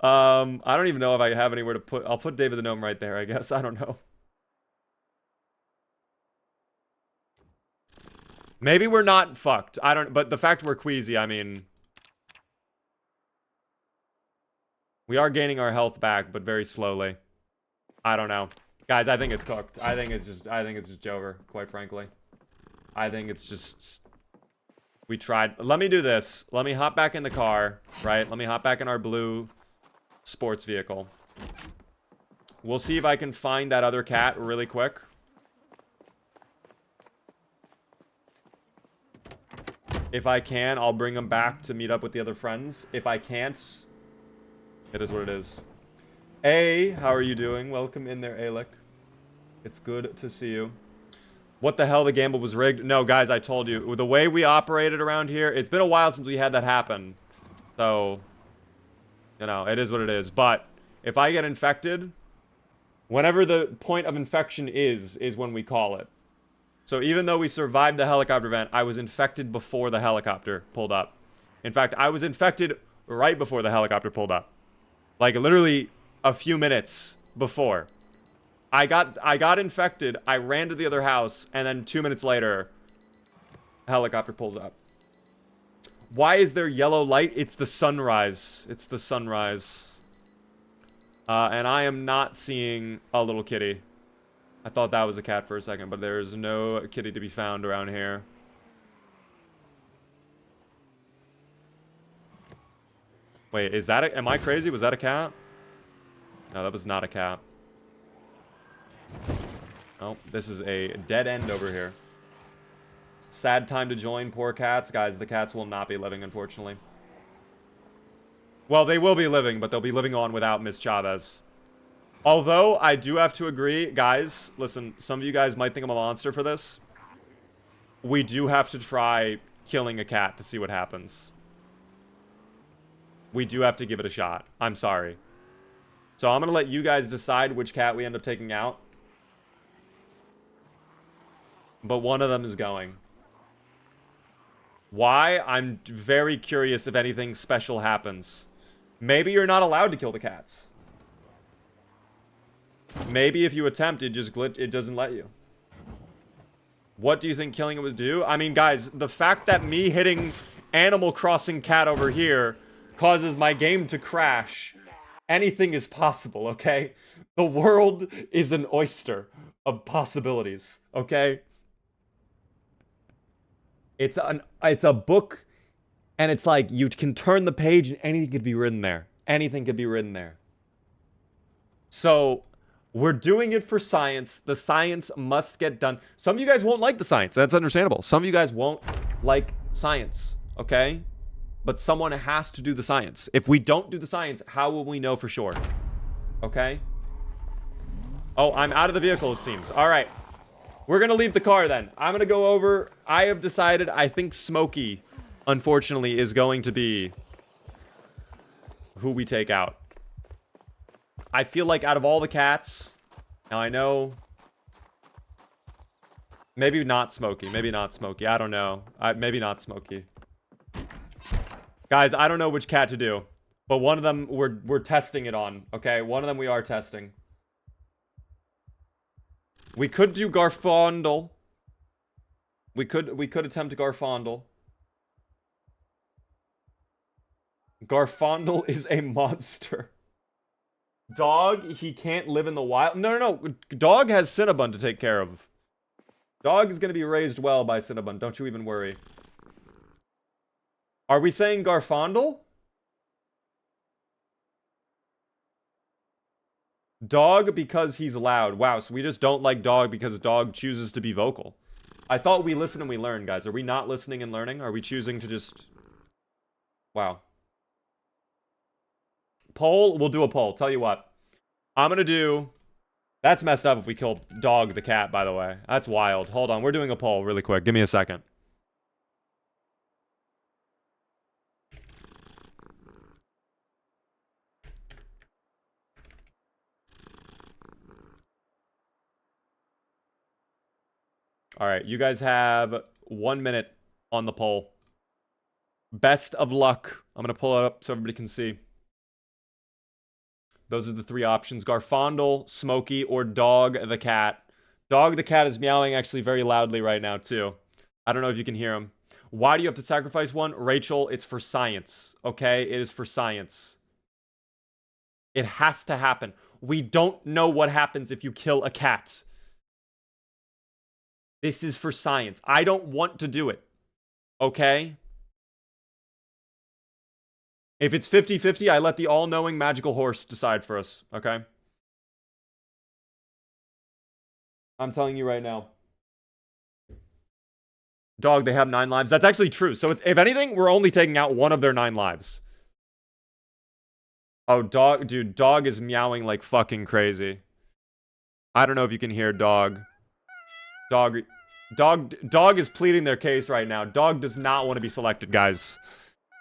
[SPEAKER 1] I don't even know if I have anywhere to put... I'll put David the Gnome right there, I guess. I don't know. Maybe we're not fucked. I don't... but the fact we're queasy, I mean... we are gaining our health back, but very slowly. I don't know. Guys, I think it's cooked. I think it's just over, quite frankly. I think it's just... we tried. Let me do this. Let me hop back in the car, right? Let me hop back in our blue sports vehicle. We'll see if I can find that other cat really quick. If I can, I'll bring them back to meet up with the other friends. If I can't, it is what it is. A, how are you doing? Welcome in there, Alec. It's good to see you. What the hell, the gamble was rigged? No, guys, I told you. The way we operated around here, it's been a while since we had that happen. So, you know, it is what it is. But if I get infected, whenever the point of infection is when we call it. So even though we survived the helicopter event, I was infected before the helicopter pulled up. In fact, I was infected right before the helicopter pulled up. Like, literally a few minutes before. I got infected, I ran to the other house, and then 2 minutes later, helicopter pulls up. Why is there yellow light? It's the sunrise. It's the sunrise. And I am not seeing a little kitty. I thought that was a cat for a second, but there's no kitty to be found around here. Wait, is that am I crazy? Was that a cat? No, that was not a cat. Oh, this is a dead end over here. Sad time to join, poor cats. Guys, the cats will not be living, unfortunately. Well, they will be living, but they'll be living on without Miss Chavez. Although, I do have to agree, guys, listen, some of you guys might think I'm a monster for this. We do have to try killing a cat to see what happens. We do have to give it a shot. I'm sorry. So I'm going to let you guys decide which cat we end up taking out. But one of them is going. Why? I'm very curious if anything special happens. Maybe you're not allowed to kill the cats. Maybe if you attempt, it just it doesn't let you. What do you think killing it would do? I mean, guys, the fact that me hitting Animal Crossing cat over here causes my game to crash. Anything is possible, okay? The world is an oyster of possibilities, okay? It's a book, and it's like you can turn the page and anything could be written there. Anything could be written there. So we're doing it for science. The science must get done. Some of you guys won't like the science. That's understandable. Some of you guys won't like science, okay? But someone has to do the science. If we don't do the science, how will we know for sure? Okay? Oh, I'm out of the vehicle, it seems. All right. We're going to leave the car then. I'm going to go over. I have decided, I think Smokey, unfortunately, is going to be who we take out. I feel like out of all the cats, now I know, maybe not Smokey, maybe not Smokey, I don't know, maybe not Smokey. Guys, I don't know which cat to do, but one of them we're testing it on, okay? One of them we are testing. We could do Garfondle. We could attempt Garfondle. Garfondle is a monster. Dog, he can't live in the wild. No. Dog has Cinnabon to take care of. Dog is going to be raised well by Cinnabon. Don't you even worry. Are we saying Garfondle? Dog because he's loud. Wow, so we just don't like Dog because Dog chooses to be vocal. I thought we listen and we learn, guys. Are we not listening and learning? Are we choosing to just... Wow. Poll? We'll do a poll. Tell you what. I'm gonna do... That's messed up if we kill Dog the cat, by the way. That's wild. Hold on. We're doing a poll really quick. Give me a second. Alright, you guys have 1 minute on the poll. Best of luck. I'm gonna pull it up so everybody can see. Those are the three options. Garfondle, Smokey, or Dog the cat. Dog the cat is meowing actually very loudly right now, too. I don't know if you can hear him. Why do you have to sacrifice one? Rachel, it's for science, okay? It is for science. It has to happen. We don't know what happens if you kill a cat. This is for science. I don't want to do it, okay? If it's 50-50, I let the all-knowing magical horse decide for us, okay? I'm telling you right now. Dog, they have 9 lives. That's actually true. So it's, if anything, we're only taking out one of their 9 lives. Oh, Dog, dude, Dog is meowing like fucking crazy. I don't know if you can hear Dog. Dog is pleading their case right now. Dog does not want to be selected, guys.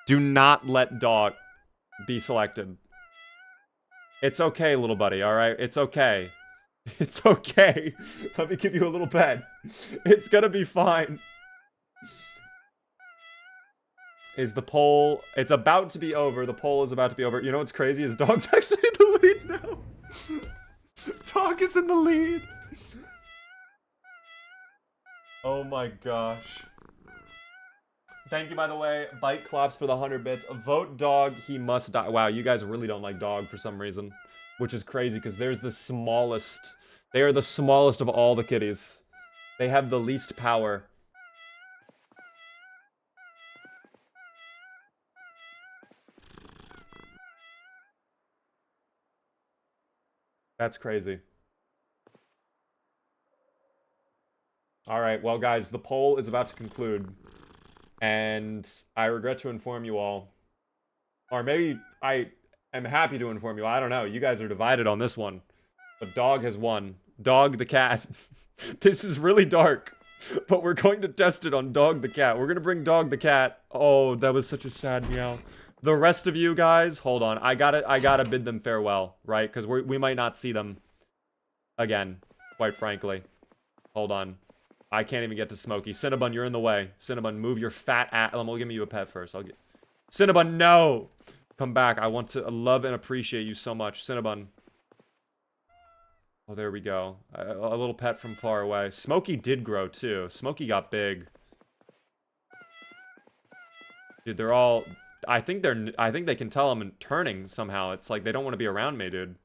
[SPEAKER 1] Do not let Dog be selected. It's okay, little buddy, alright? It's okay. It's okay. Let me give you a little pet. It's gonna be fine. Is the poll... It's about to be over. The poll is about to be over. You know what's crazy is Dog's actually in the lead now. Dog is in the lead. Oh my gosh. Thank you, by the way. Bite Clops for the 100 bits. Vote Dog. He must die. Wow, you guys really don't like Dog for some reason. Which is crazy, because there's the smallest... They are the smallest of all the kitties. They have the least power. That's crazy. All right, well, guys, the poll is about to conclude, and I regret to inform you all, or maybe I am happy to inform you. I don't know. You guys are divided on this one, but Dog has won. Dog the cat. This is really dark, but we're going to test it on Dog the cat. We're gonna bring Dog the cat. Oh, that was such a sad meow. The rest of you guys, hold on. I gotta bid them farewell, right? Because we might not see them again, quite frankly. Hold on. I can't even get to Smokey. Cinnabon, you're in the way. Cinnabon, move your fat ass. We'll give you a pet first. I'll get. Cinnabon, no! Come back. I want to love and appreciate you so much. Cinnabon. Oh, there we go. A little pet from far away. Smokey did grow, too. Smokey got big. Dude, they're all... I think they can tell I'm turning somehow. It's like they don't want to be around me, dude.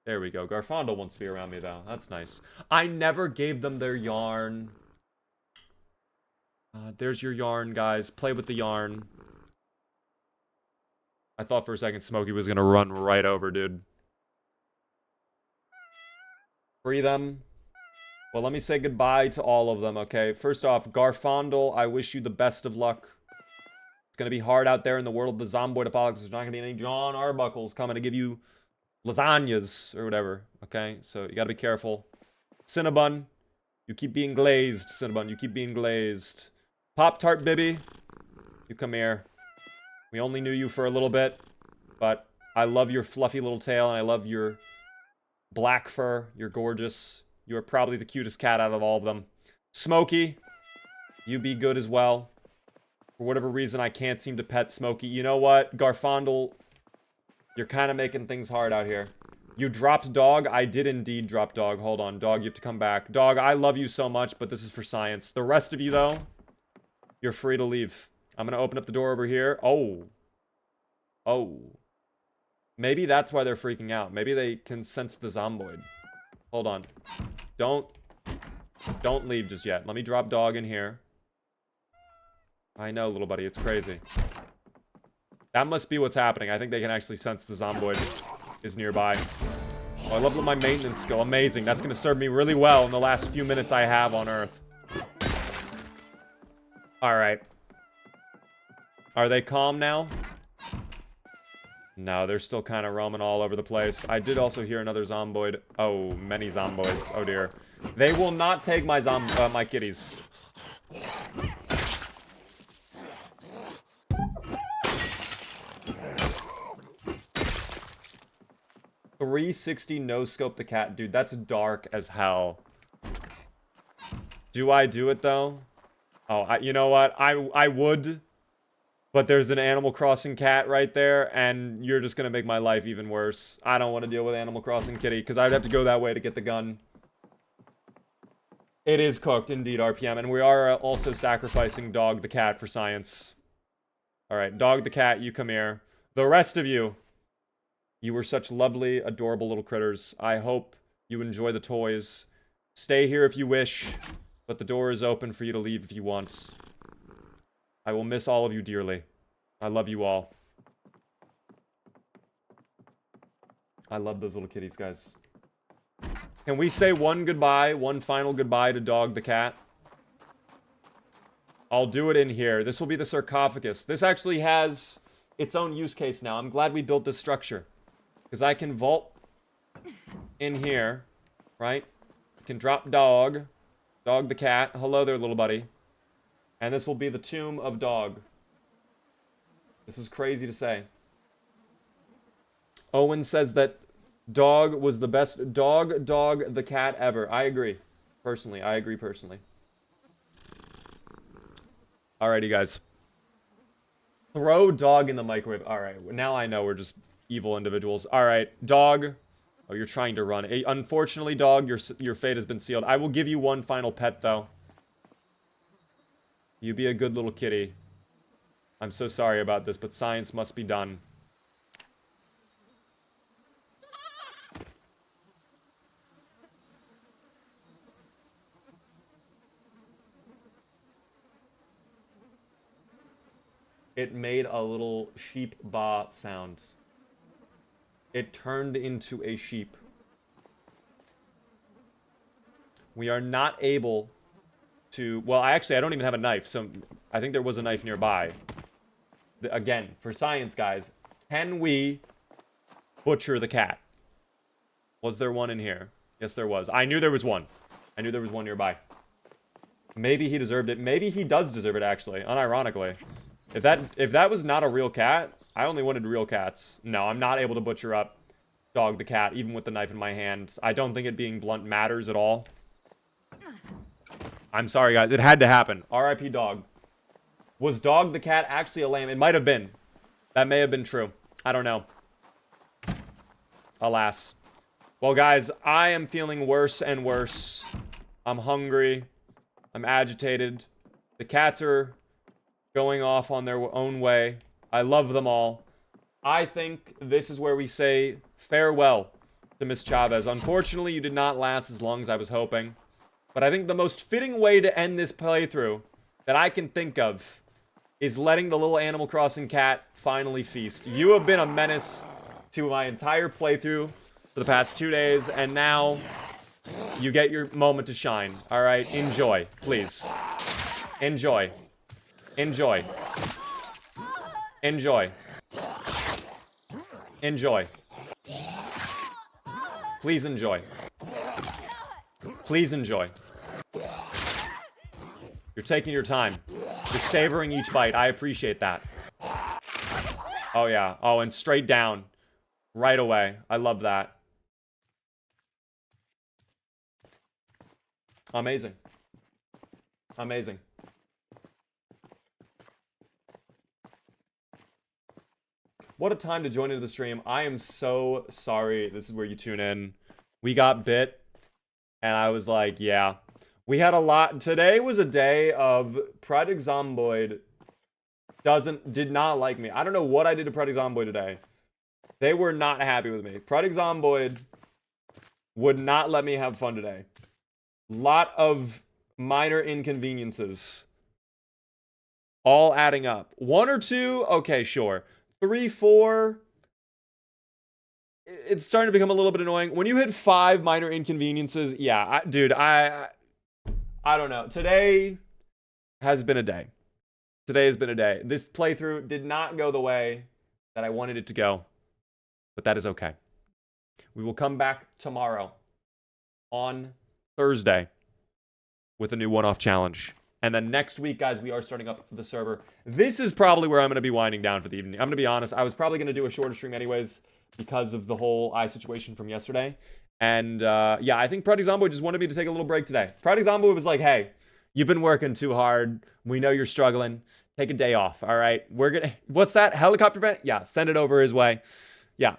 [SPEAKER 1] There we go. Garfunkel wants to be around me, though. That's nice. I never gave them their yarn. There's your yarn, guys. Play with the yarn. I thought for a second Smokey was going to run right over, dude. Free them. Well, let me say goodbye to all of them, okay? First off, Garfondle, I wish you the best of luck. It's going to be hard out there in the world of the Zomboid Apocalypse. There's not going to be any John Arbuckles coming to give you lasagnas or whatever, okay? So you got to be careful. Cinnabon, you keep being glazed, Cinnabon. You keep being glazed. Pop-Tart Bibby, you come here. We only knew you for a little bit, but I love your fluffy little tail, and I love your black fur. You're gorgeous. You are probably the cutest cat out of all of them. Smokey, you be good as well. For whatever reason, I can't seem to pet Smokey. You know what? Garfondle, you're kind of making things hard out here. You dropped Dog. I did indeed drop Dog. Hold on, Dog, you have to come back. Dog, I love you so much, but this is for science. The rest of you, though, you're free to leave. I'm going to open up the door over here. Oh. Oh. Maybe that's why they're freaking out. Maybe they can sense the Zomboid. Hold on. Don't leave just yet. Let me drop Dog in here. I know, little buddy. It's crazy. That must be what's happening. I think they can actually sense the Zomboid is nearby. Oh, I love my maintenance skill. Amazing. That's going to serve me really well in the last few minutes I have on Earth. Alright. Are they calm now? No, they're still kind of roaming all over the place. I did also hear another Zomboid. Oh, many Zomboids. Oh, dear. They will not take my my kitties. 360 no-scope the cat. Dude, that's dark as hell. Do I do it, though? Oh, you know what? I would. But there's an Animal Crossing cat right there, and you're just going to make my life even worse. I don't want to deal with Animal Crossing kitty, because I'd have to go that way to get the gun. It is cooked, indeed, RPM, and we are also sacrificing Dog the cat for science. Alright, Dog the cat, you come here. The rest of you, you were such lovely, adorable little critters. I hope you enjoy the toys. Stay here if you wish, but the door is open for you to leave if you want. I will miss all of you dearly. I love you all. I love those little kitties, guys. Can we say one final goodbye to Dog the cat? I'll do it in here. This will be the sarcophagus. This actually has its own use case now. I'm glad we built this structure. Because I can vault in here, right? I can drop Dog the cat. Hello there, little buddy. And this will be the tomb of Dog. This is crazy to say. Owen says that Dog was the best Dog the cat ever. I agree. Personally, I agree personally. Alrighty, guys. Throw Dog in the microwave. Alright, now I know we're just evil individuals. Alright, Dog. Oh, you're trying to run. Unfortunately, Dog, your fate has been sealed. I will give you one final pet, though. You be a good little kitty. I'm so sorry about this, but science must be done. It made a little sheep baa sound. It turned into a sheep. We are not able to... Well, I don't even have a knife, so I think there was a knife nearby. Again, for science, guys, can we butcher the cat? Was there one in here? Yes, there was. I knew there was one. I knew there was one nearby. Maybe he deserved it. Maybe he does deserve it, actually, unironically. If that was not a real cat, I only wanted real cats. No, I'm not able to butcher up Dog the cat, even with the knife in my hand. I don't think it being blunt matters at all. I'm sorry, guys. It had to happen. R.I.P. Dog. Was Dog the cat actually a lamb? It might have been. That may have been true. I don't know. Alas. Well, guys, I am feeling worse and worse. I'm hungry. I'm agitated. The cats are going off on their own way. I love them all. I think this is where we say farewell to Miss Chavez. Unfortunately, you did not last as long as I was hoping. But I think the most fitting way to end this playthrough that I can think of is letting the little Animal Crossing cat finally feast. You have been a menace to my entire playthrough for the past 2 days, and now you get your moment to shine. All right, enjoy, please. Enjoy. Enjoy. Enjoy. Enjoy. Please enjoy. Please enjoy. You're taking your time. You're savoring each bite. I appreciate that. Oh, yeah. Oh, and straight down. Right away. I love that. Amazing. Amazing. What a time to join into the stream. I am so sorry. This is where you tune in. We got bit. And I was like, yeah. We had a lot. Today was a day of Project Zomboid did not like me. I don't know what I did to Project Zomboid today. They were not happy with me. Project Zomboid would not let me have fun today. Lot of minor inconveniences. All adding up. 1 or 2? Okay, sure. 3, 4... It's starting to become a little bit annoying. When you hit 5 minor inconveniences, yeah, dude, I don't know. Today has been a day. Today has been a day. This playthrough did not go the way that I wanted it to go, but that is okay. We will come back tomorrow on Thursday with a new one-off challenge. And then next week, guys, we are starting up the server. This is probably where I'm going to be winding down for the evening. I'm going to be honest. I was probably going to do a shorter stream anyways because of the whole eye situation from yesterday. And yeah, I think Project Zomboid just wanted me to take a little break today. Project Zomboid was like, hey, you've been working too hard. We know you're struggling. Take a day off, all right? We're going to... What's that? Helicopter vent? Yeah, send it over his way. Yeah.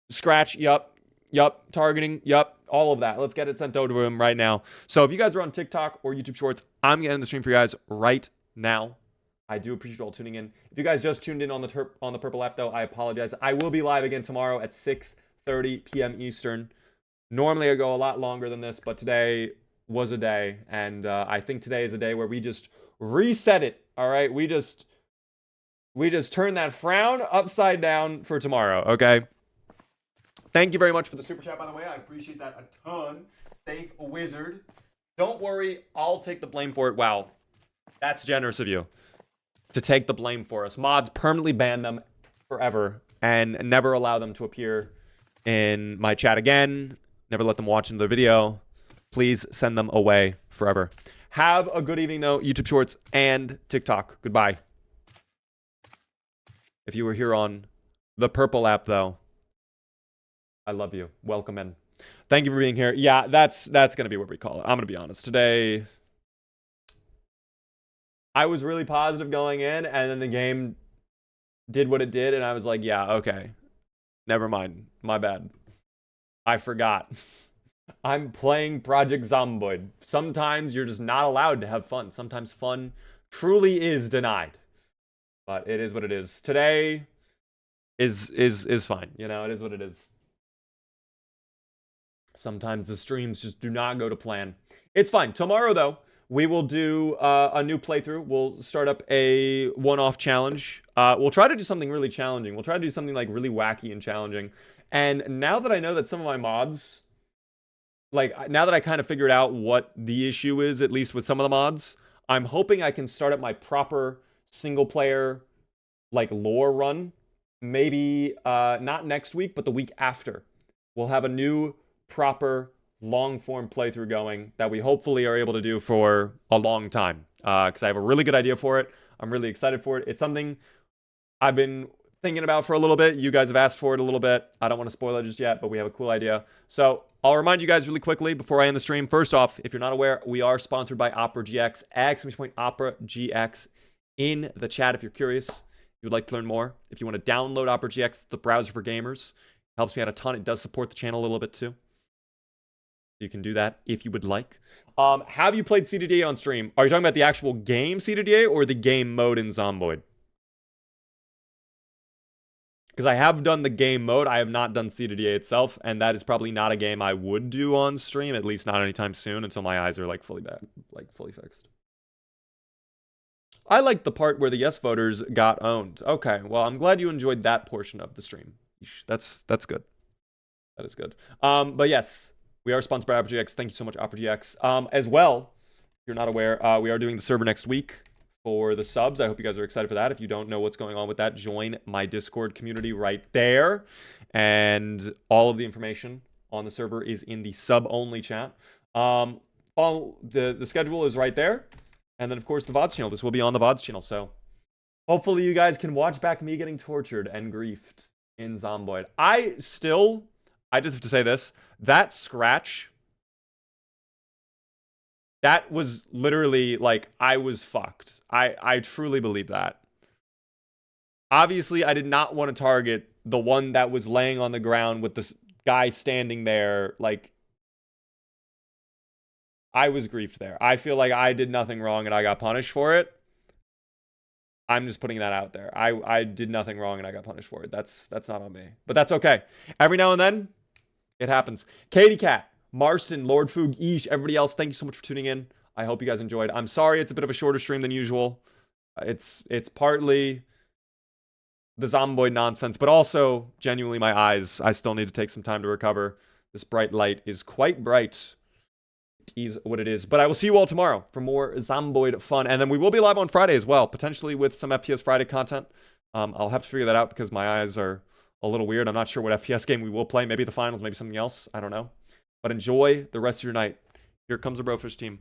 [SPEAKER 1] Scratch, yup. Yup. Targeting, yup. All of that. Let's get it sent over to him right now. So if you guys are on TikTok or YouTube Shorts, I'm going to end the stream for you guys right now. I do appreciate you all tuning in. If you guys just tuned in on the Purple app, though, I apologize. I will be live again tomorrow at 6:30 p.m. Eastern. Normally, I go a lot longer than this, but today was a day, and I think today is a day where we just reset it, all right? We just turn that frown upside down for tomorrow, okay? Thank you very much for the super chat, by the way. I appreciate that a ton. Safe Wizard. Don't worry, I'll take the blame for it. Wow, that's generous of you to take the blame for us. Mods, permanently ban them forever and never allow them to appear in my chat again. Never let them watch another video. Please send them away forever. Have a good evening, though, YouTube Shorts and TikTok. Goodbye. If you were here on the Purple app, though, I love you. Welcome in. Thank you for being here. Yeah, that's going to be what we call it. I'm going to be honest. Today, I was really positive going in, and then the game did what it did, and I was like, yeah, okay. Never mind. My bad. I forgot. I'm playing Project Zomboid. Sometimes you're just not allowed to have fun. Sometimes fun truly is denied. But it is what it is. Today is fine. You know, it is what it is. Sometimes the streams just do not go to plan. It's fine. Tomorrow, though, we will do a new playthrough. We'll start up a one-off challenge. We'll try to do something really challenging. We'll try to do something like really wacky and challenging. And now that I know that some of my mods like now that I kind of figured out what the issue is, at least with some of the mods, I'm hoping I can start up my proper single player like lore run. Maybe not next week, but the week after. We'll have a new proper long form playthrough going that we hopefully are able to do for a long time. Because I have a really good idea for it. I'm really excited for it. It's something I've been thinking about for a little bit. You guys have asked for it a little bit. I don't want to spoil it just yet, but we have a cool idea. So I'll remind you guys really quickly before I end the stream. First off, if you're not aware, we are sponsored by Opera GX. Exclamation point Opera GX in the chat if you're curious. If you would like to learn more, if you want to download Opera GX, it's a browser for gamers. It helps me out a ton. It does support the channel a little bit too. You can do that if you would like. Have you played CDDA on stream? Are you talking about the actual game CDDA or the game mode in Zomboid? Because I have done the game mode. I have not done CDDA itself, and that is probably not a game I would do on stream, at least not anytime soon, until my eyes are like fully fixed. I liked the part where the yes voters got owned. Okay, well, I'm glad you enjoyed that portion of the stream. That's good. That is good. But yes, we are sponsored by OperaGX. Thank you so much, OperaGX. As well, if you're not aware, we are doing the server next week for the subs. I hope you guys are excited for that. If you don't know what's going on with that, join my Discord community right there. And all of the information on the server is in the sub-only chat. The schedule is right there. And then, of course, the VODs channel. This will be on the VODs channel. So hopefully you guys can watch back me getting tortured and griefed in Zomboid. I just have to say this. That scratch, that was literally like I was fucked. I truly believe that. Obviously, I did not want to target the one that was laying on the ground with this guy standing there. Like, I was griefed there. I feel like I did nothing wrong and I got punished for it. I'm just putting that out there. I did nothing wrong and I got punished for it. That's not on me. But that's okay. Every now and then, it happens. Katie Cat, Marston, Lord Foog, Ish, everybody else, thank you so much for tuning in. I hope you guys enjoyed. I'm sorry it's a bit of a shorter stream than usual. It's partly the Zomboid nonsense, but also genuinely my eyes. I still need to take some time to recover. This bright light is quite bright. It is what it is. But I will see you all tomorrow for more Zomboid fun. And then we will be live on Friday as well, potentially with some FPS Friday content. I'll have to figure that out because my eyes are a little weird. I'm not sure what FPS game we will play. Maybe the finals, maybe something else. I don't know. But enjoy the rest of your night. Here comes the Brofish team.